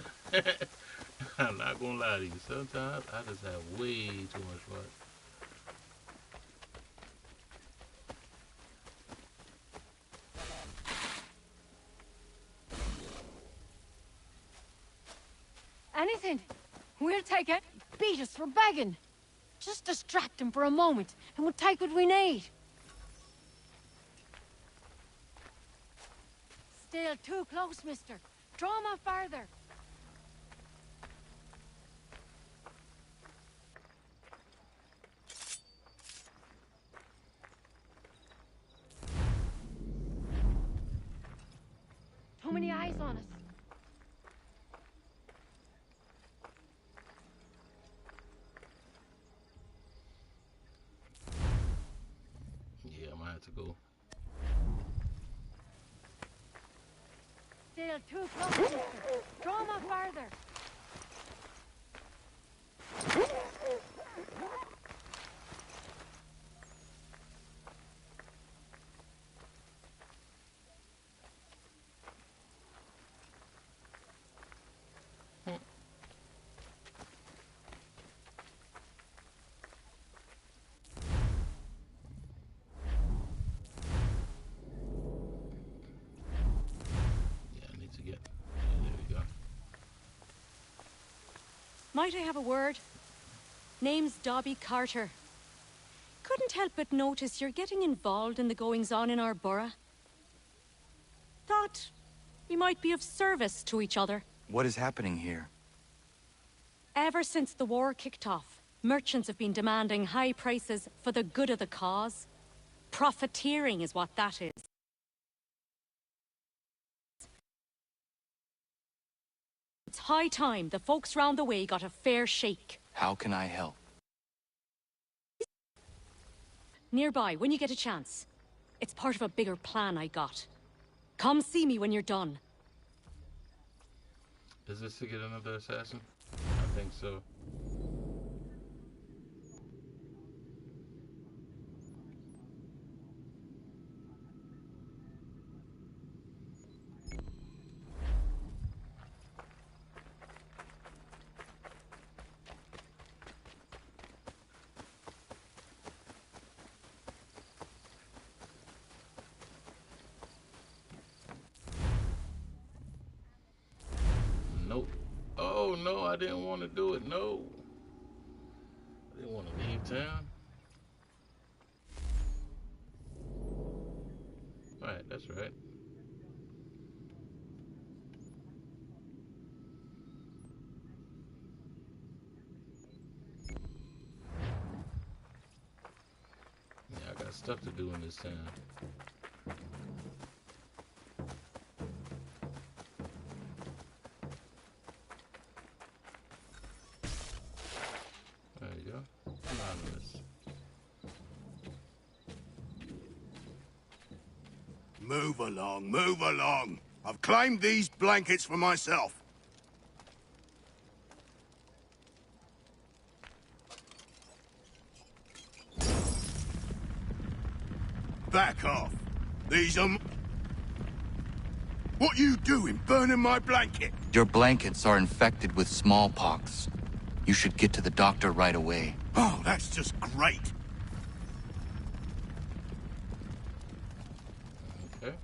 I'm not gonna lie to you. Sometimes I just have way too much fun. Anything. We'll take it. Beat us for begging. Just distract him for a moment, and we'll take what we need. Still too close, mister. Draw him up farther. Too many eyes on us. Yeah, I might have to go. Still too close, mister. Draw him up farther. Might I have a word? Name's Dobby Carter. Couldn't help but notice you're getting involved in the goings-on in our borough. Thought we might be of service to each other. What is happening here? Ever since the war kicked off, merchants have been demanding high prices for the good of the cause. Profiteering is what that is. It's high time the folks round the way got a fair shake. How can I help? Nearby, when you get a chance. It's part of a bigger plan I got. Come see me when you're done. Is this to get another assassin? I think so. Nope. Oh no, I didn't want to do it. No. I didn't want to leave town. Alright, that's right. Yeah, I got stuff to do in this town. There you go. Anonymous. Move along, move along. I've claimed these blankets for myself. Back off. These are... What you doing, burning my blanket? Your blankets are infected with smallpox. You should get to the doctor right away. Oh, that's just great. Okay.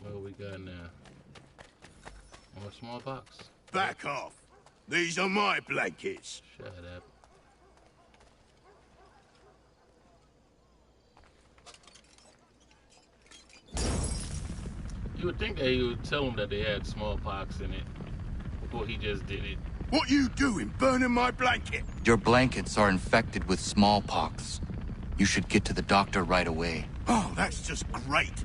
What we got now? More smallpox? Back off. These are my blankets. Shut up. You would think that he would tell them that they had smallpox in it before he just did it. What you doing, burning my blanket? Your blankets are infected with smallpox. You should get to the doctor right away. Oh, that's just great.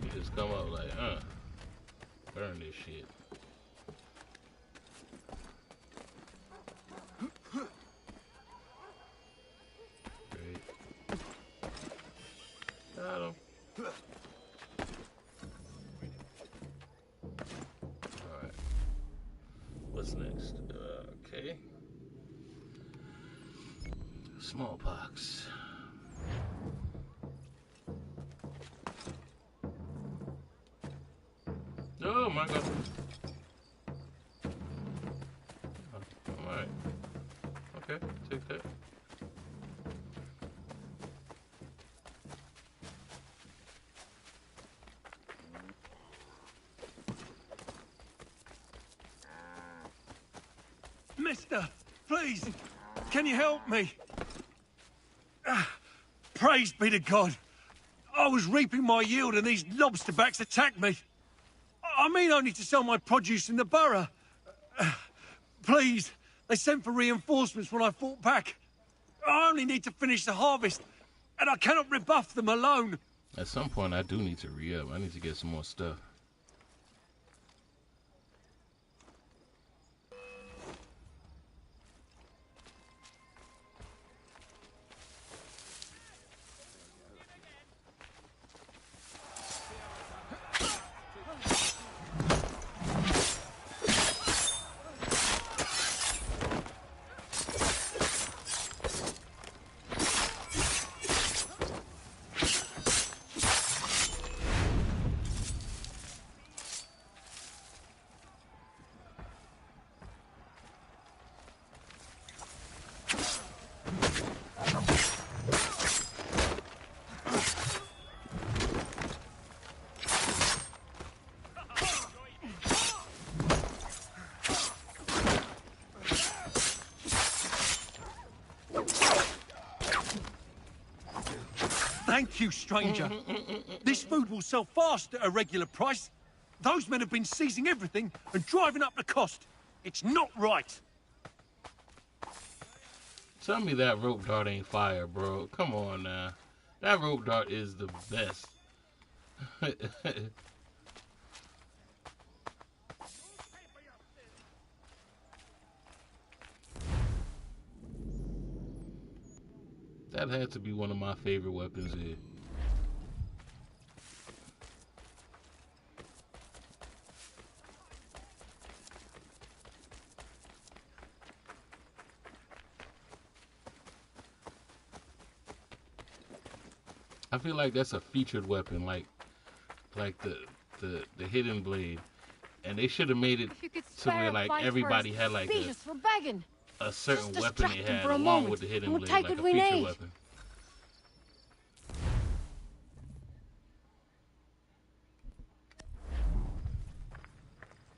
You just come up like, burn this shit. Great. Got him. Smallpox. Oh my god. Alright. Okay, take that. Mister, please, can you help me? Praise be to God. I was reaping my yield and these lobster backs attacked me. I mean only to sell my produce in the borough. Please, they sent for reinforcements when I fought back. I only need to finish the harvest, and I cannot rebuff them alone. At some point, I do need to re-up. I need to get some more stuff. Thank you, stranger. This food will sell fast at a regular price. Those men have been seizing everything and driving up the cost. It's not right. Tell me that rope dart ain't fire, bro. Come on now. That rope dart is the best. That had to be one of my favorite weapons here. I feel like that's a featured weapon, like the hidden blade, and they should have made it to where like everybody had like a certain weapon they had along with the hidden blade, like a featured weapon.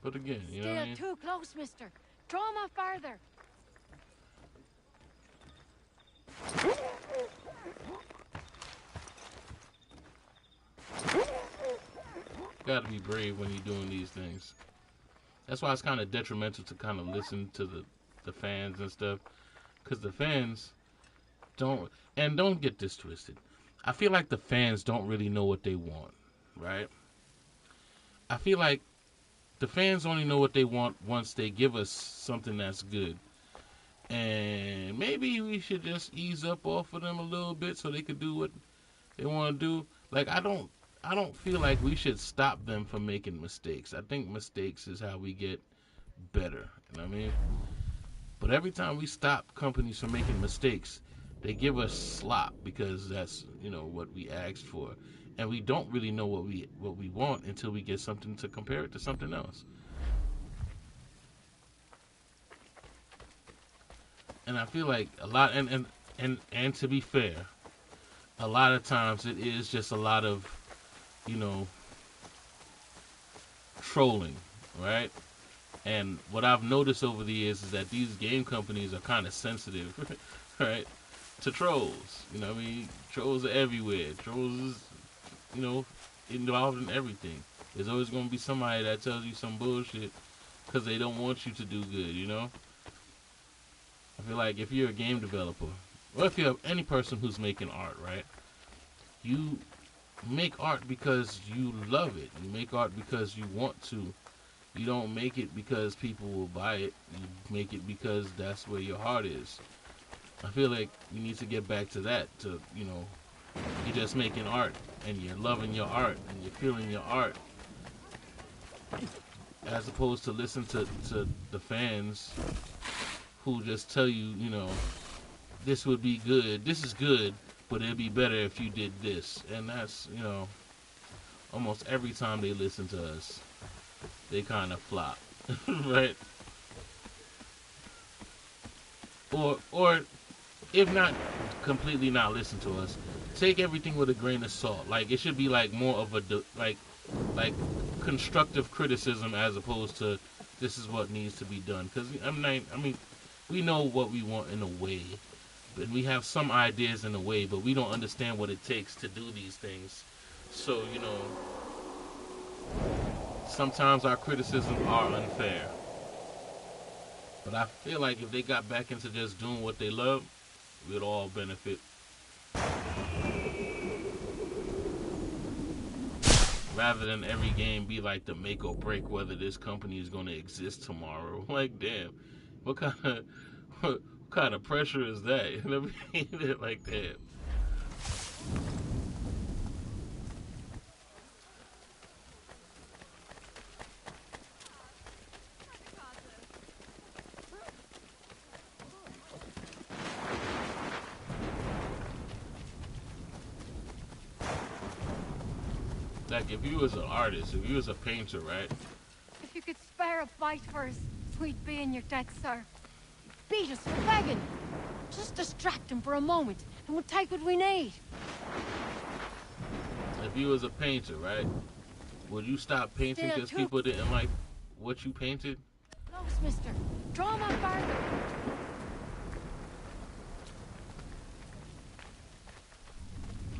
But again, you know what I mean? Too close, mister. Draw him off farther. Gotta be brave when you're doing these things. That's why it's kind of detrimental to kind of listen to the fans and stuff, because the fans don't get this twisted. I feel like the fans don't really know what they want, right? I feel like the fans only know what they want once they give us something that's good. And maybe we should just ease up off of them a little bit so they could do what they want to do. Like, I don't feel like we should stop them from making mistakes. I think mistakes is how we get better. You know what I mean? But every time we stop companies from making mistakes, they give us slop because that's, you know, what we asked for. And we don't really know what we want until we get something to compare it to something else. And I feel like a lot, and to be fair, a lot of times it is just a lot of, you know, trolling, right? And what I've noticed over the years is that these game companies are kind of sensitive, right, to trolls. You know what I mean? Trolls are everywhere. Trolls is, you know, involved in everything. There's always going to be somebody that tells you some bullshit because they don't want you to do good, you know? I feel like if you're a game developer, or if you're any person who's making art, right, you make art because you love it. You make art because you want to. You don't make it because people will buy it. You make it because that's where your heart is. I feel like you need to get back to that, to, you know, you're just making art and you're loving your art and you're feeling your art, as opposed to listen to the fans who just tell you, you know, this would be good. This is good, but it'd be better if you did this. And that's, you know, almost every time they listen to us, they kind of flop, right? Or if not completely not listen to us, take everything with a grain of salt. Like, it should be like more of a like constructive criticism as opposed to this is what needs to be done. Because I mean, we know what we want in a way, but we have some ideas in a way, but we don't understand what it takes to do these things. So, you know, sometimes our criticisms are unfair. But I feel like if they got back into just doing what they love, we'd all benefit. Rather than every game be like the make or break whether this company is going to exist tomorrow. Like, damn, what kind of pressure is that? You know what I mean? Like, damn. Like, if you was an artist, if you was a painter, right? If you could spare a bite for us, we'd be in your debt, sir. Beat us for begging. Just distract him for a moment, and we'll take what we need. If you was a painter, right? Would you stop painting because people didn't like what you painted? Close, mister. Draw him out farther.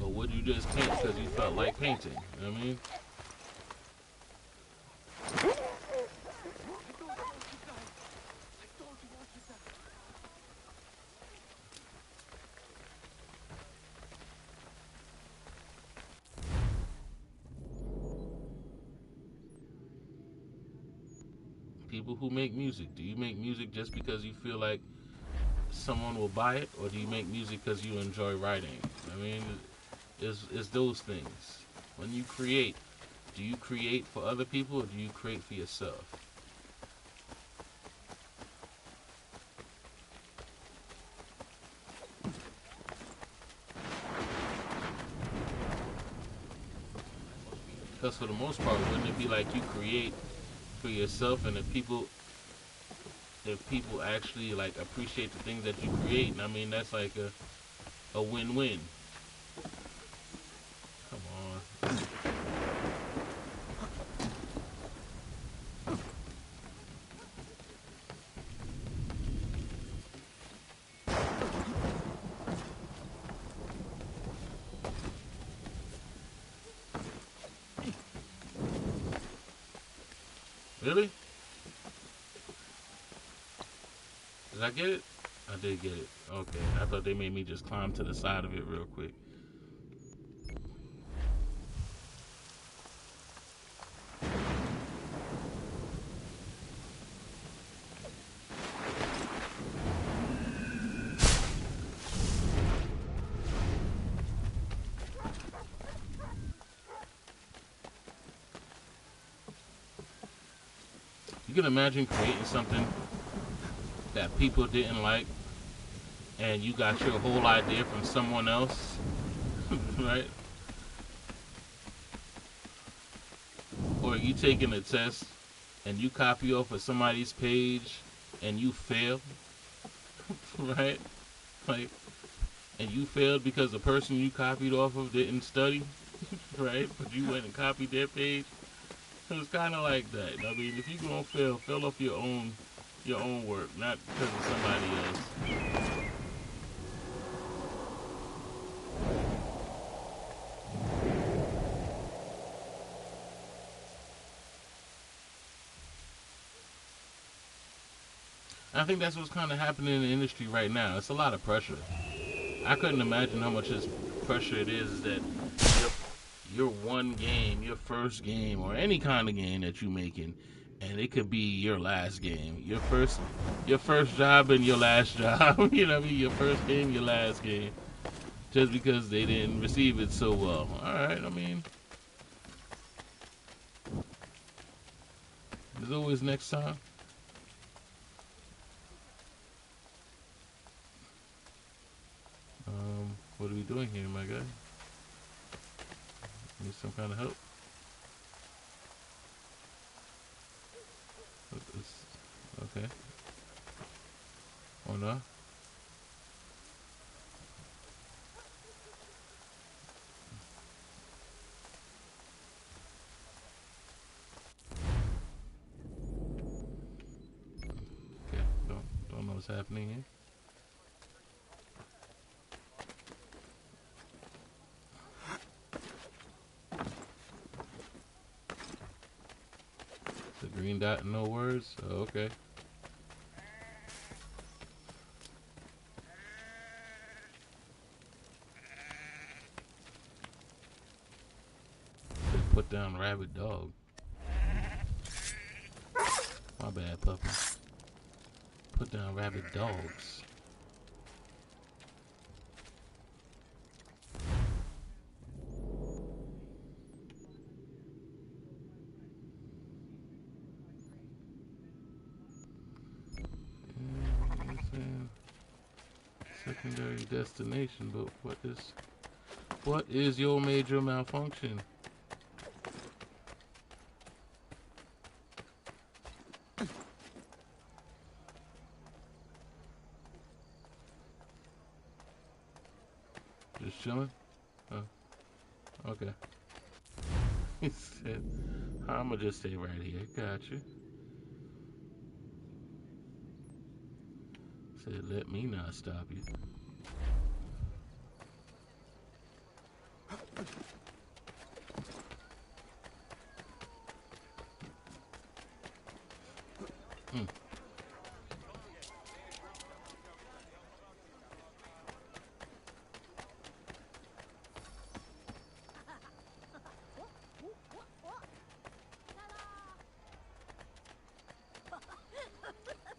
Or would you just paint because you felt like painting? You know what I mean? People who make music, do you make music just because you feel like someone will buy it, or do you make music because you enjoy writing? I mean, it's those things. When you create, do you create for other people, or do you create for yourself? Because for the most part, wouldn't it be like you create for yourself, and if people actually like appreciate the things that you create, and I mean that's like a win-win. Come on. Really? Did I get it? I did get it. Okay. I thought they made me just climb to the side of it real quick. You can imagine creating something that people didn't like, and you got your whole idea from someone else, right? Or you taking a test and you copy off of somebody's page and you fail, right? Like, and you failed because the person you copied off of didn't study, right? But you went and copied their page. It's kind of like that. I mean, if you're gonna fail off your own work, not because of somebody else. I think that's what's kind of happening in the industry right now. It's a lot of pressure. I couldn't imagine how much pressure it is that your one game, your first game, or any kind of game that you're making, and it could be your last game, your first job and your last job. You know what I mean? Your first game, your last game, just because they didn't receive it so well. All right, I mean, there's always next time. What are we doing here, my guy? Need some kind of help? Okay. Or not? Okay. Don't know what's happening here. The green dot and no words? Oh, okay. Put down rabid dog. My bad, puppy. Put down rabid dogs. Secondary destination, but what is your major malfunction? Just chilling? Oh, okay. He said, I'ma just stay right here. Got you. Said, let me not stop you.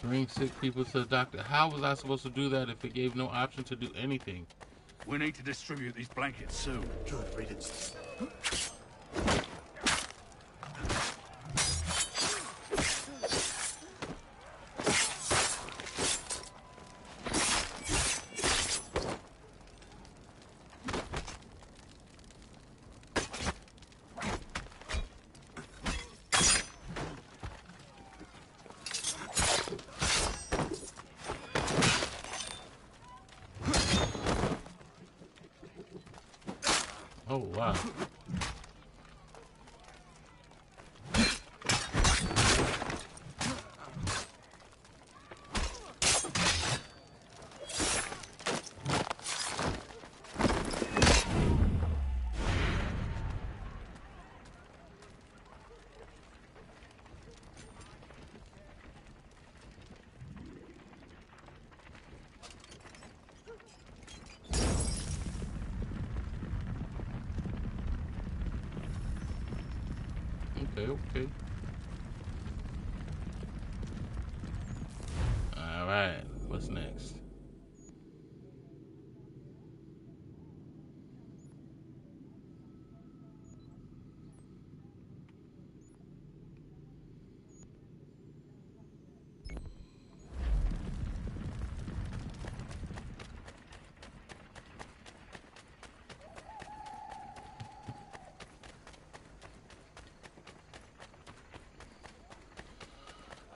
Bring sick people to the doctor. How was I supposed to do that if it gave no option to do anything? We need to distribute these blankets soon. Good riddance. Oh, wow. Okay. Alright, what's next?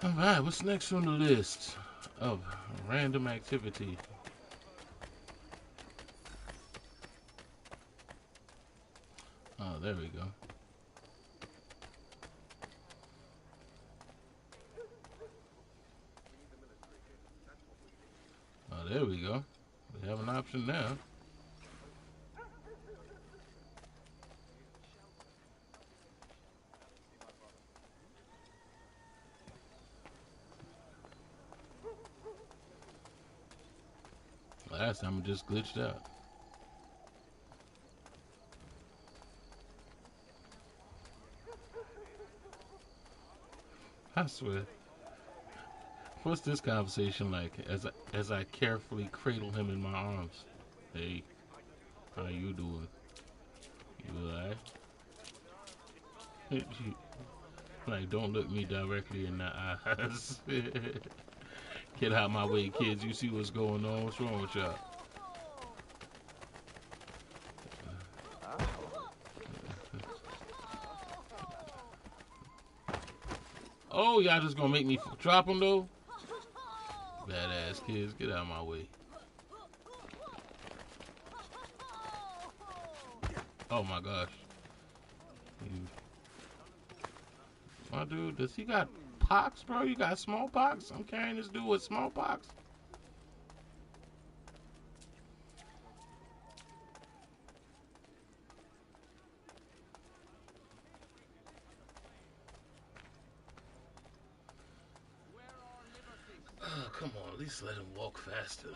Alright, what's next on the list of random activity? Oh, there we go. Oh, there we go. We have an option now. Last time it just glitched out. I swear. What's this conversation like as I carefully cradle him in my arms? Hey, how you doing? You alright? Like, don't look me directly in the eyes. Get out my way, kids. You see what's going on? What's wrong with y'all? Oh, y'all just gonna make me drop them though? Badass kids, get out of my way. Oh my gosh. My dude, does he got pox, bro? You got smallpox? I'm carrying this dude with smallpox? Oh, come on, at least let him walk faster.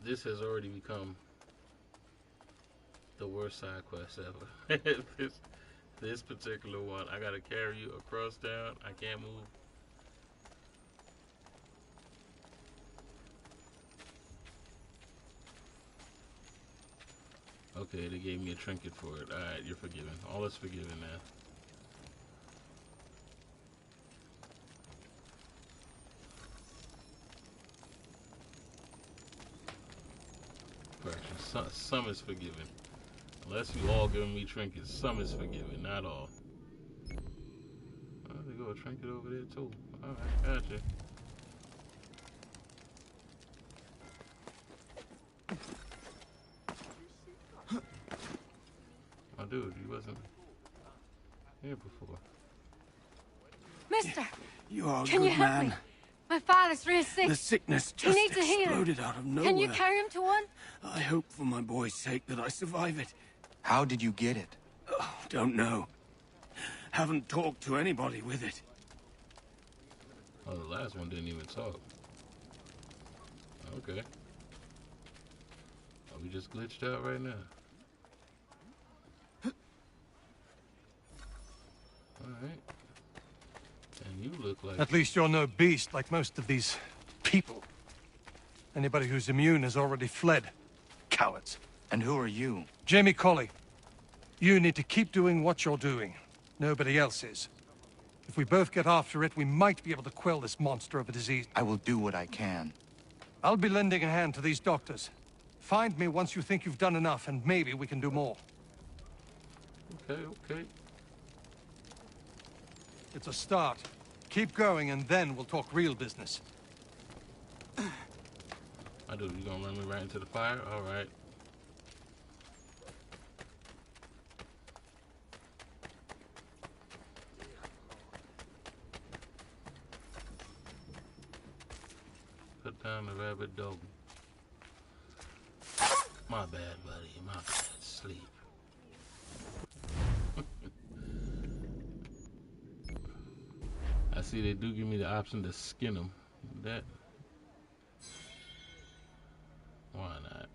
This has already become the worst side quest ever. this particular one, I gotta carry you across town. I can't move. Okay, they gave me a trinket for it. Alright, you're forgiven. All is forgiven now. Correction, some is forgiven. Unless you all giving me trinkets, some is forgiven, not all. Oh, there go a trinket over there too. Alright, gotcha. Oh, dude, you wasn't here before. Mister! You are a Can good you help man. me? My father's real sick. The sickness He just needs a healer. exploded out of nowhere. Can you carry him to one? I hope for my boy's sake that I survive it. How did you get it? Oh, don't know. Haven't talked to anybody with it. Oh, the last one didn't even talk. Okay. Oh, we just glitched out right now. Alright. And you look like... At least you're no beast like most of these people. Anybody who's immune has already fled. Cowards. And who are you? Jamie Colley. You need to keep doing what you're doing. Nobody else is. If we both get after it, we might be able to quell this monster of a disease. I will do what I can. I'll be lending a hand to these doctors. Find me once you think you've done enough, and maybe we can do more. Okay, okay. It's a start. Keep going, and then we'll talk real business. I do. You gonna run me right into the fire? All right. Put down the rabbit dog. My bad, buddy. My bad. Sleep. I see they do give me the option to skin them. That. Why not?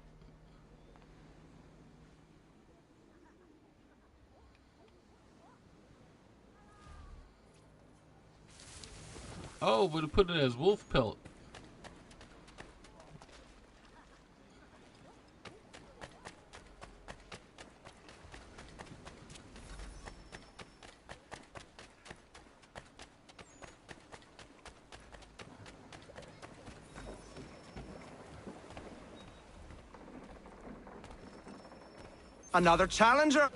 Oh, but it put it as wolf pelt. Another challenger?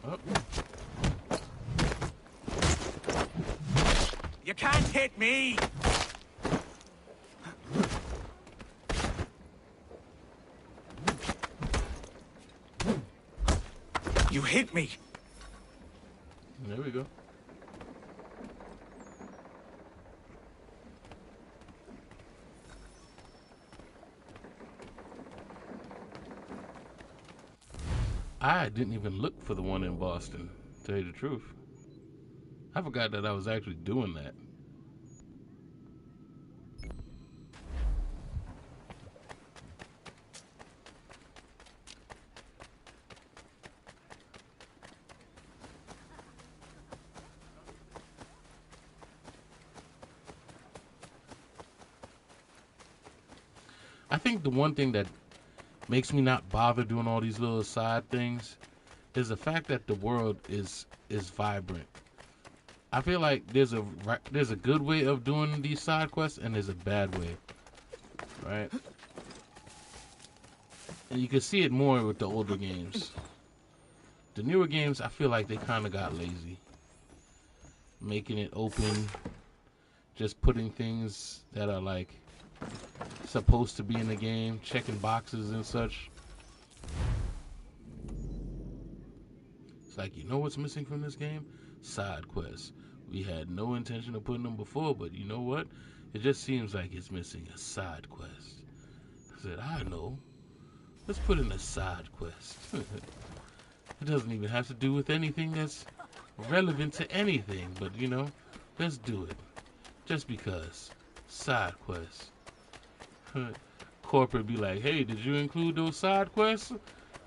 Oh. You can't hit me! You hit me! There we go. I didn't even look for the one in Boston, to tell you the truth. I forgot that I was actually doing that. I think the one thing that makes me not bother doing all these little side things is the fact that the world is vibrant. I feel like there's a good way of doing these side quests and there's a bad way, right? And you can see it more with the older games. The newer games, I feel like they kind of got lazy, making it open, just putting things that are like supposed to be in the game, checking boxes and such. It's like, you know what's missing from this game? Side quests. We had no intention of putting them before, but you know what? It just seems like it's missing a side quest. I said, I know. Let's put in a side quest. It doesn't even have to do with anything that's relevant to anything, but you know, let's do it. Just because. Side quests. Corporate be like, hey, did you include those side quests?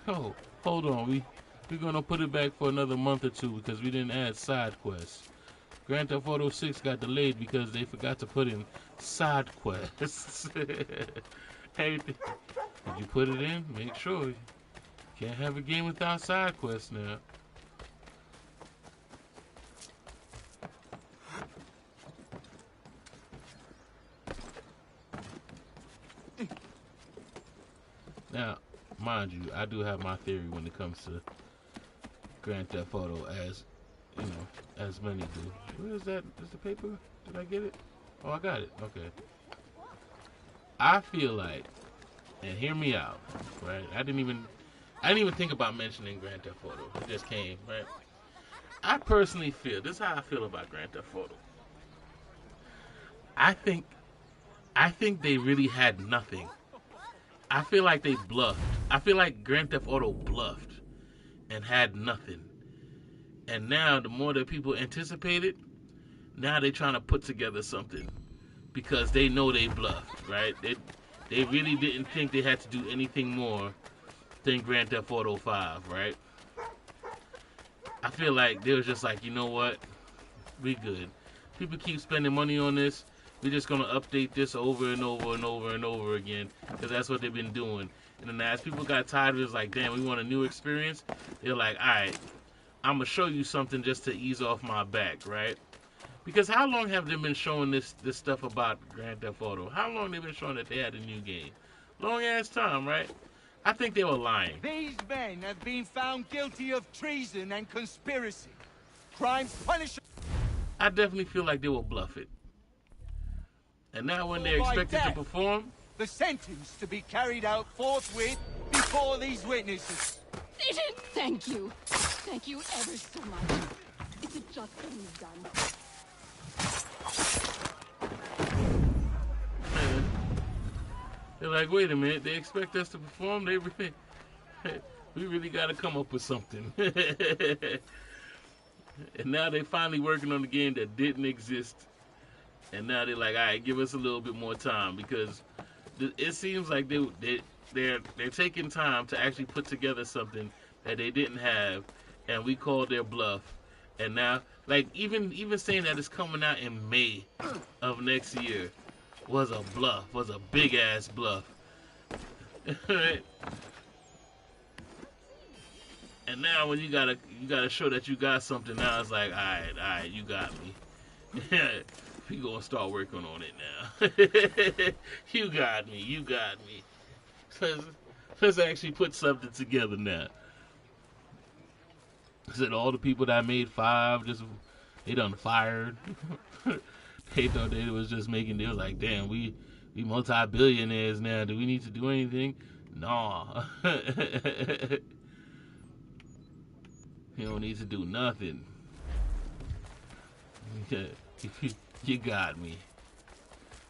Oh, hold on. We're going to put it back for another month or two because we didn't add side quests. Grand Theft Auto 6 got delayed because they forgot to put in side quests. Hey, did you put it in? Make sure. You can't have a game without side quests now. Now, mind you, I do have my theory when it comes to Grand Theft Auto, as you know, as many do. Where is that? Is the paper? Did I get it? Oh, I got it. Okay. I feel like, and hear me out, right? I didn't even think about mentioning Grand Theft Auto. It just came, right? I personally feel, this is how I feel about Grand Theft Auto. I think they really had nothing. I feel like they bluffed. I feel like Grand Theft Auto bluffed and had nothing. And now, the more that people anticipated, now they're trying to put together something because they know they bluffed, right? They really didn't think they had to do anything more than Grand Theft Auto 5, right? I feel like they was just like, you know what? We good. People keep spending money on this. We're just going to update this over and over and over and over again because that's what they've been doing. And then as people got tired of it, it's like, damn, we want a new experience. They're like, all right, I'm going to show you something just to ease off my back, right? Because how long have they been showing this stuff about Grand Theft Auto? How long have they been showing that they had a new game? Long ass time, right? I think they were lying. These men have been found guilty of treason and conspiracy. Crimes punishable. I definitely feel like they will bluff it. And now when they're expected to perform, the sentence to be carried out forthwith before these witnesses. Thank you. Thank you ever so much. It's a just thing you've done. they're like, wait a minute, they expect us to perform? We really got to come up with something. And now they're finally working on a game that didn't exist. And now they're like, all right, give us a little bit more time because it seems like they're taking time to actually put together something that they didn't have, and we called their bluff. And now, like, even saying that it's coming out in May of next year was a bluff, was a big ass bluff. And now when you gotta show that you got something, now it's like, all right, you got me. We gonna start working on it now. You got me. Let's actually put something together now. I said all the people that made 5 they done fired. They thought they was just making. They was like, damn, we multi-billionaires now. Do we need to do anything? Nah. You don't need to do nothing. You got me.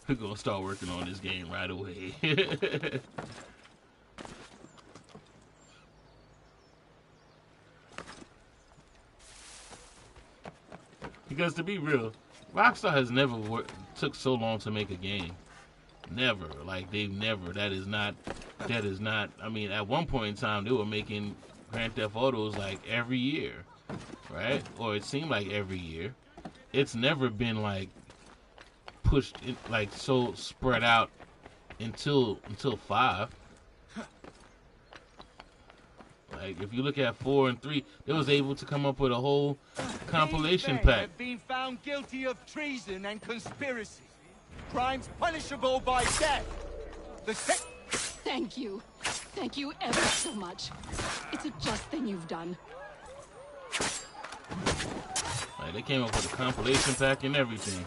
We're gonna start working on this game right away. Because to be real, Rockstar has never took so long to make a game. Never. Like, they've never. That is not. I mean, at one point in time, they were making Grand Theft Autos like every year, right? Or it seemed like every year. It's never been like pushed in, like so spread out until 5. Like, if you look at 4 and 3, they was able to come up with a whole compilation These men pack. have been found guilty of treason and conspiracy. Crimes punishable by death. Thank you. Thank you ever so much. It's a just thing you've done. Like, they came up with a compilation pack and everything.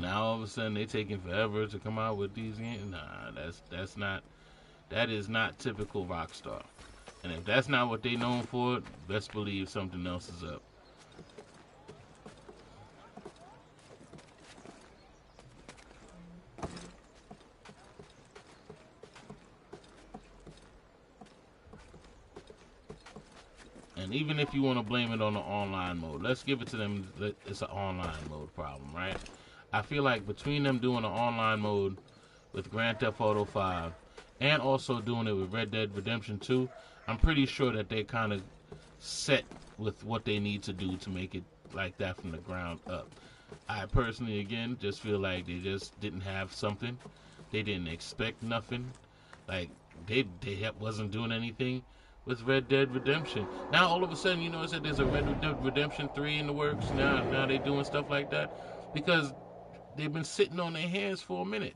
Now all of a sudden they taking forever to come out with these games. Nah, that is not typical Rockstar. And if that's not what they known for, best believe something else is up. And even if you want to blame it on the online mode, let's give it to them that it's an online mode problem, right? I feel like between them doing the online mode with Grand Theft Auto 5 and also doing it with Red Dead Redemption 2, I'm pretty sure that they kind of set with what they need to do to make it like that from the ground up. I personally, again, just feel like they just didn't have something. They didn't expect nothing. Like, they wasn't doing anything with Red Dead Redemption. Now, all of a sudden, you know, I said there's a Red Dead Redemption 3 in the works. Now they doing stuff like that because they've been sitting on their hands for a minute.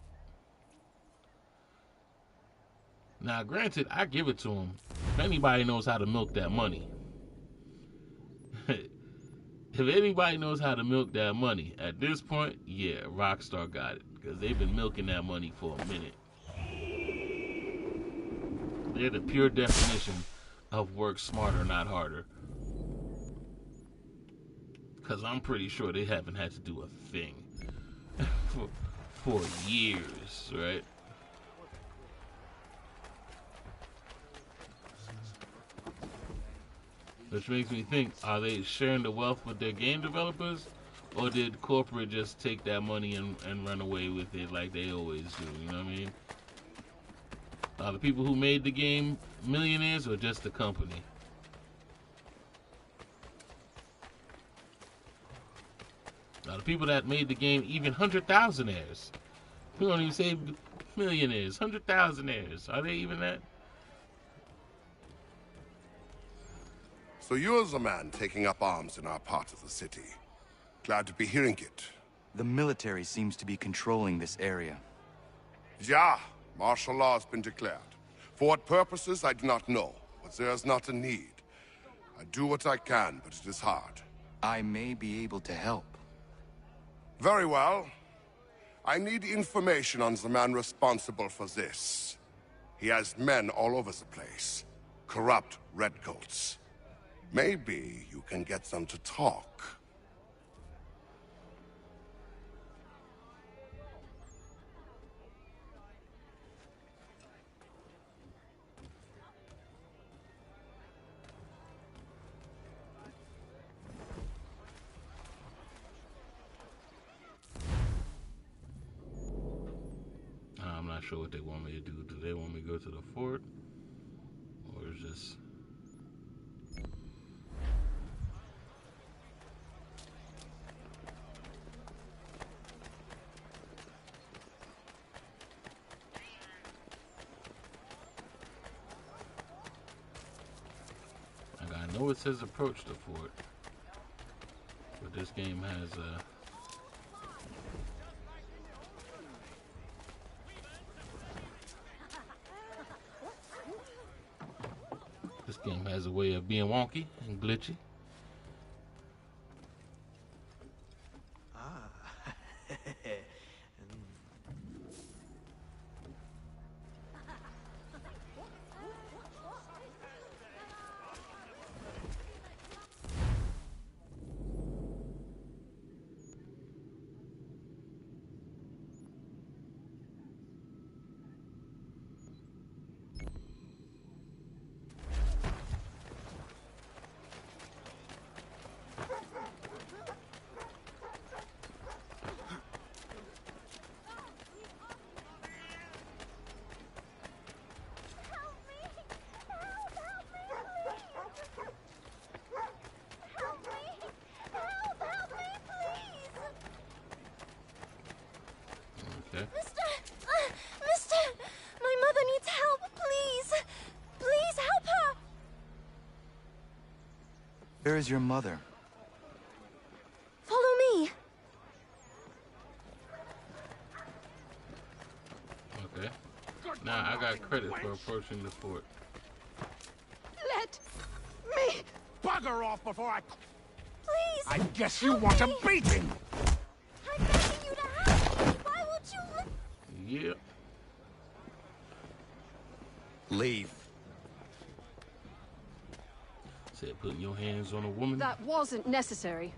Now, granted, I give it to them. If anybody knows how to milk that money, if anybody knows how to milk that money, at this point, yeah, Rockstar got it. Because they've been milking that money for a minute. They're the pure definition of work smarter, not harder. Because I'm pretty sure they haven't had to do a thing for years, right? Which makes me think, are they sharing the wealth with their game developers? Or did corporate just take that money and run away with it like they always do, you know what I mean? Are the people who made the game millionaires or just the company? Are the people that made the game even 100,000aires? We don't even say millionaires, 100,000aires. Are they even that? So you're the man taking up arms in our part of the city. Glad to be hearing it. The military seems to be controlling this area. Yeah, martial law has been declared. For what purposes, I do not know, but there is not a need. I do what I can, but it is hard. I may be able to help. Very well. I need information on the man responsible for this. He has men all over the place. Corrupt redcoats. Maybe you can get them to talk. I'm not sure what they want me to do. Do they want me to go to the fort? Or is this... I know it says approach the fort, but this game has a way of being wonky and glitchy. Okay. Mister! My mother needs help, please! Please help her! Where is your mother? Follow me! Okay. Now I got credit for approaching the fort. Let me... Bugger off before I... Please! I guess you want a beating! I'm begging you to help me! Why won't you... Yeah. Leave. Said putting your hands on a woman. That wasn't necessary.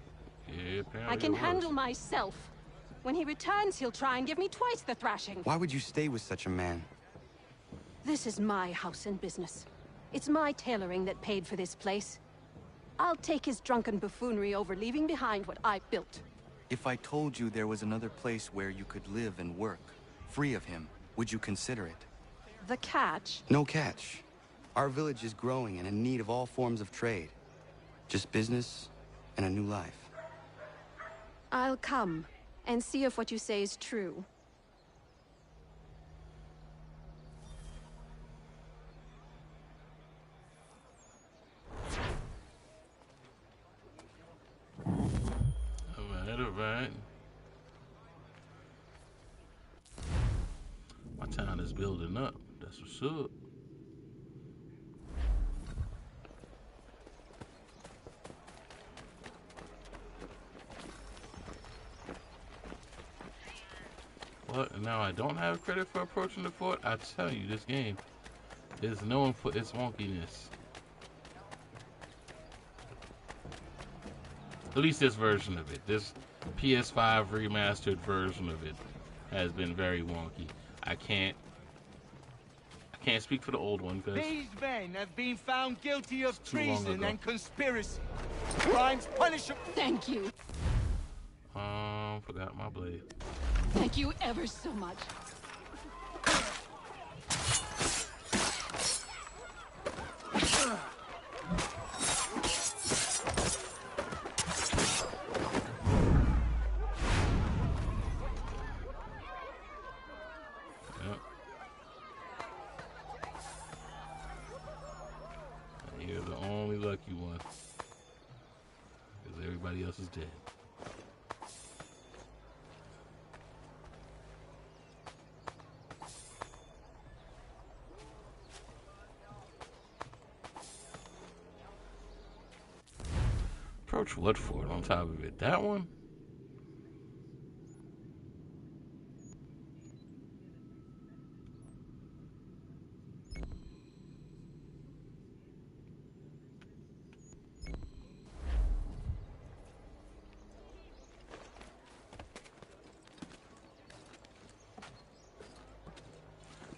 Yeah, apparently I can it was. handle myself. When he returns, he'll try and give me twice the thrashing. Why would you stay with such a man? This is my house and business. It's my tailoring that paid for this place. I'll take his drunken buffoonery over leaving behind what I built. If I told you there was another place where you could live and work, free of him, would you consider it? The catch? No catch. Our village is growing and in need of all forms of trade. Just business and a new life. I'll come and see if what you say is true. Alright. My town is building up. That's what's up. What? And now I don't have credit for approaching the fort? I tell you, this game is known for its wonkiness. At least this version of it. This PS5 remastered version of it has been very wonky. I can't speak for the old one because These men have been found guilty of too long treason ago. and conspiracy. Crimes punishable. Thank you. Forgot my blade. Thank you ever so much. Yep. And you're the only lucky one. Because everybody else is dead. Approach what fort on top of it? That one?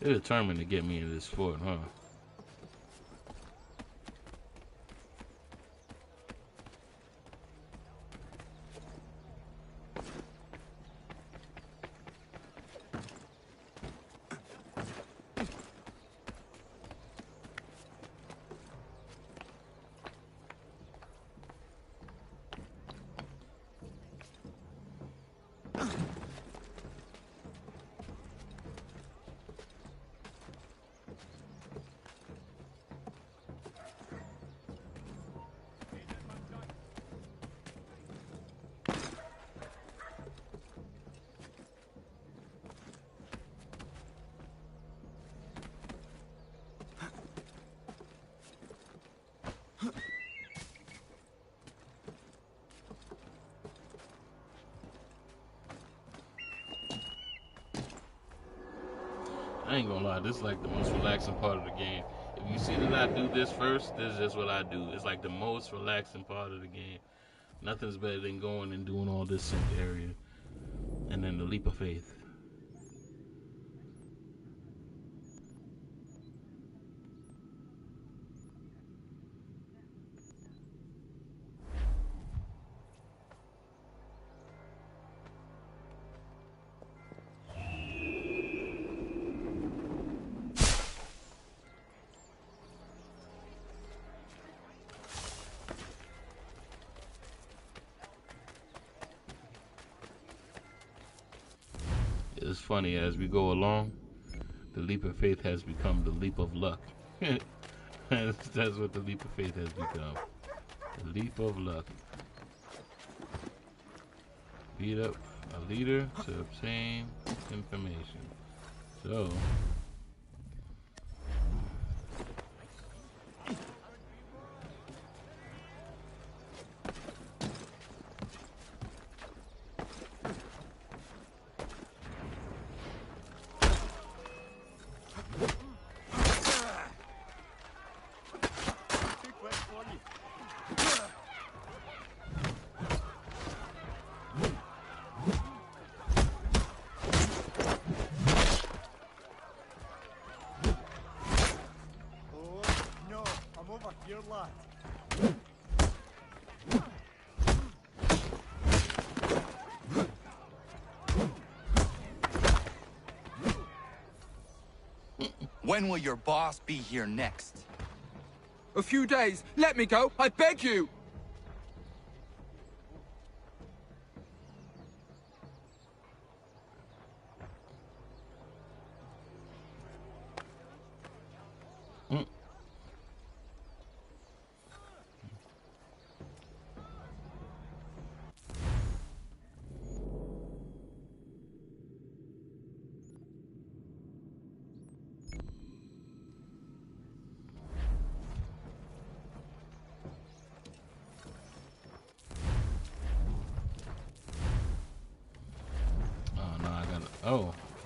They're determined to get me into this fort, huh? I ain't gonna lie, this is like the most relaxing part of the game. If you see that I do this first, this is just what I do. It's like the most relaxing part of the game. Nothing's better than going and doing all this in the area. And then the leap of faith. it's funny, as we go along, the leap of faith has become the leap of luck. That's what the leap of faith has become. The leap of luck. Beat up a leader to obtain information. So, When will your boss be here next? A few days. Let me go. I beg you.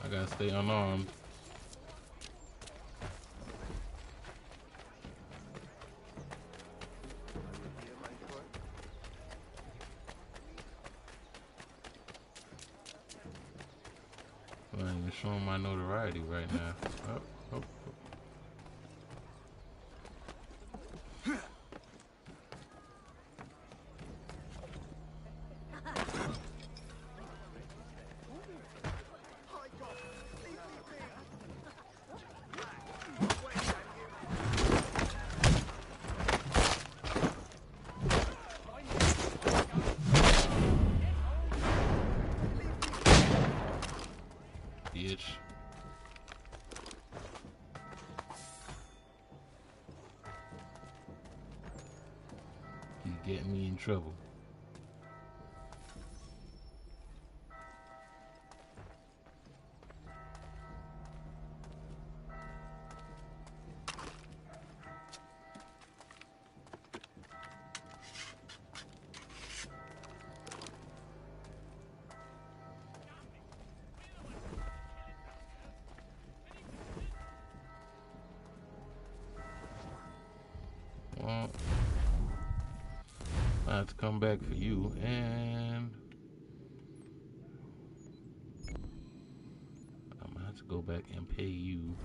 I gotta stay unarmed. I'm not even showing my notoriety right now. Oh. Getting me in trouble. Well, I have to come back for you, and I'm gonna have to go back and pay you.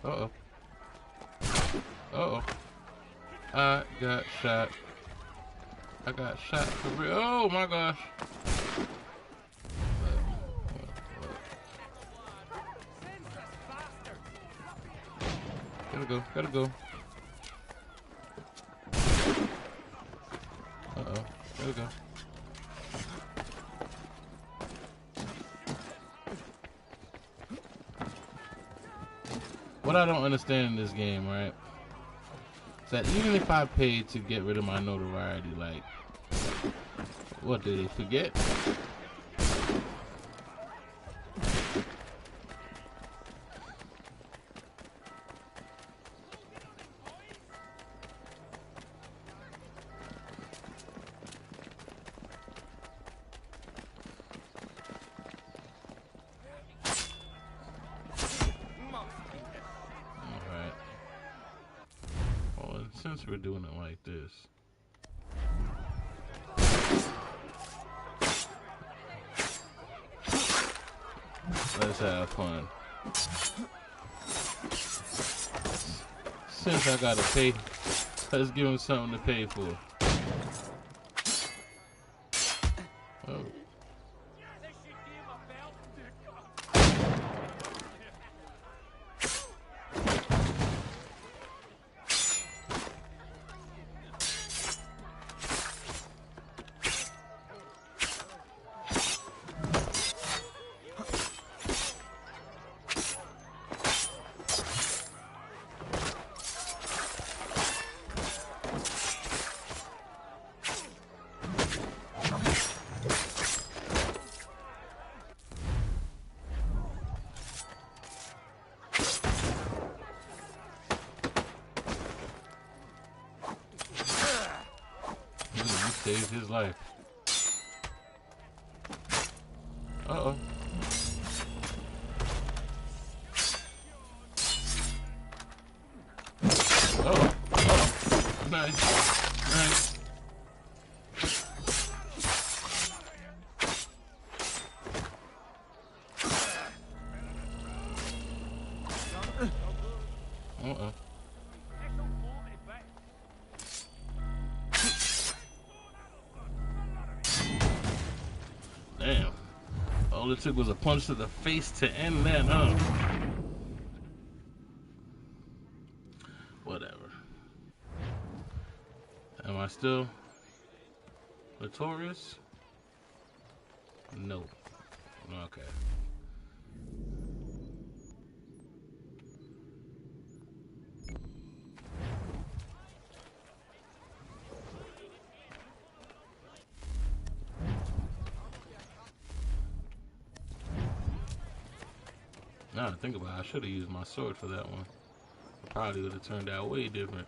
Uh-oh. Uh-oh. I got shot. I got shot for real. Oh my gosh. Gotta go. Uh-oh. Gotta go. What I don't understand in this game, right, is that even if I paid to get rid of my notoriety, like, what, did they forget? Since we're doing it like this, let's have fun. Since I gotta pay, let's give him something to pay for. Oh. Saved his life. Uh-oh. Oh. Oh. Nice. Nice. Uh-oh. Damn. All it took was a punch to the face to end that, huh? Whatever. Am I still notorious? No. Okay. Now I think about it, I should have used my sword for that one. It probably would have turned out way different.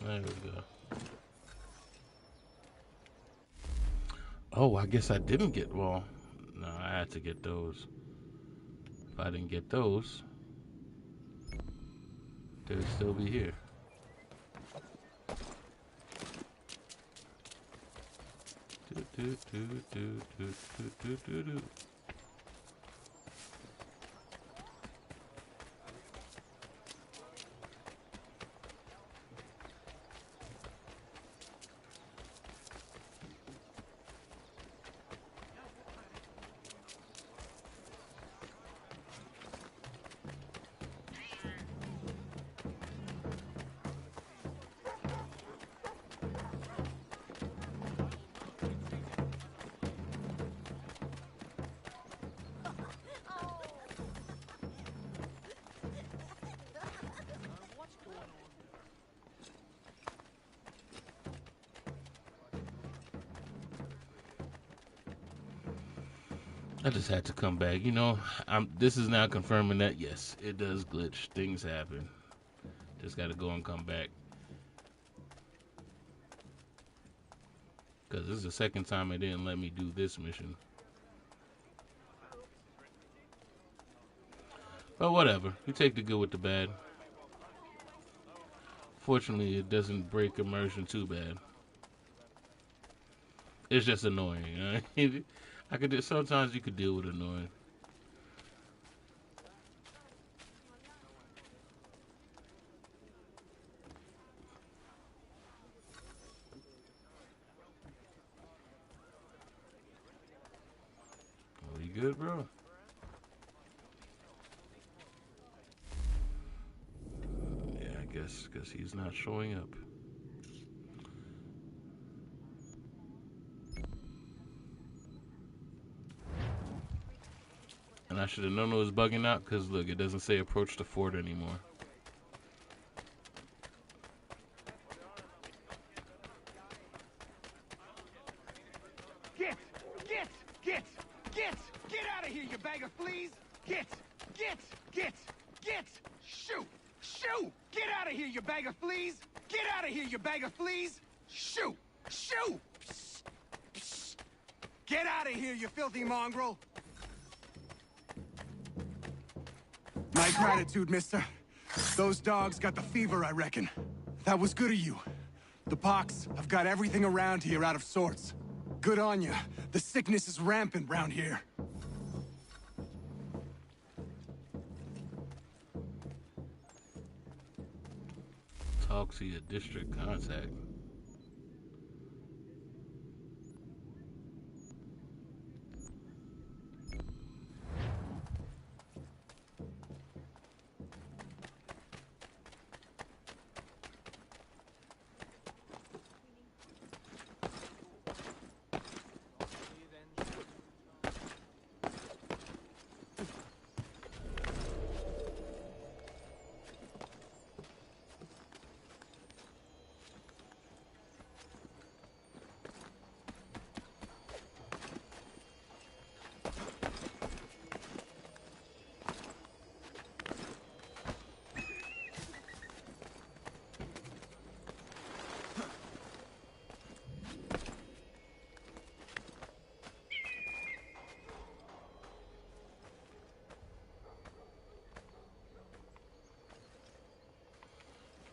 There we go. Oh, I guess I didn't get, well, no, I had to get those. If I didn't get those, they'd still be here. Do, do, do, do, do, do, do, do. I just had to come back. You know, this is now confirming that, yes, it does glitch. Things happen. Just got to go and come back. Because this is the second time it didn't let me do this mission. But whatever. You take the good with the bad. Fortunately, it doesn't break immersion too bad. It's just annoying. You know? Sometimes you could deal with annoying. Are you good, bro? Yeah, I guess because he's not showing up. And I should have known it was bugging out because look, it doesn't say approach the fort anymore. Get out of here, you bag of fleas! Get! Shoo! Shoo! Get out of here, you bag of fleas! Get out of here, you bag of fleas! Shoo! Shoo! Psst. Psst. Get out of here, you filthy mongrel! My gratitude, mister. Those dogs got the fever, I reckon. That was good of you. The pox have got everything around here out of sorts. Good on you. The sickness is rampant round here. Talk to your district contact.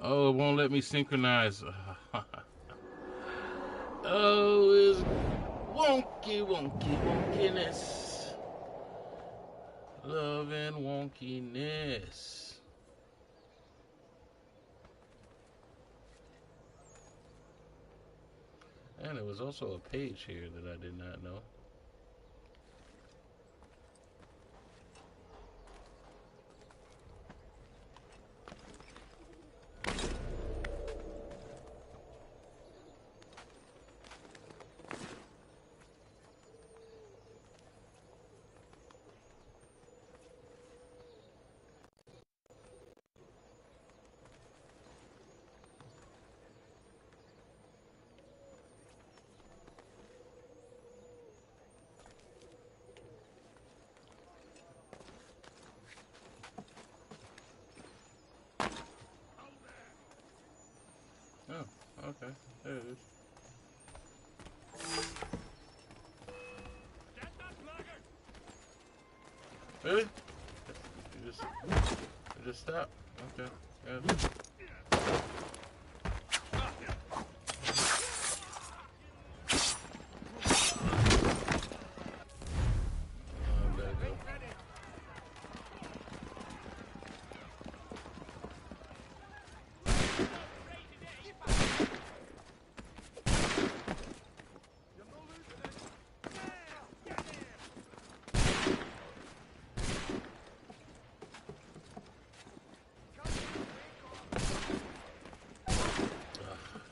Oh, it won't let me synchronize. Oh, it's wonkiness. Love and wonkiness. And there was also a page here that I did not know. Oh, okay. There it is. Really? You just stop. Okay. Yeah.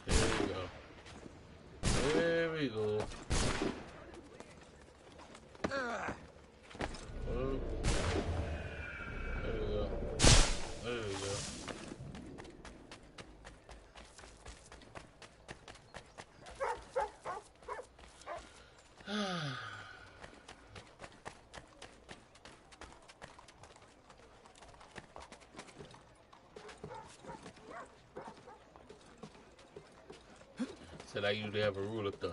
There you go. There we go. Oh. There we go. There we go. Said I usually have a rule of thumb.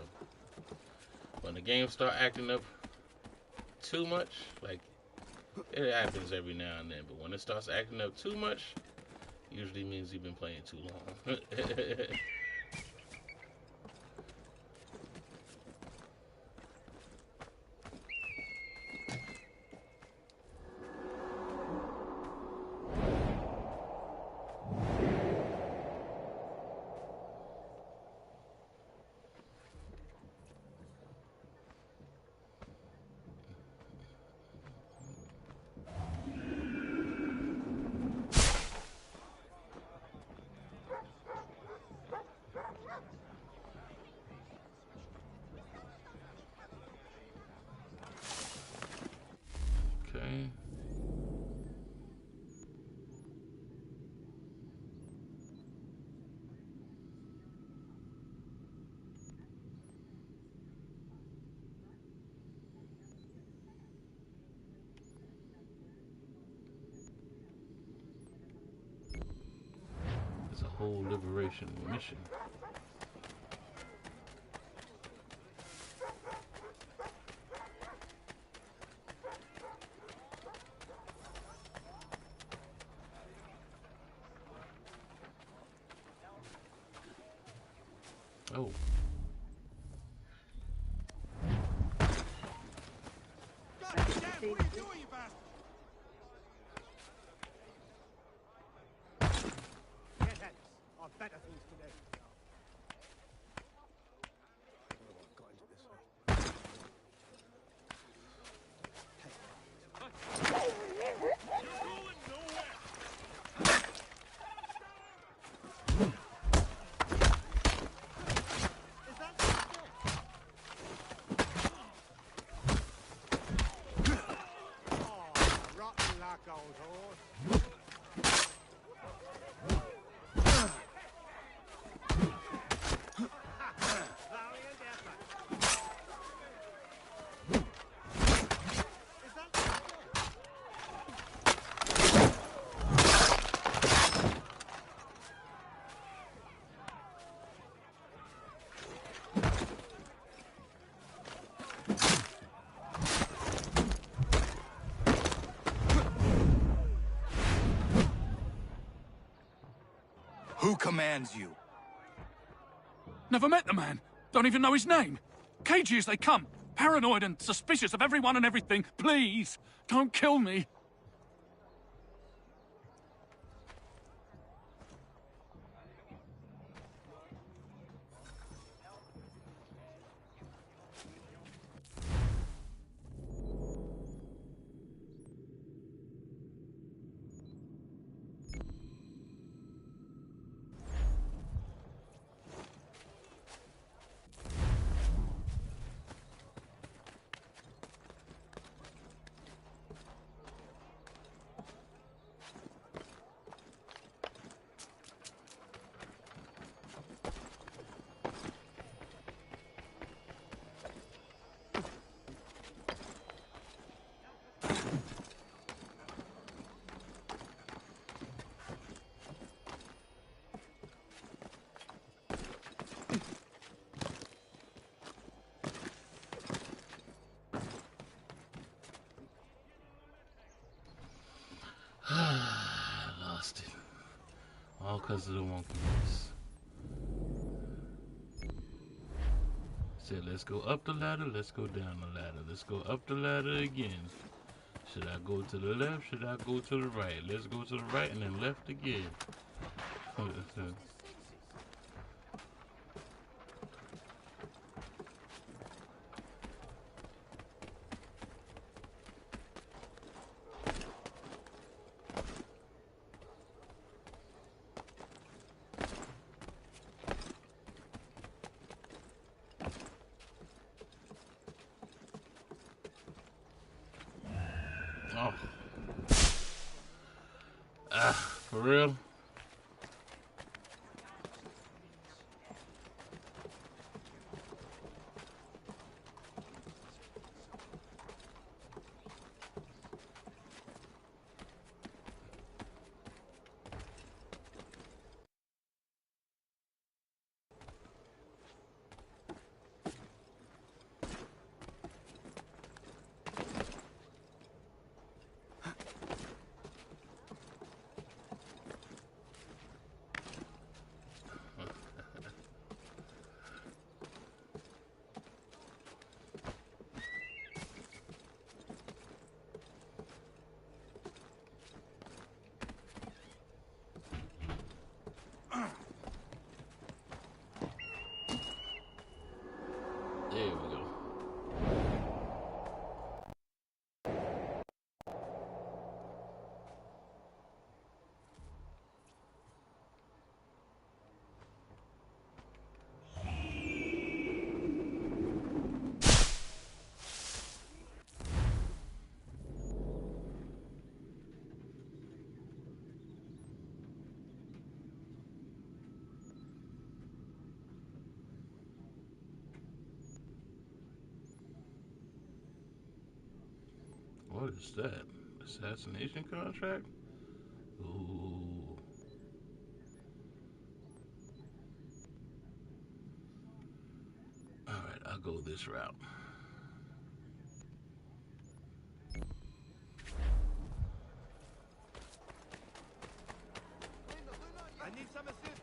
When the game start acting up too much, like it happens every now and then, but when it starts acting up too much, usually means you've been playing too long. Whole liberation mission. Oh. God damn, what are you doing, you bastard? Get at us. I've better things to do. Oh, I got into this one. Rotten luck, old horse. Valiant effort. Is that Who commands you? Never met the man. Don't even know his name. Cagey as they come. Paranoid and suspicious of everyone and everything. Please, don't kill me. Lost it. All because of the wonkiness. Said, let's go up the ladder, let's go down the ladder. Let's go up the ladder again. Should I go to the left? Should I go to the right? Let's go to the right and then left again. Oh. For real? There we go. What is that? Assassination contract? Ooh. go this route. I need some assistance.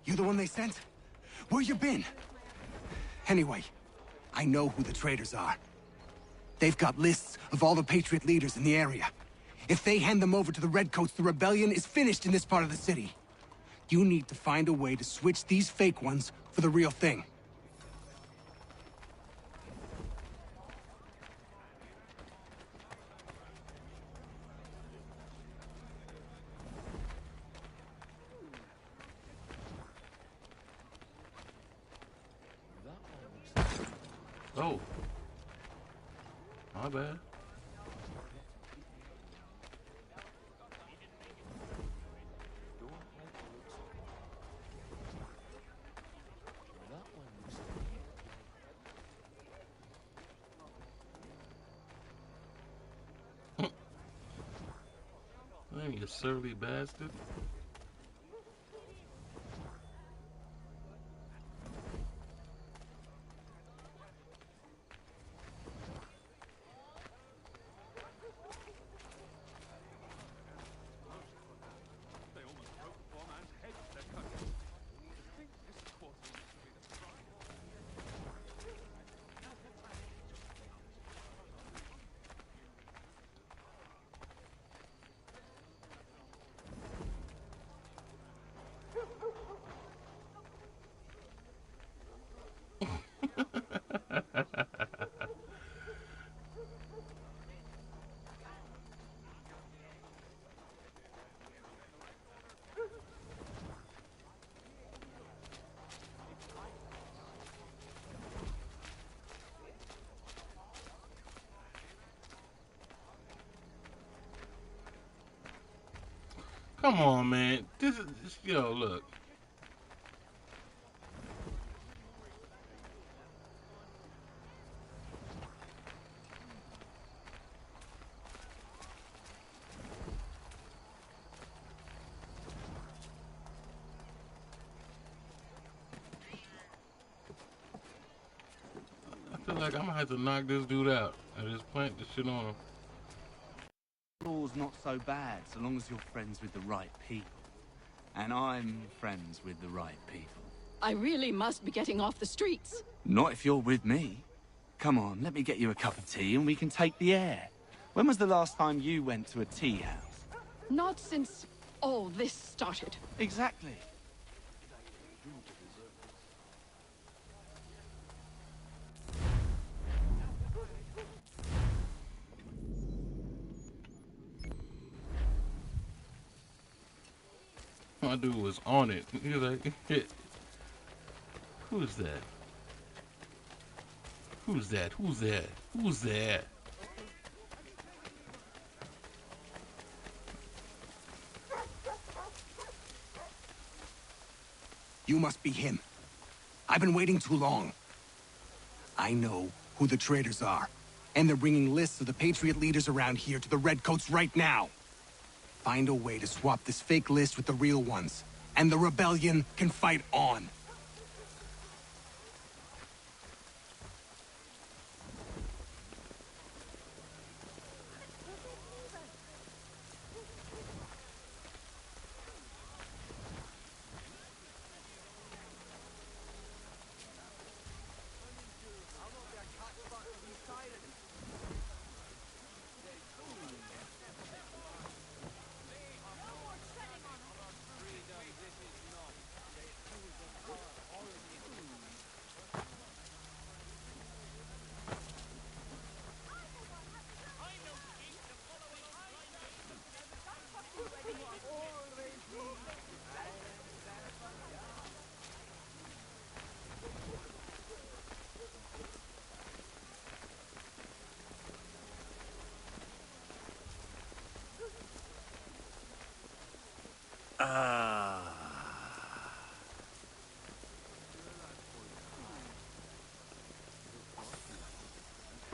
You the one they sent? Where you been? Anyway, I know who the traitors are. They've got lists of all the Patriot leaders in the area. If they hand them over to the Redcoats, the rebellion is finished in this part of the city. You need to find a way to switch these fake ones for the real thing. Oh. My bad. Dang, you surly bastard. Come on, man. This is yo. Look. I feel like I'm gonna have to knock this dude out and just plant this shit on him. Law's not so bad, so long as you're friends with the right people. And I'm friends with the right people. I really must be getting off the streets. Not if you're with me. Come on, let me get you a cup of tea and we can take the air. When was the last time you went to a tea house? Not since all this started. Exactly. My dude was on it. He was like, who's that? Who's that? Who's that? Who's that? You must be him. I've been waiting too long. I know who the traitors are, and they're bringing lists of the Patriot leaders around here to the Redcoats right now. Find a way to swap this fake list with the real ones, and the rebellion can fight on.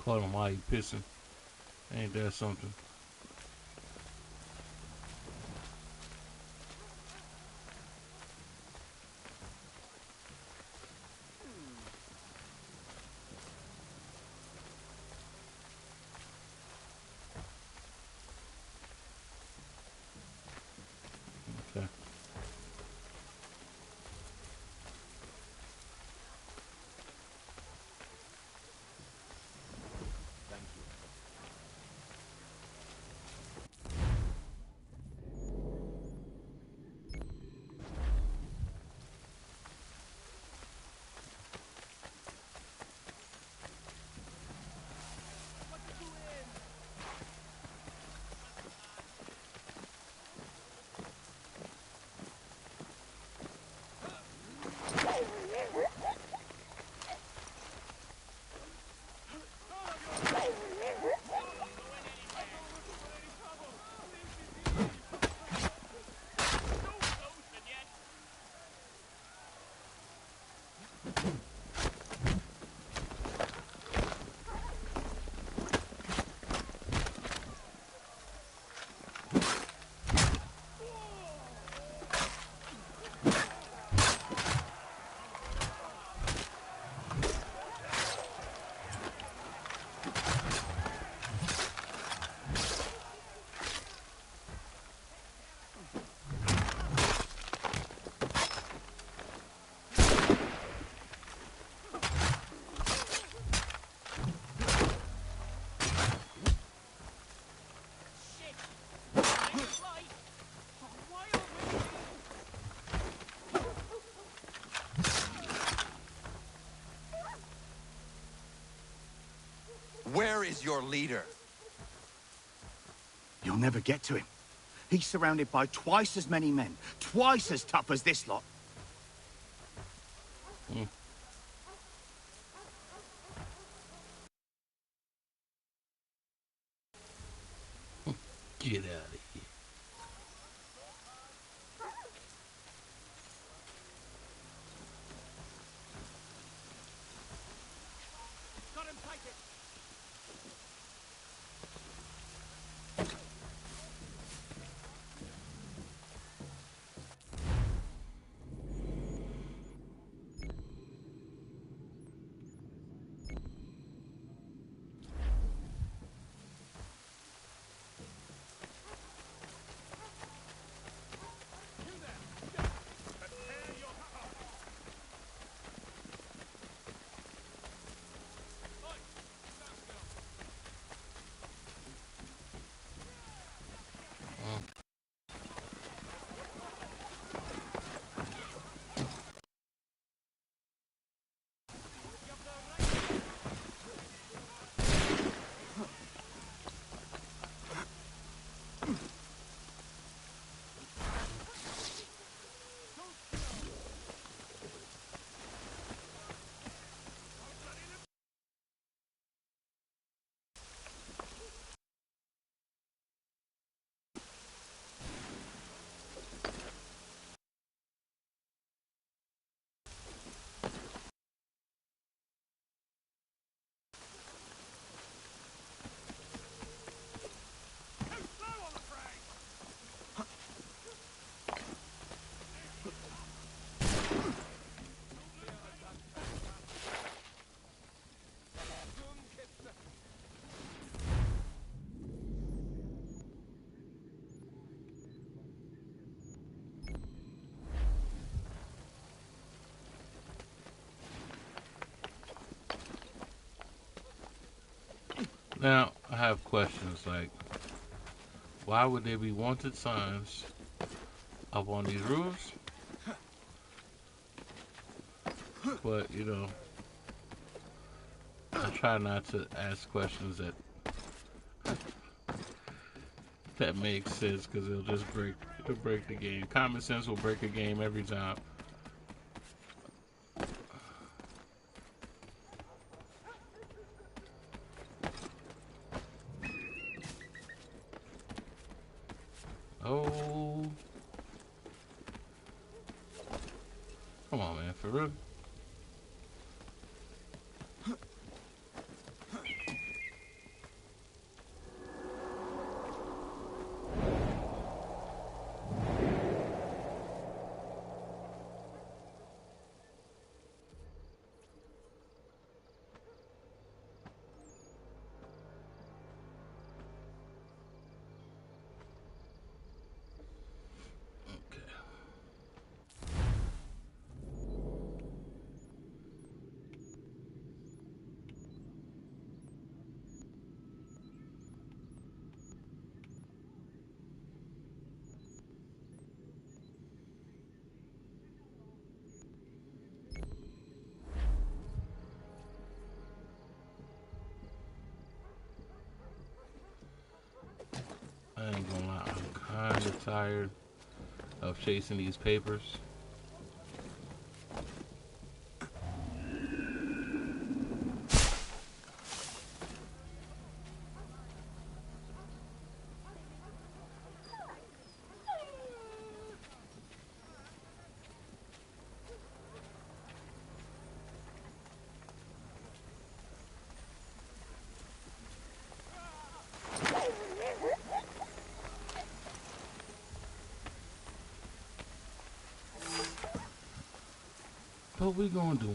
Caught him while he pissing. Ain't that something? Okay. Where is your leader? You'll never get to him. He's surrounded by twice as many men, twice as tough as this lot. Get out of here. Now, I have questions like, why would there be wanted signs up on these roofs? But, you know, I try not to ask questions that make sense because it'll break the game. Common sense will break a game every time. Oh, for real? I ain't gonna lie, I'm kinda tired of chasing these papers. What we gonna do?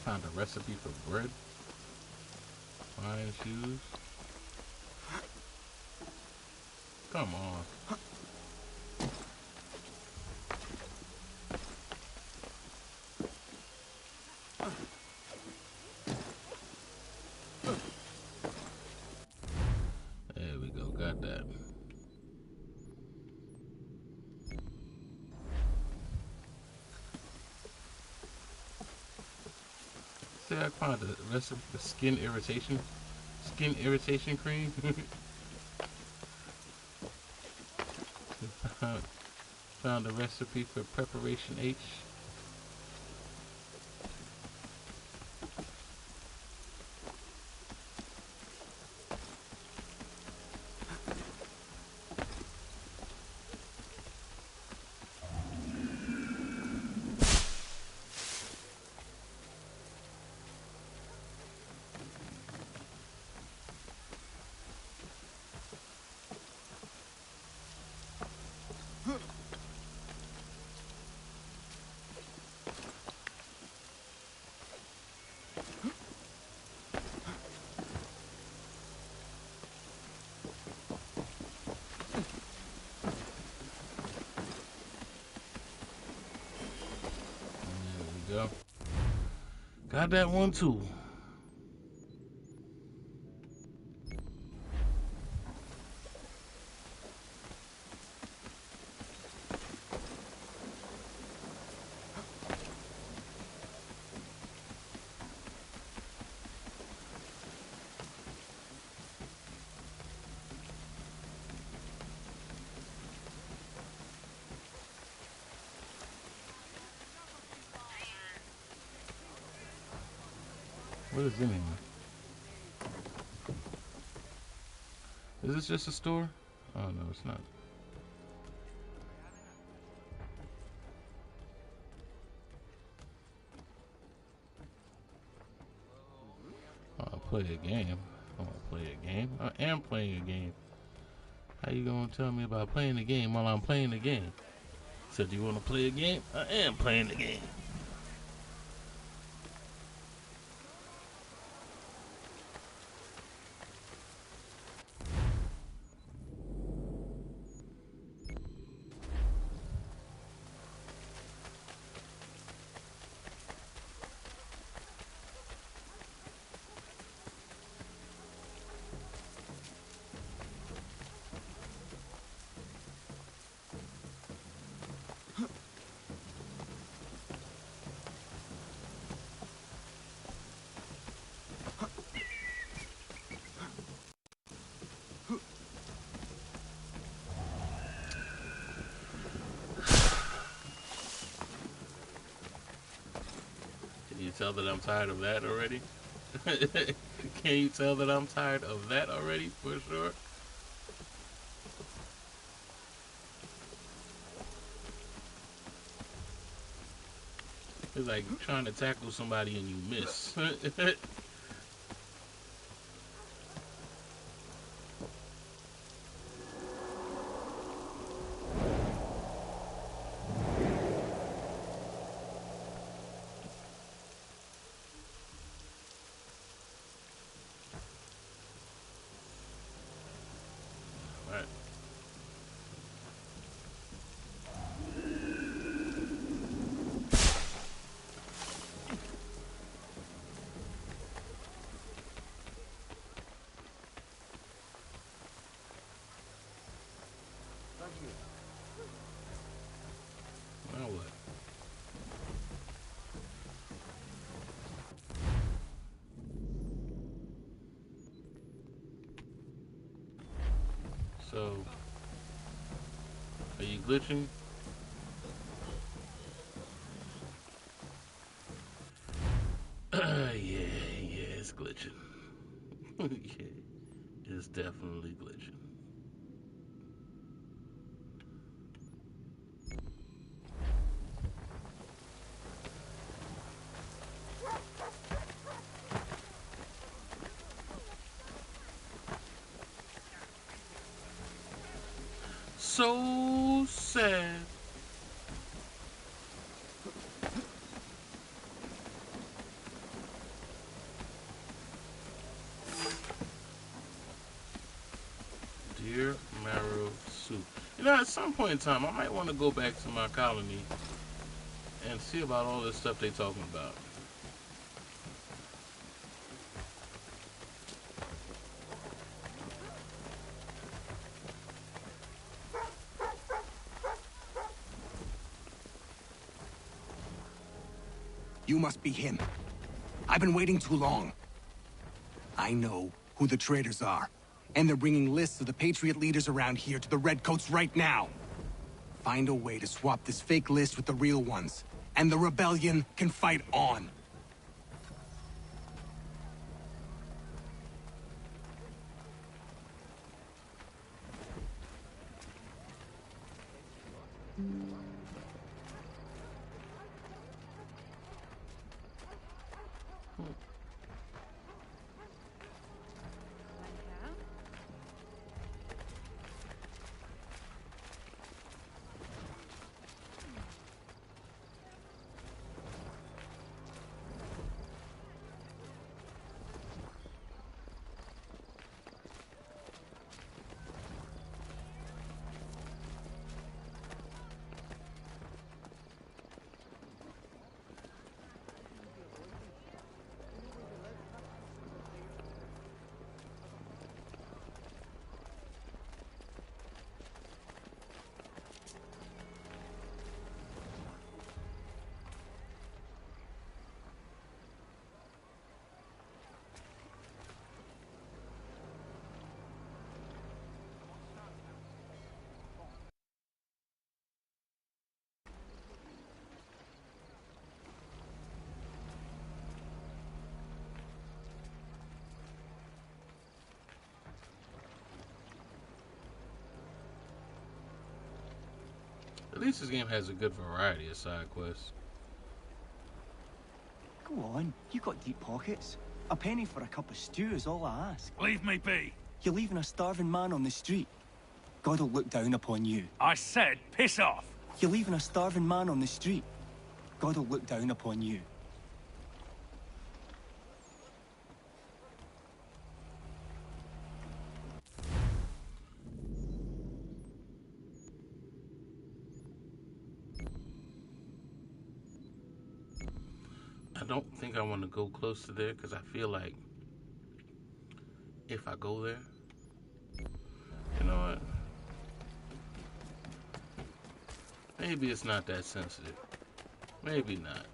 Found a recipe for bread. Fine shoes. Come on. There we go, got that. See, I found the recipe for skin irritation cream. Found a recipe for preparation H. Go. Got that one too. What is in here? Is this just a store? Oh no, it's not. I'll play a game. I want to play a game. I am playing a game. How you gonna tell me about playing the game while I'm playing the game? Said you want to play a game? I am playing the game. tell that I'm tired of that already? Can you tell that I'm tired of that already, for sure? It's like trying to tackle somebody and you miss. Alright. Now what? So, are you glitching? Yeah, it's glitching. Yeah, it's definitely glitching. So sad. Deer marrow soup. You know, at some point in time, I might want to go back to my colony and see about all this stuff they talking about. You must be him. I've been waiting too long. I know who the traitors are, and they're bringing lists of the Patriot leaders around here to the Redcoats right now. Find a way to swap this fake list with the real ones, and the rebellion can fight on. At least this game has a good variety of side quests. Go on, you got deep pockets. A penny for a cup of stew is all I ask. Leave me be. You're leaving a starving man on the street. God will look down upon you. I said, piss off. You're leaving a starving man on the street. God will look down upon you. I don't think I want to go close to there because I feel like if I go there, you know what? Maybe it's not that sensitive. Maybe not.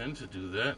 intend to do that.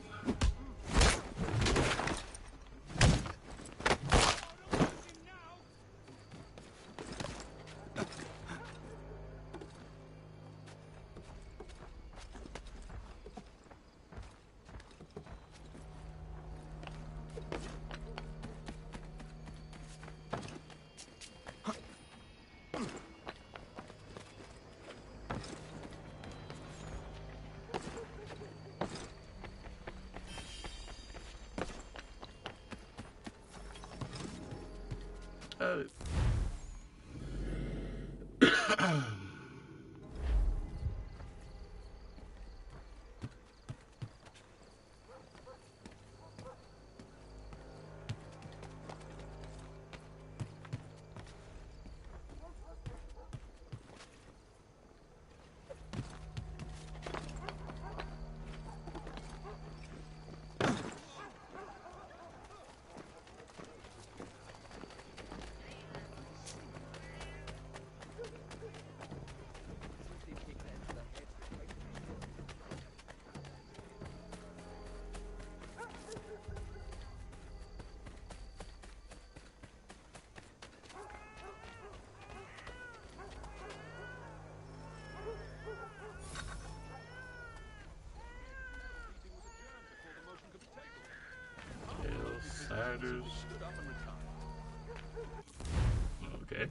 Okay.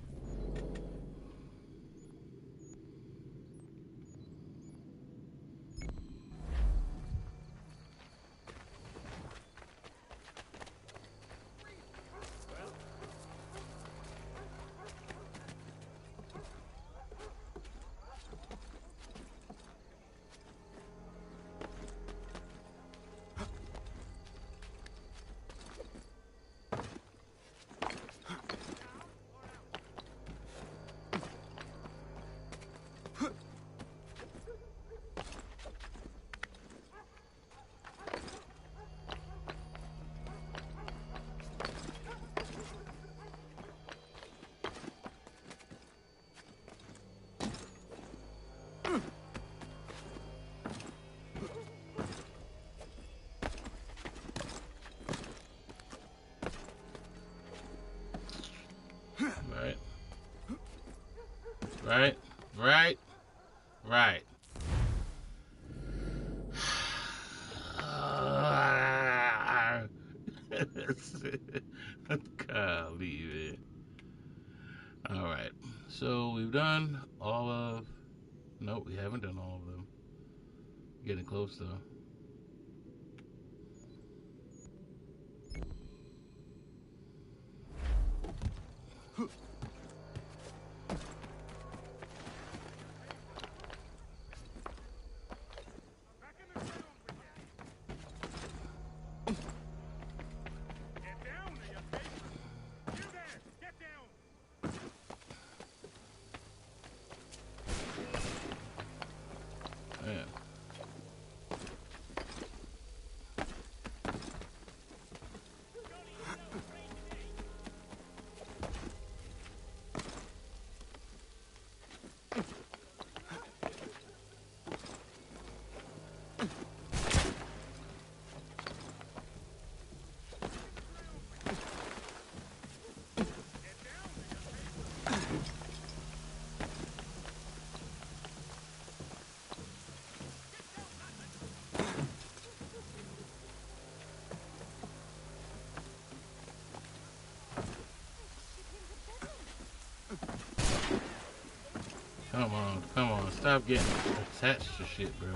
Right. Golly, man. Alright. So we've done all of... Nope, we haven't done all of them. Getting close, though. Come on, stop getting attached to shit, bro.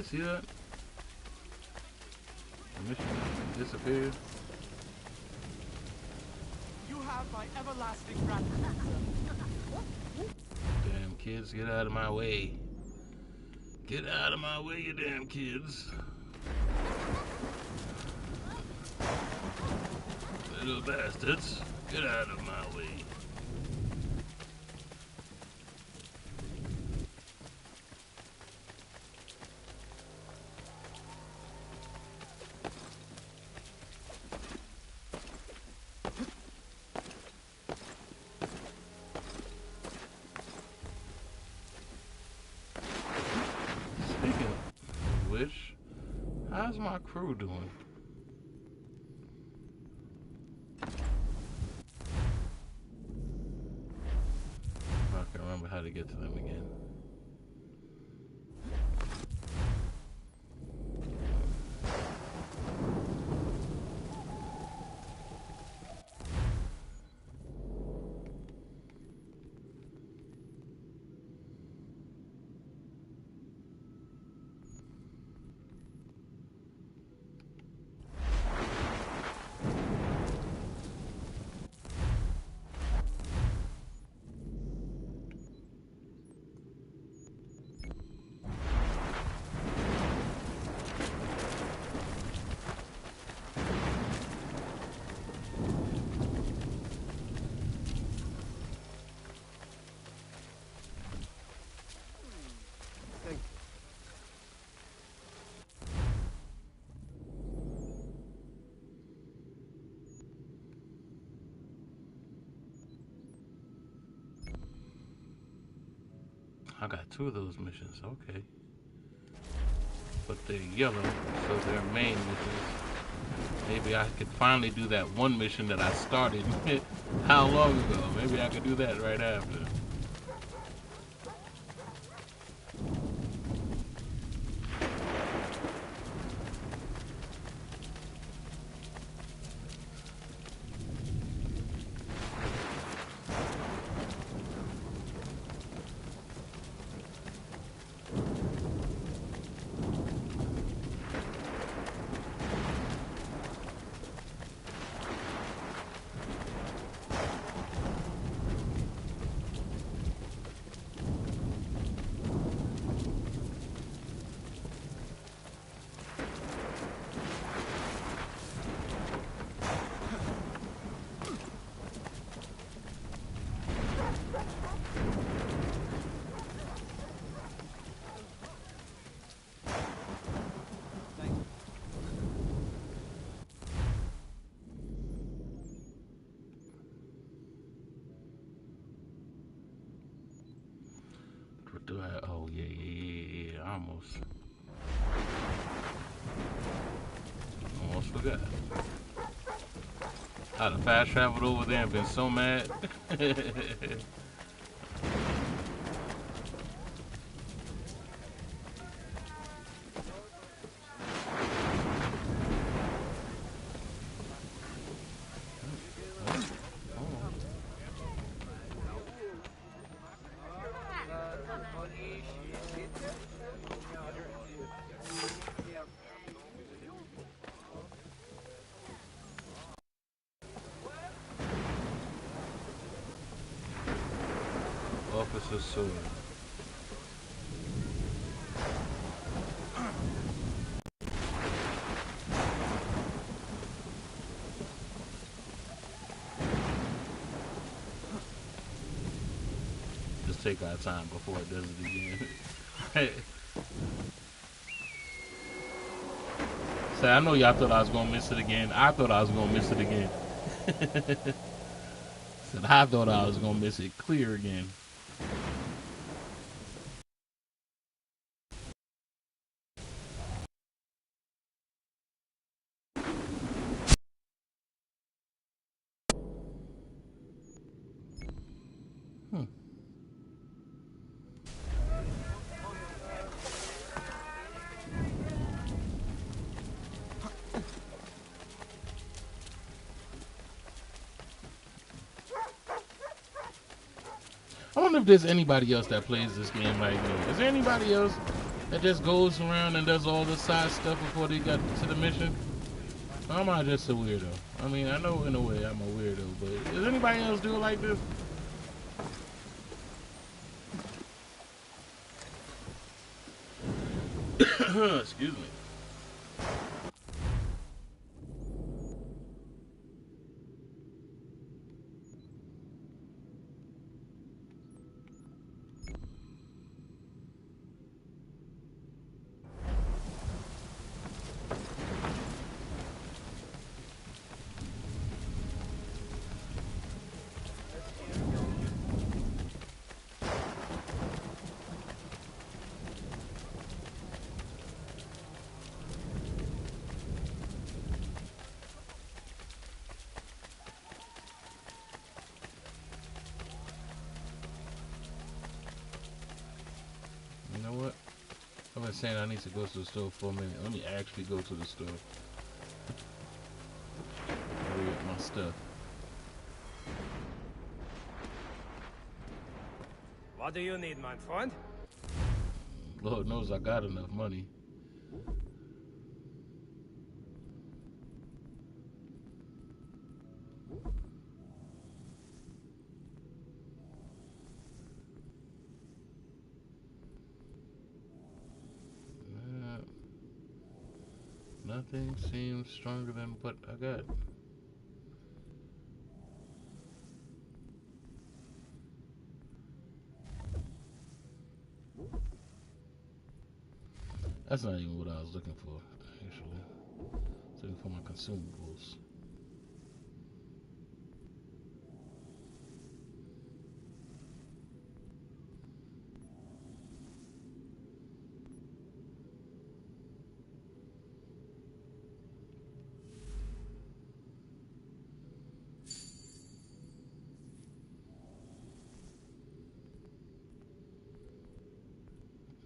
See that? The mission disappeared. You have my everlasting gratitude, sir. kids. Get out of my way. Get out of my way, you damn kids. Little bastards. Get out of my way. How's my crew doing? I can remember how to get to them again. I got 2 of those missions, okay. But they're yellow, so they're main missions. Maybe I could finally do that one mission that I started how long ago? Maybe I could do that right after. Do I? Oh yeah. Almost forgot. I'd have fast traveled over there and been so mad. Officer sword. Just take our time before it does it again. Say, I know y'all thought I was gonna miss it again. I thought I was gonna miss it again. Said I thought I was gonna miss it clear again. I wonder if there's anybody else that plays this game like me. Is there anybody else that just goes around and does all the side stuff before they got to the mission? Or am I just a weirdo? I mean, I know in a way I'm a weirdo, but does anybody else do it like this? Excuse me. You know what? I've been saying I need to go to the store for a minute. Let me actually go to the store. Hurry up my stuff. What do you need, my friend? Lord knows I got enough money. Nothing seems stronger than what I got. That's not even what I was looking for, actually. I was looking for my consumables.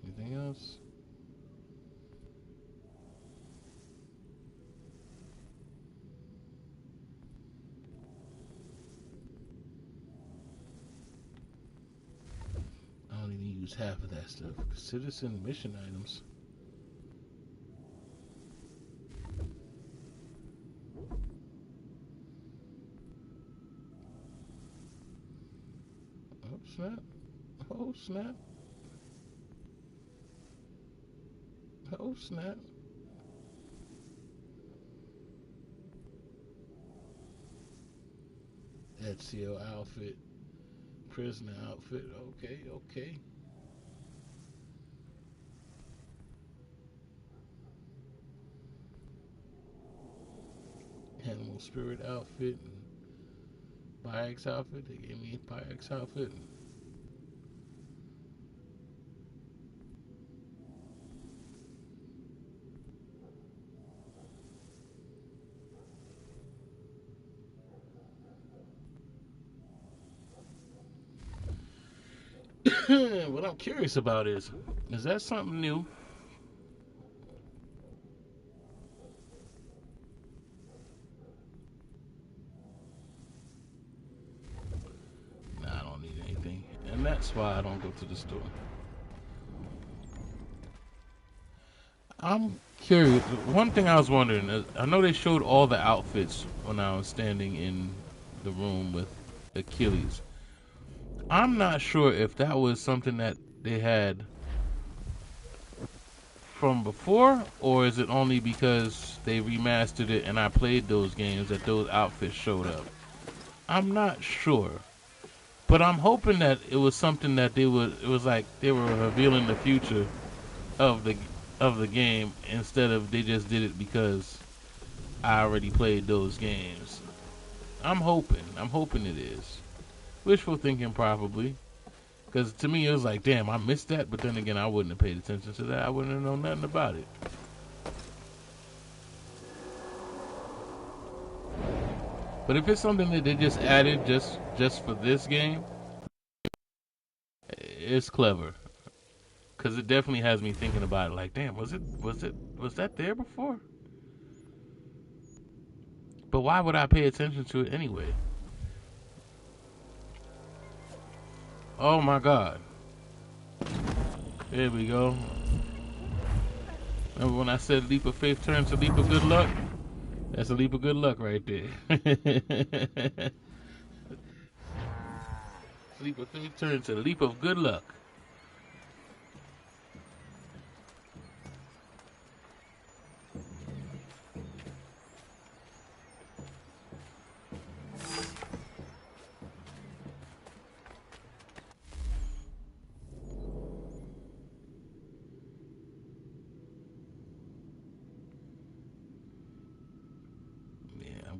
Anything else? I don't even use half of that stuff. Citizen mission items. Oh snap. Oh snap. Oh snap. Ezio outfit. Prisoner outfit. Okay, okay. Animal spirit outfit. And Bayek's outfit. They gave me a Bayek's outfit. What I'm curious about is that something new? Nah, I don't need anything. And that's why I don't go to the store. I'm curious. One thing I was wondering is, I know they showed all the outfits when I was standing in the room with Achilles. I'm not sure if that was something that they had from before, or is it only because they remastered it and I played those games that those outfits showed up. I'm not sure, but I'm hoping that it was something that it was like they were revealing the future of the game instead of they just did it because I already played those games. I'm hoping it is. Wishful thinking probably. Because to me, it was like, damn, I missed that. But then again, I wouldn't have paid attention to that. I wouldn't have known nothing about it. But if it's something that they just added just for this game, it's clever. Because it definitely has me thinking about it. Like, damn, was that there before? But why would I pay attention to it anyway? Oh my God. There we go. Remember when I said leap of faith turns to leap of good luck? That's a leap of good luck right there. Leap of faith turns to leap of good luck.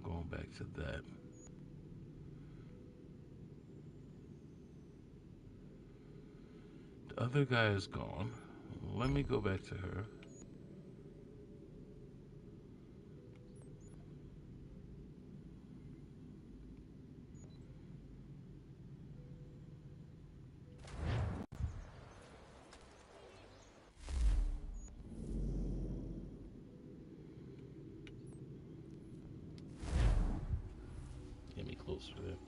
going back to that. The other guy is gone. Let me go back to her. Get me closer to that.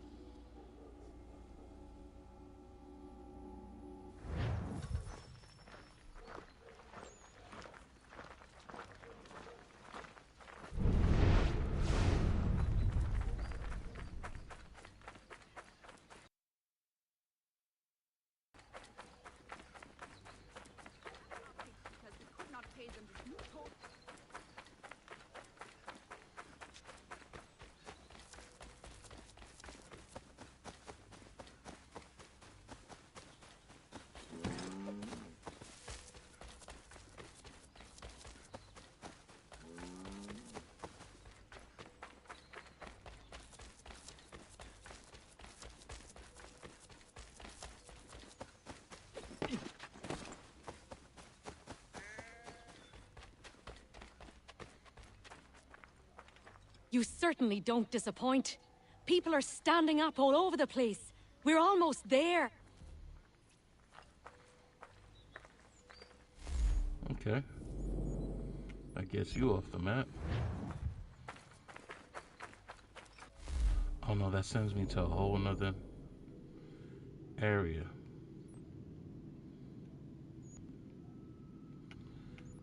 You certainly don't disappoint. People are standing up all over the place. We're almost there. Okay. I guess you off the map. Oh no, that sends me to a whole nother area.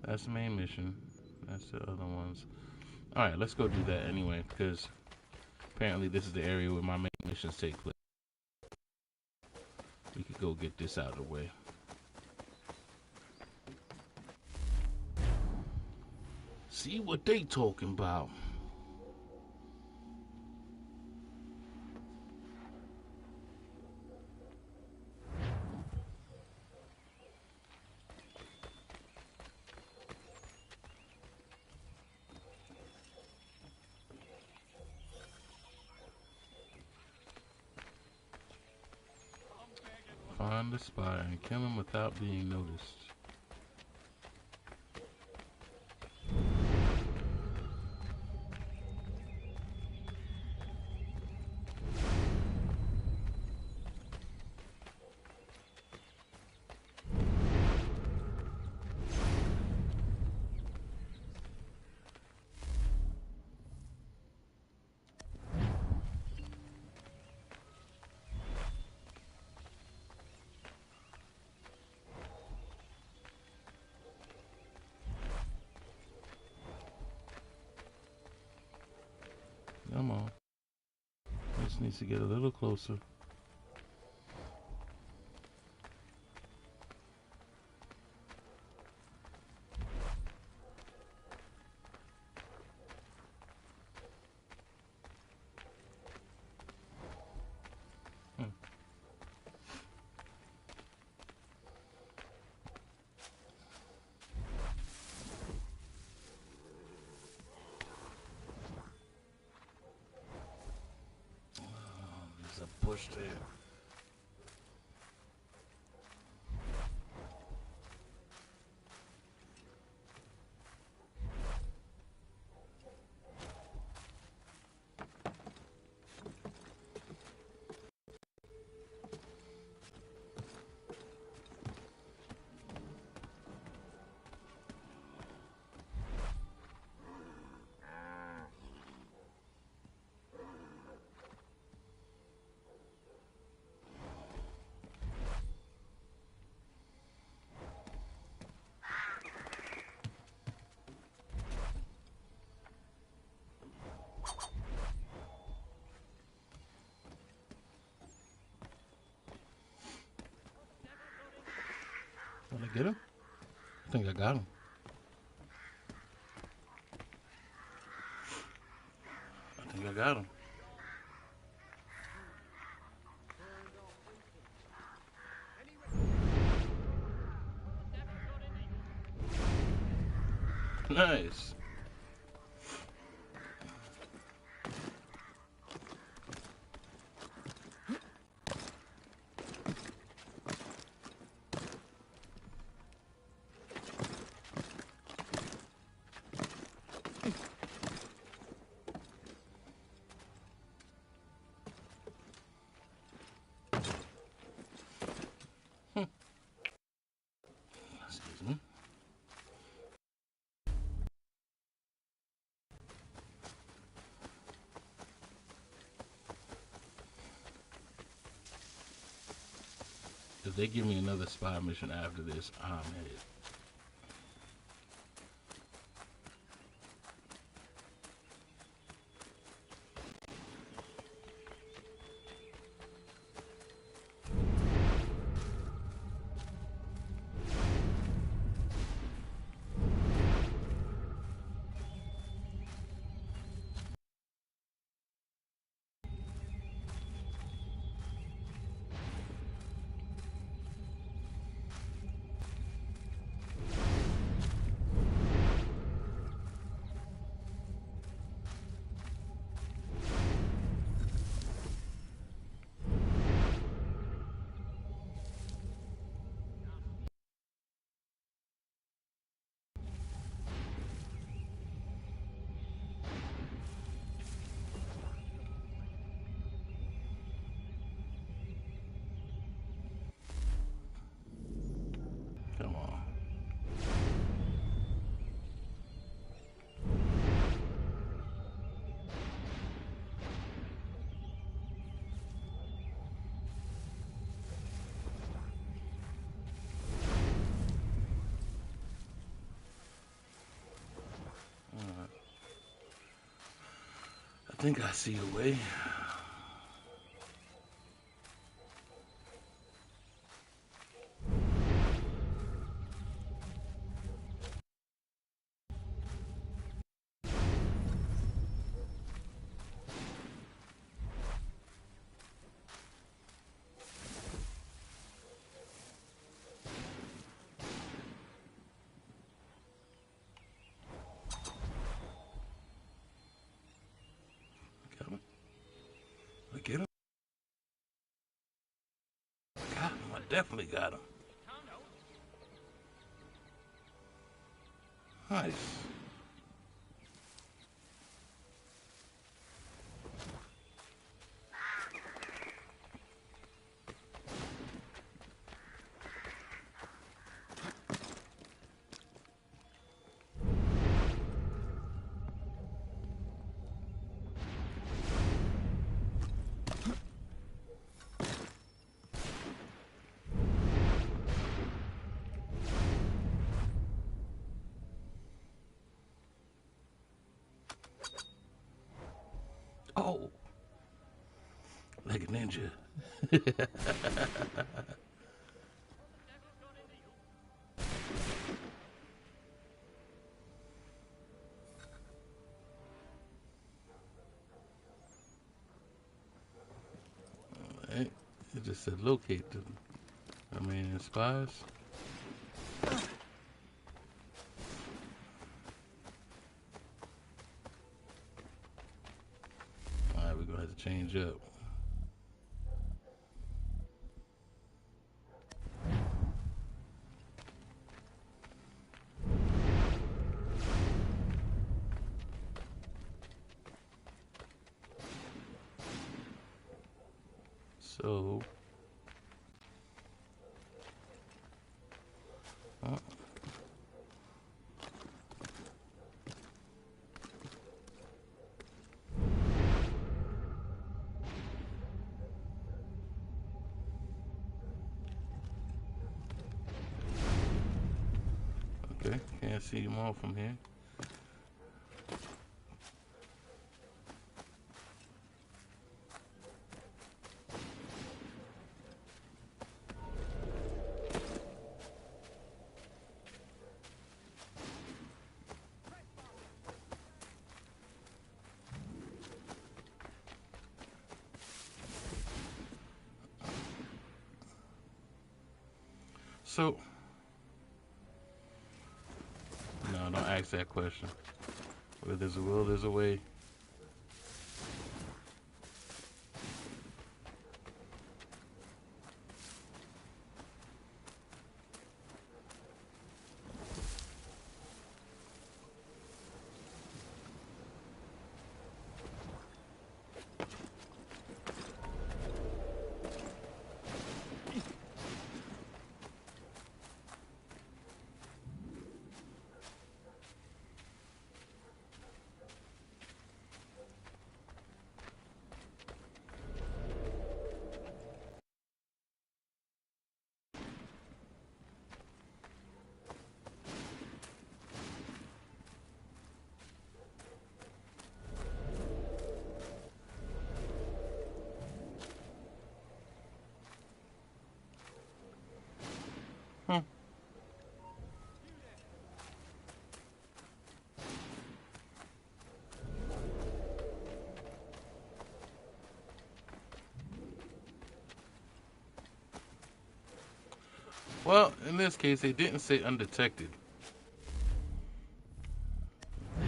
That's the main mission. That's the other ones. Alright, let's go do that anyway, because apparently this is the area where my main missions take place. We could go get this out of the way. See what they talking about. Find the spy and kill him without being noticed. Come on. This needs to get a little closer. There's a bush there. Did I get him? I think I got him. I think I got him. Nice. If they give me another spy mission after this, I'm headed. Come on. I think I see a way. Get him. Got him. I definitely got him. Nice. Oh, like a ninja. Alright, it just said locate the remaining spies. Alright, we're gonna have to change up. So, okay, can't see them all from here. So, no, don't ask that question. Where there's a will, there's a way. Well, in this case, they didn't say undetected.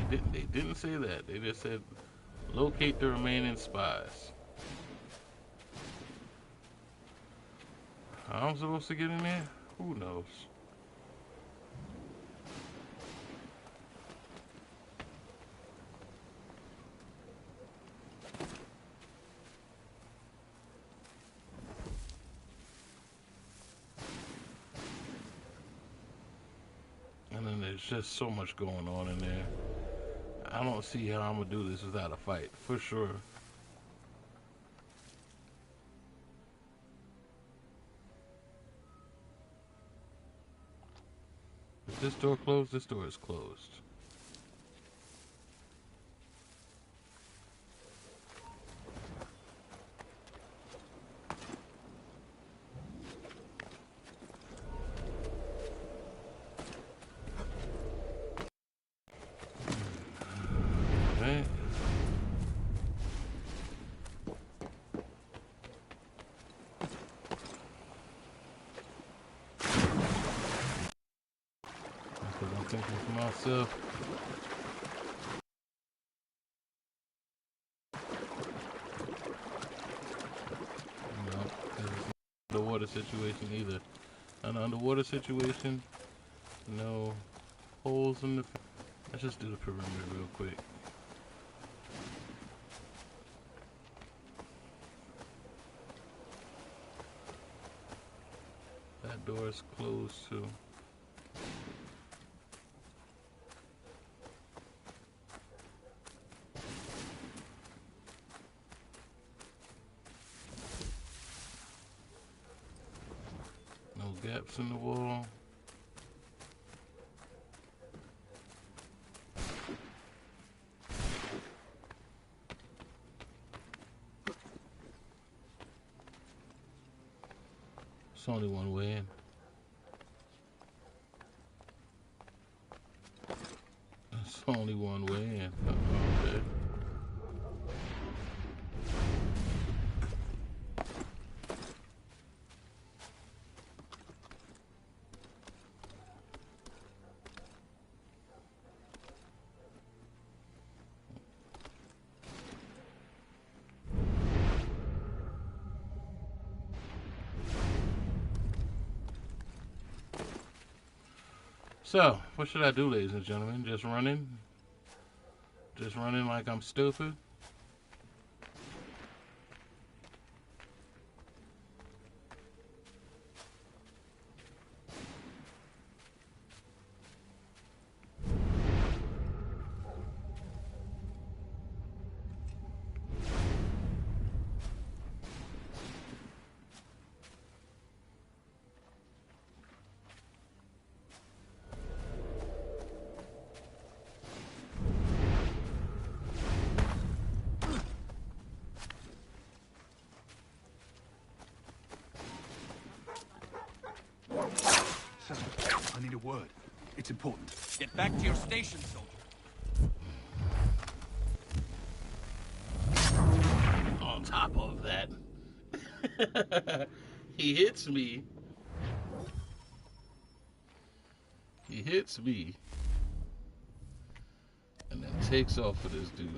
They didn't say that. They just said locate the remaining spies. How I'm supposed to get in there? Who knows? And then there's just so much going on in there. I don't see how I'm gonna do this without a fight, for sure. Is this door closed? This door is closed. Okay. Because I'm thinking to myself, no, this is not an underwater situation either. An underwater situation, no holes in the. Let's just do the perimeter real quick. That door is closed too. No gaps in the wall. It's only one way in. It's only one way in. Okay. So, what should I do, ladies and gentlemen? Just running? Just running like I'm stupid? Sir, I need a word. It's important. Get back to your station, soldier. On top of that, he hits me. He hits me. And then takes off with this dude.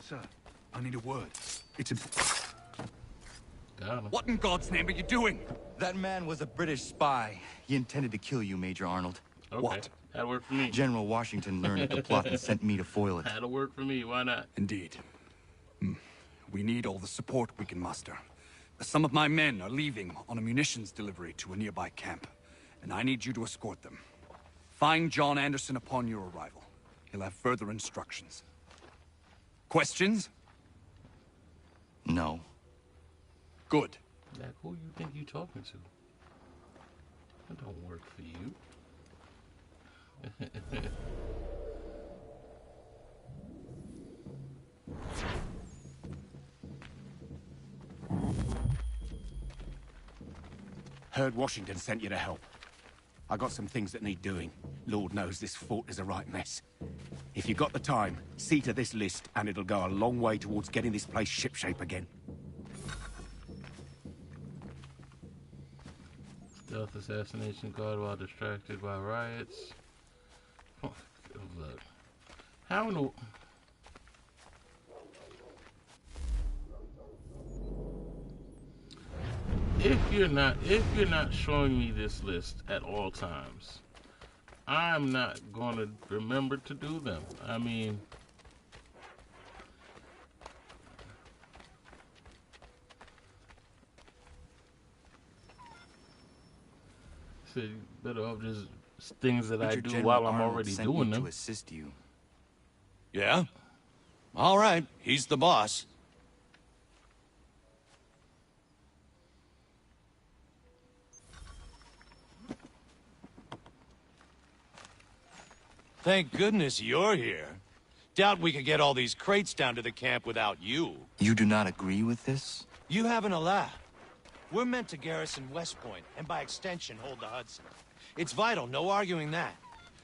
Sir, I need a word. It's important. What in God's name are you doing? That man was a British spy. He intended to kill you, Major Arnold. Okay. What? That'll work for me. General Washington learned of the plot and sent me to foil it. That'll work for me. Why not? Indeed. We need all the support we can muster. Some of my men are leaving on a munitions delivery to a nearby camp, and I need you to escort them. Find John Anderson upon your arrival. He'll have further instructions. Questions? No. Good. Like, who you think you talking to? That don't work for you. heard Washington sent you to help. I got some things that need doing. Lord knows this fort is a right mess. If you got the time, see to this list, and it'll go a long way towards getting this place shipshape again. Stealth assassination guard while distracted by riots. Oh, look. How in the... If you're not showing me this list at all times, I'm not going to remember to do them. I mean, so you better off just things that I do while I'm already doing them. To assist you. Yeah? All right, he's the boss. Thank goodness you're here. Doubt we could get all these crates down to the camp without you. You do not agree with this? You haven't a laugh. We're meant to garrison West Point, and by extension, hold the Hudson. It's vital, no arguing that.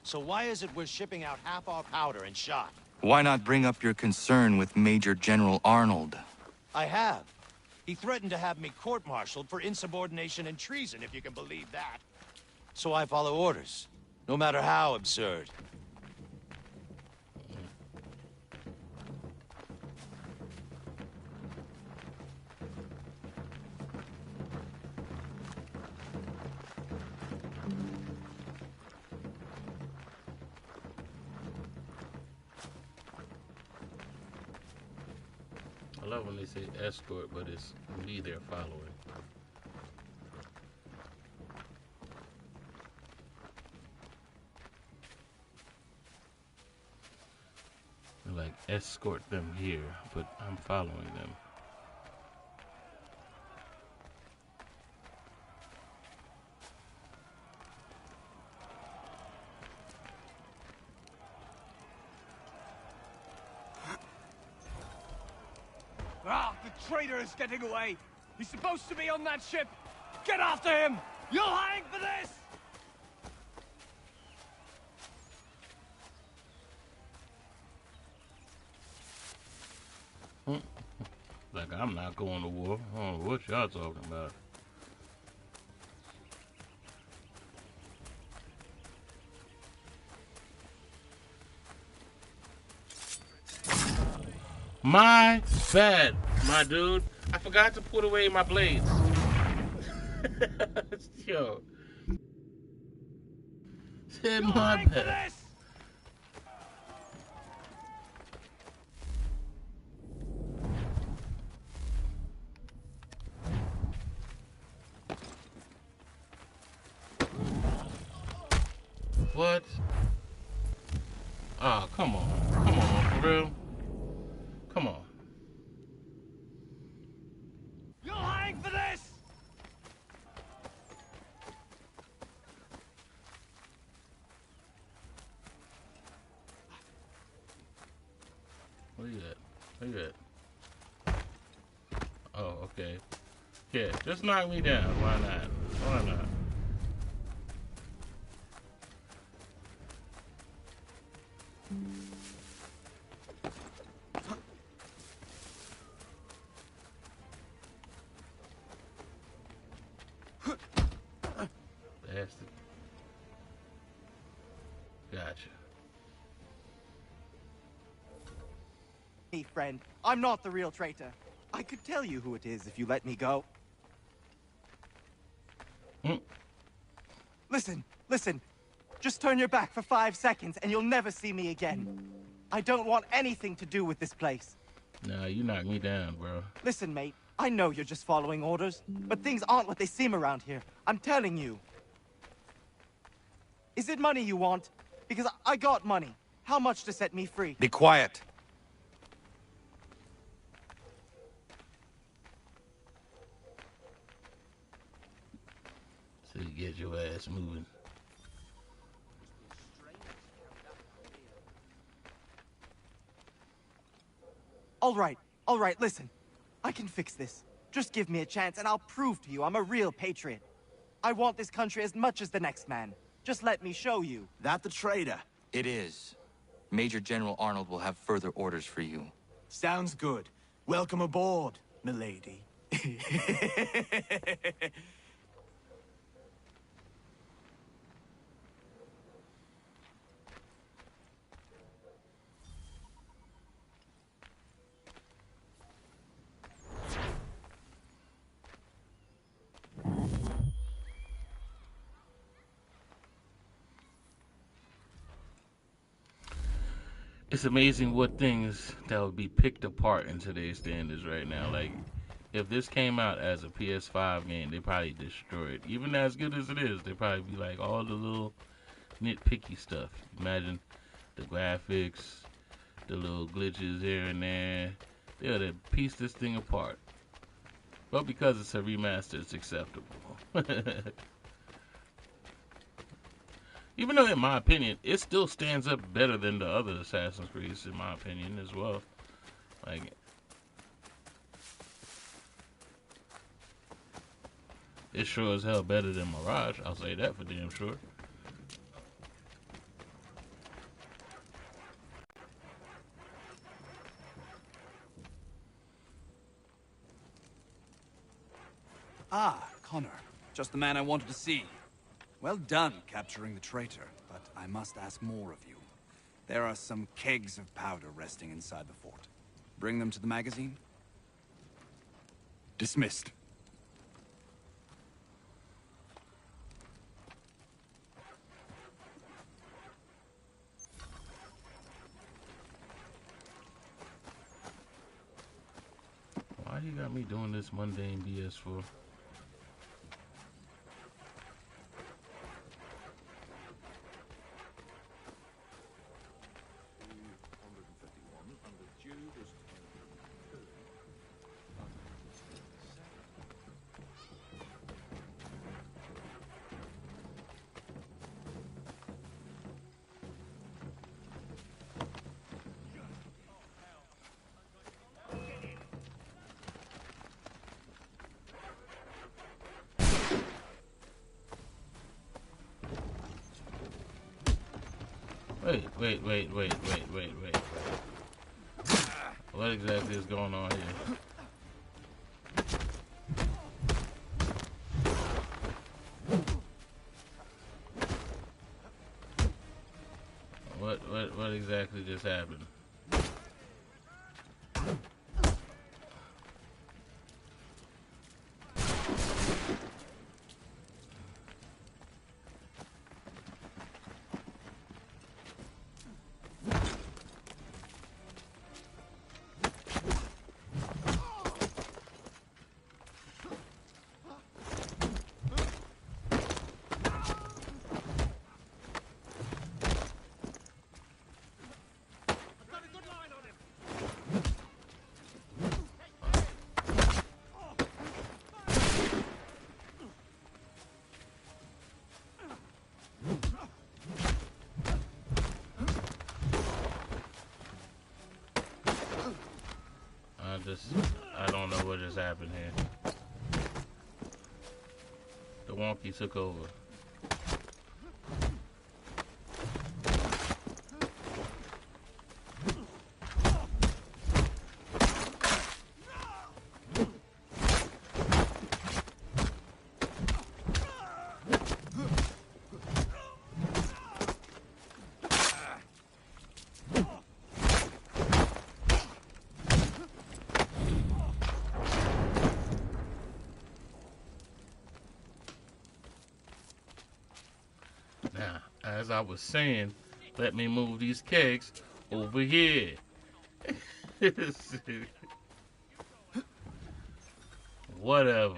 So why is it we're shipping out half our powder and shot? Why not bring up your concern with Major General Arnold? I have. He threatened to have me court-martialed for insubordination and treason, if you can believe that. So I follow orders, no matter how absurd. I love when they say escort, but it's me they're following. They're like, escort them here, but I'm following them. Ah, the traitor is getting away. He's supposed to be on that ship. Get after him. You'll hang for this. Like, I'm not going to war. I don't know what y'all talking about. My bad, my dude. I forgot to put away my blades. Yo. Said my bad. What? Oh, come on. Come on, for real? Come on. You'll hang for this! Where you at? Where you at? Oh, okay. Yeah, just knock me down. Why not? Why not? Bastard. Gotcha. Hey, friend. I'm not the real traitor. I could tell you who it is if you let me go. Listen, listen. Just turn your back for 5 seconds and you'll never see me again. I don't want anything to do with this place. Nah, you knocked me down, bro. Listen, mate. I know you're just following orders, but things aren't what they seem around here. I'm telling you. Is it money you want? Because I got money. How much to set me free? Be quiet. So you get your ass moving. All right, listen. I can fix this. Just give me a chance and I'll prove to you I'm a real patriot. I want this country as much as the next man. Just let me show you. That the traitor? It is. Major General Arnold will have further orders for you. Sounds good. Welcome aboard, milady. It's amazing what things that would be picked apart in today's standards right now. Like, if this came out as a PS5 game, they probably destroy it. Even as good as it is, they probably be like all the little nitpicky stuff. Imagine the graphics, the little glitches here and there. They would have pieced this thing apart. But because it's a remaster, it's acceptable. Even though, in my opinion, it still stands up better than the other Assassin's Creeds, in my opinion, as well. Like, it's sure as hell better than Mirage. I'll say that for damn sure. Ah, Connor. Just the man I wanted to see. Well done capturing the traitor, but I must ask more of you. There are some kegs of powder resting inside the fort. Bring them to the magazine? Dismissed. Why you got me doing this mundane BS for? Wait. What exactly is going on here? What exactly just happened? I don't know what just happened here. The wonky took over. As I was saying, let me move these kegs over here. Whatever.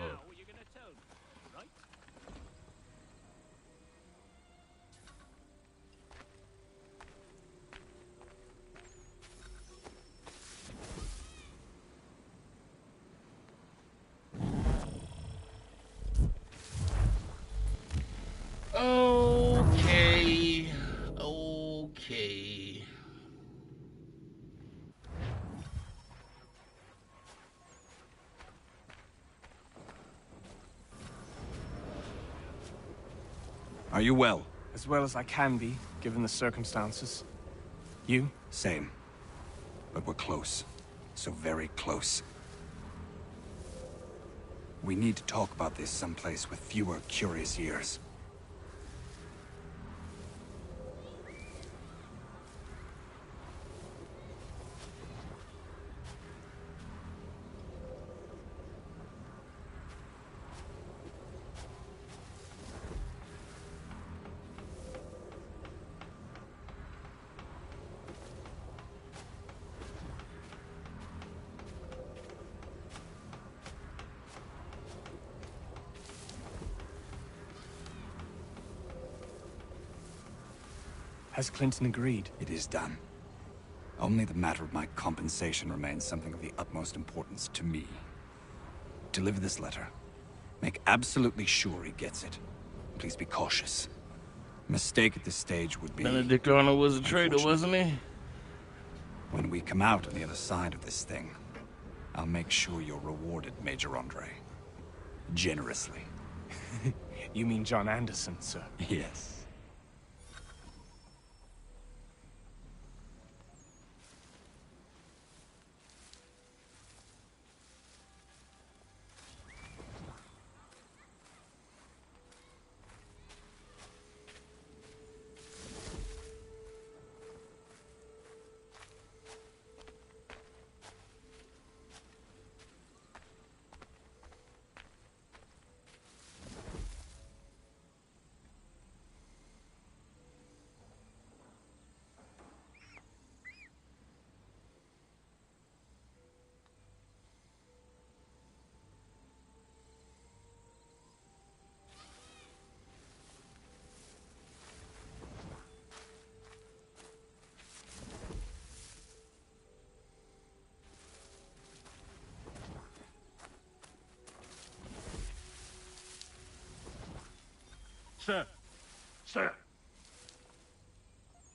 Okay. Are you well? As well as I can be, given the circumstances. You? Same. But we're close. So very close. We need to talk about this someplace with fewer curious ears. Has Clinton agreed? It is done. Only the matter of my compensation remains something of the utmost importance to me. Deliver this letter. Make absolutely sure he gets it. Please be cautious. A mistake at this stage would be... Benedict Arnold was a traitor, wasn't he? When we come out on the other side of this thing, I'll make sure you're rewarded, Major Andre. Generously. You mean John Anderson, sir? Yes. Sir. Sir.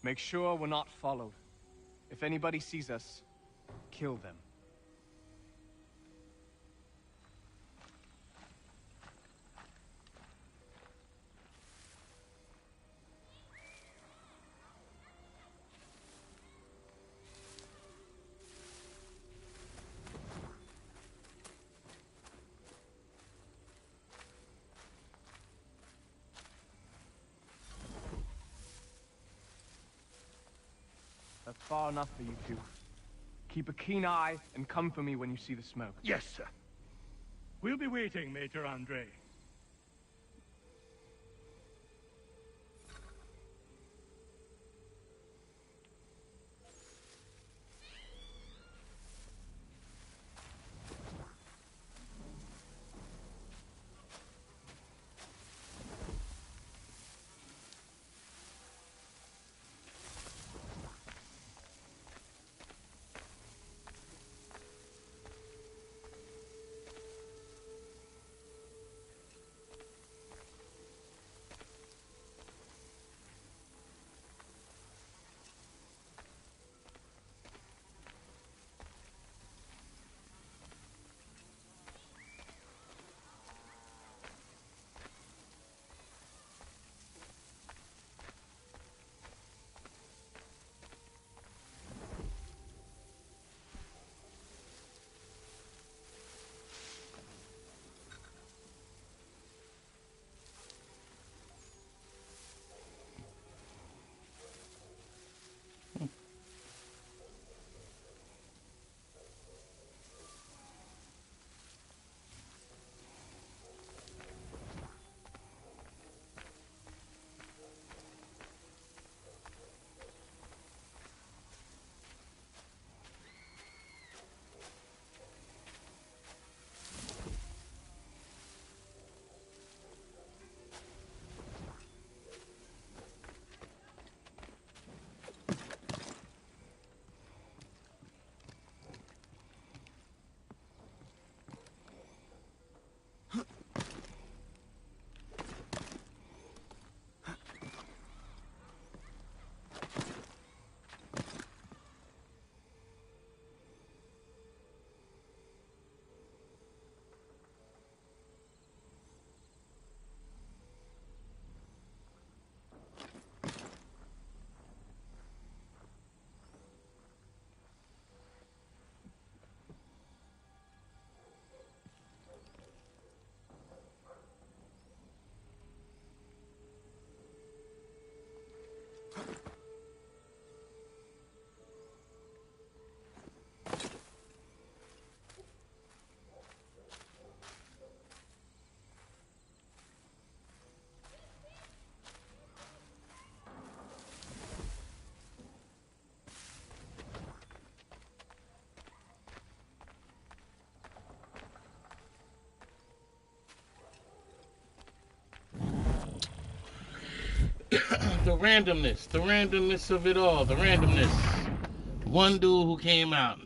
Make sure we're not followed. If anybody sees us, kill them. That's far enough for you two. Keep a keen eye and come for me when you see the smoke. Yes, sir. We'll be waiting, Major Andre. The randomness of it all, the randomness. One dude who came out.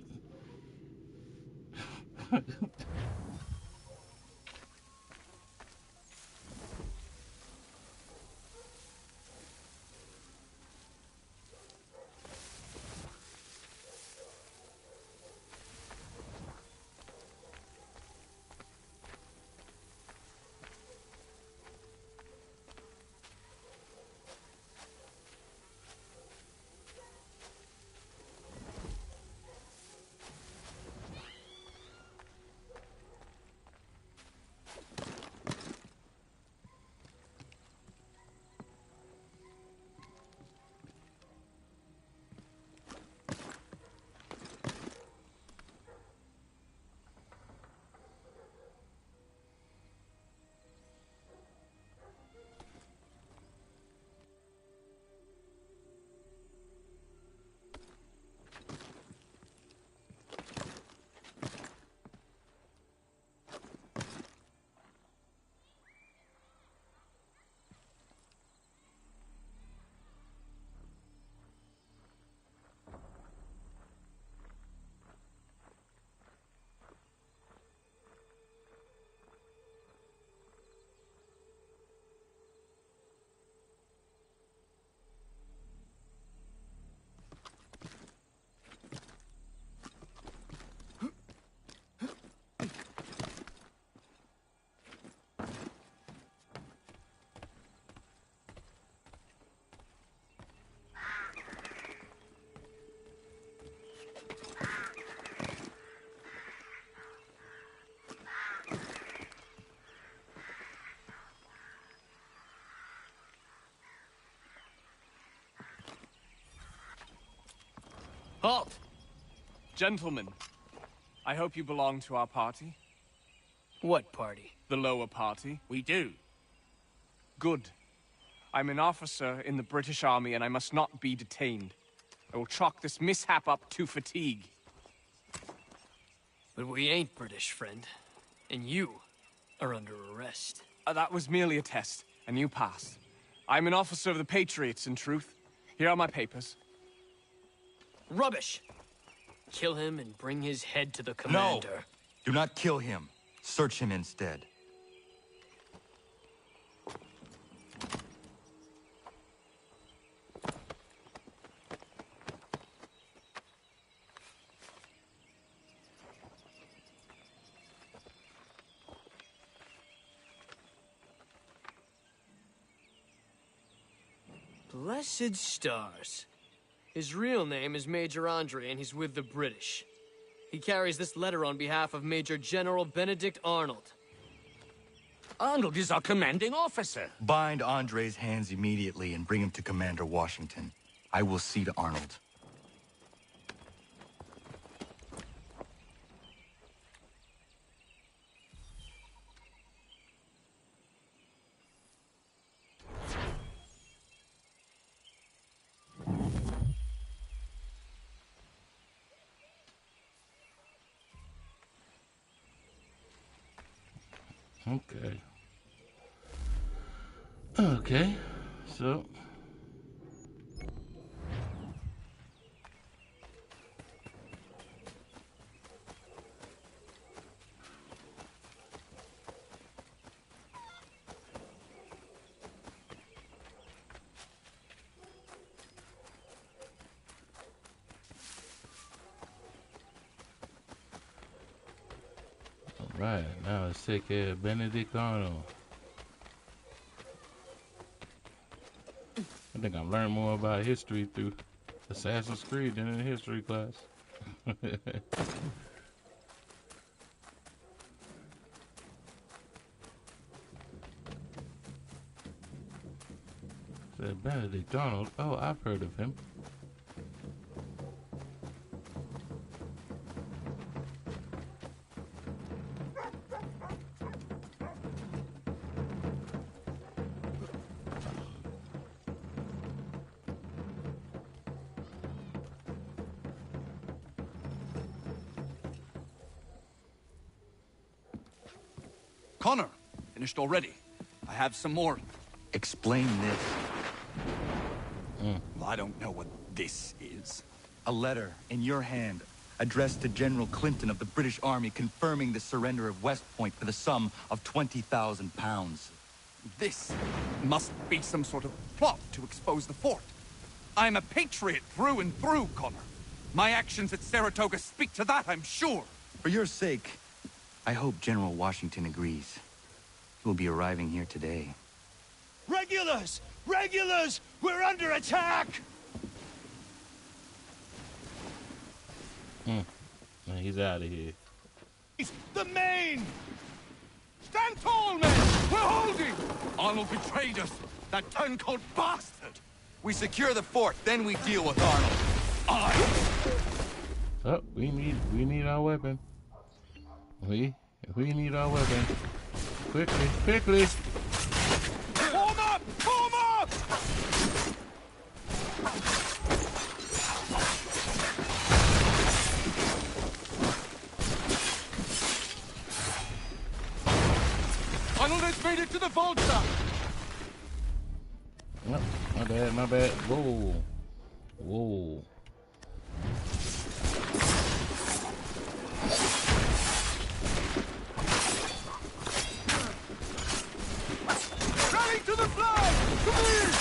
Halt! Gentlemen, I hope you belong to our party. What party? The lower party. We do. Good. I'm an officer in the British Army and I must not be detained. I will chalk this mishap up to fatigue. But we ain't British, friend. And you are under arrest. That was merely a test, and you passed. I'm an officer of the Patriots, in truth. Here are my papers. Rubbish! Kill him and bring his head to the commander. No! Do not kill him. Search him instead. Blessed stars. His real name is Major Andre, and he's with the British. He carries this letter on behalf of Major General Benedict Arnold. Arnold is our commanding officer. Bind Andre's hands immediately and bring him to Commander Washington. I will see to Arnold. Okay. Okay, so right, now let's take care of Benedict Arnold. I think I've learned more about history through Assassin's Creed than in a history class. Said Benedict Arnold. Oh, I've heard of him. Connor, finished already. I have some more. Explain this. Well, I don't know what this is. A letter in your hand, addressed to General Clinton of the British Army, confirming the surrender of West Point for the sum of 20,000 pounds. This must be some sort of plot to expose the fort. I'm a patriot through and through, Connor. My actions at Saratoga speak to that, I'm sure. For your sake, I hope General Washington agrees. He will be arriving here today. Regulars! Regulars! We're under attack! He's out of here. The Maine! Stand tall, men! We're holding! Arnold betrayed us! That turncoat bastard! We secure the fort, then we deal with Arnold. Oh, we need our weapon. We need our weapon. Quickly, quickly! Form up! Form up! Arnold has made it to the Volta! Oh, my bad, my bad. Whoa. Whoa. Rally to the flag! Come here!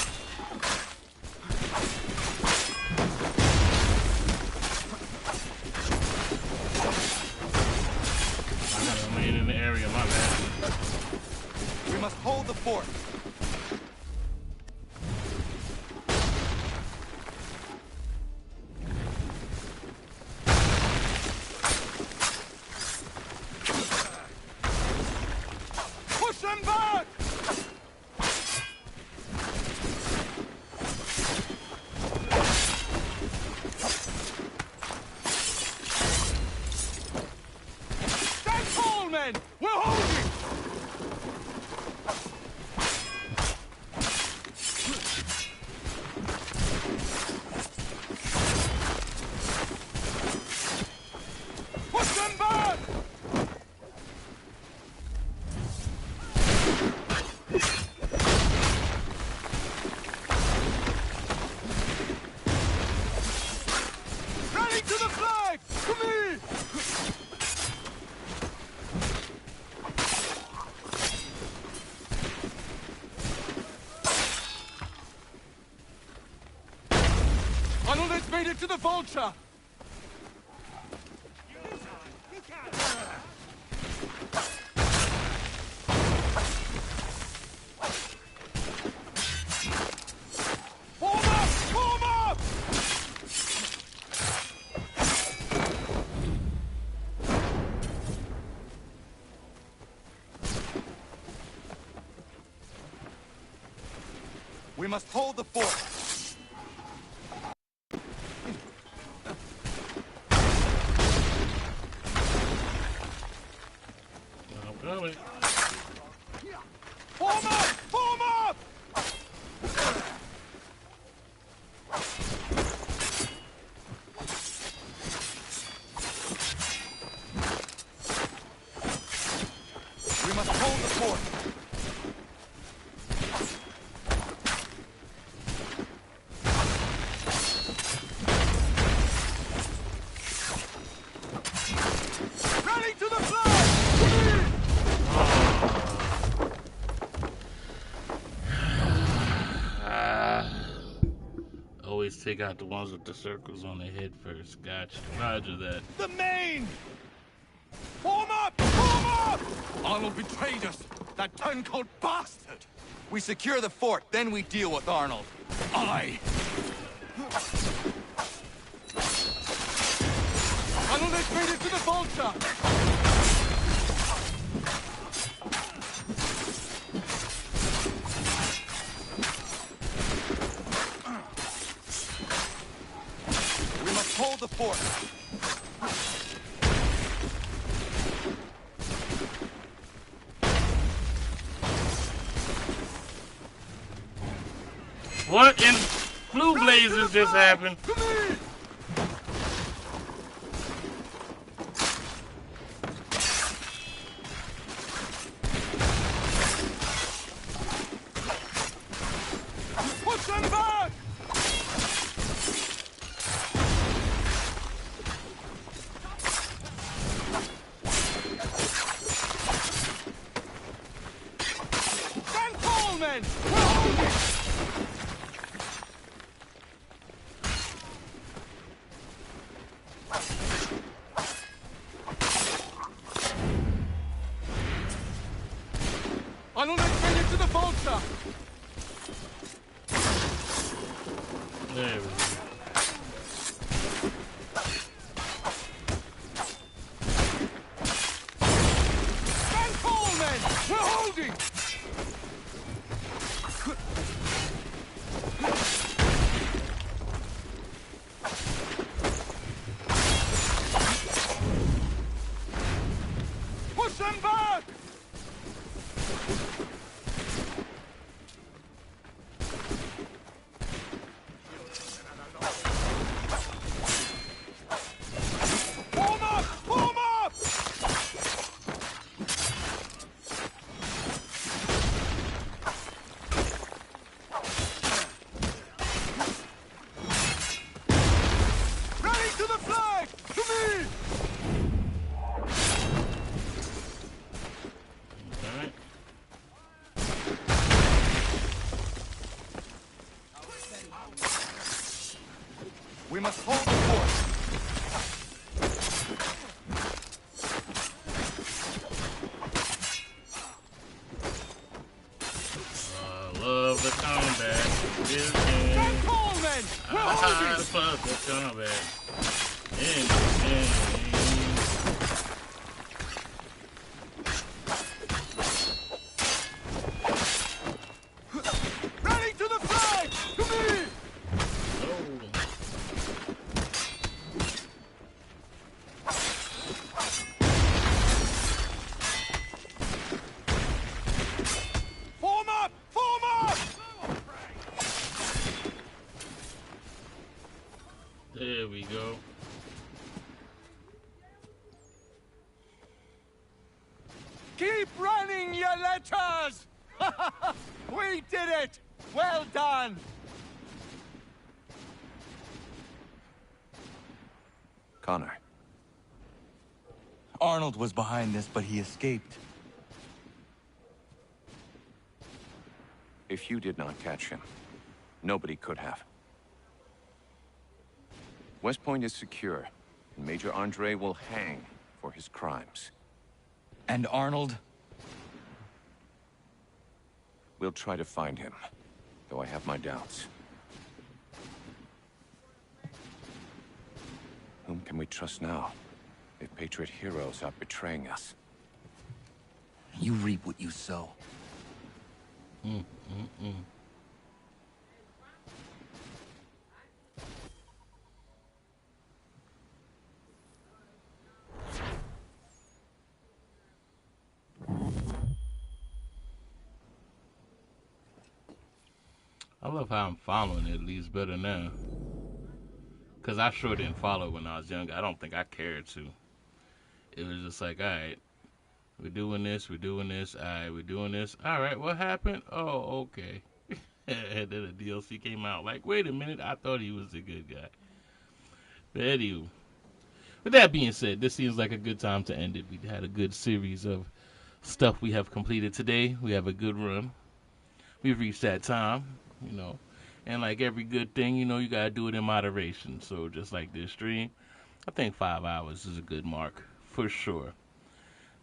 I remain in the area, my bad. We must hold the fort. Push them back! Stand tall, men! We're holding! Push them back! Rally to the flag! Come here! Arnold has made it to the Vulture! Form up! Form up! We must hold the fort. I'm coming. Form up! Form up! We must hold the fort. Rally to the flag! Always take out the ones with the circles on their head first. Gotcha. Roger that. The Maine! Form up! Form up! Arnold betrayed us! That turncoat bastard! We secure the fort, then we deal with Arnold. Arnold has made it to the Volta! We must hold the fort. What in blue blazes just happened? Push them back! I'll only send it to the vulture! There we go. Stand tall, men! We're holding! Push them back! Form up! Form up! Ready to the flag! To me! Alright. We must hold the fort. I love the combat. This game. Stand tall, men! We're I holding! love the combat. Ready to the flag! To me! Form up! Form up! There we go. Keep running, you letters! We did it! Well done! Connor. Arnold was behind this, but he escaped. If you did not catch him, nobody could have. West Point is secure, and Major Andre will hang for his crimes. And Arnold? We'll try to find him, though I have my doubts. Whom can we trust now, if Patriot heroes are betraying us? You reap what you sow. I love how I'm following it at least better now. Because I sure didn't follow it when I was younger. I don't think I cared to. It was just like, alright, we're doing this, alright, we're doing this. Alright, what happened? Oh, okay. And then the DLC came out. Like, wait a minute, I thought he was a good guy. But anyway, with that being said, this seems like a good time to end it. We had a good series of stuff we have completed today. We have a good run. We've reached that time, you know. And like every good thing, you know, you gotta do it in moderation. So just like this stream, I think 5 hours is a good mark for sure.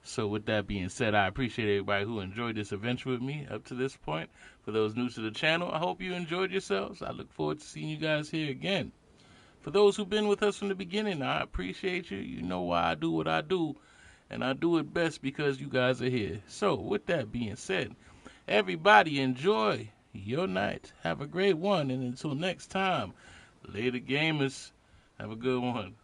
So with that being said, I appreciate everybody who enjoyed this adventure with me up to this point. For those new to the channel, I hope you enjoyed yourselves. I look forward to seeing you guys here again. For those who've been with us from the beginning, I appreciate you. You know why I do what I do, and I do it best because you guys are here. So with that being said, everybody enjoy your night. Have a great one, and until next time, later gamers, have a good one.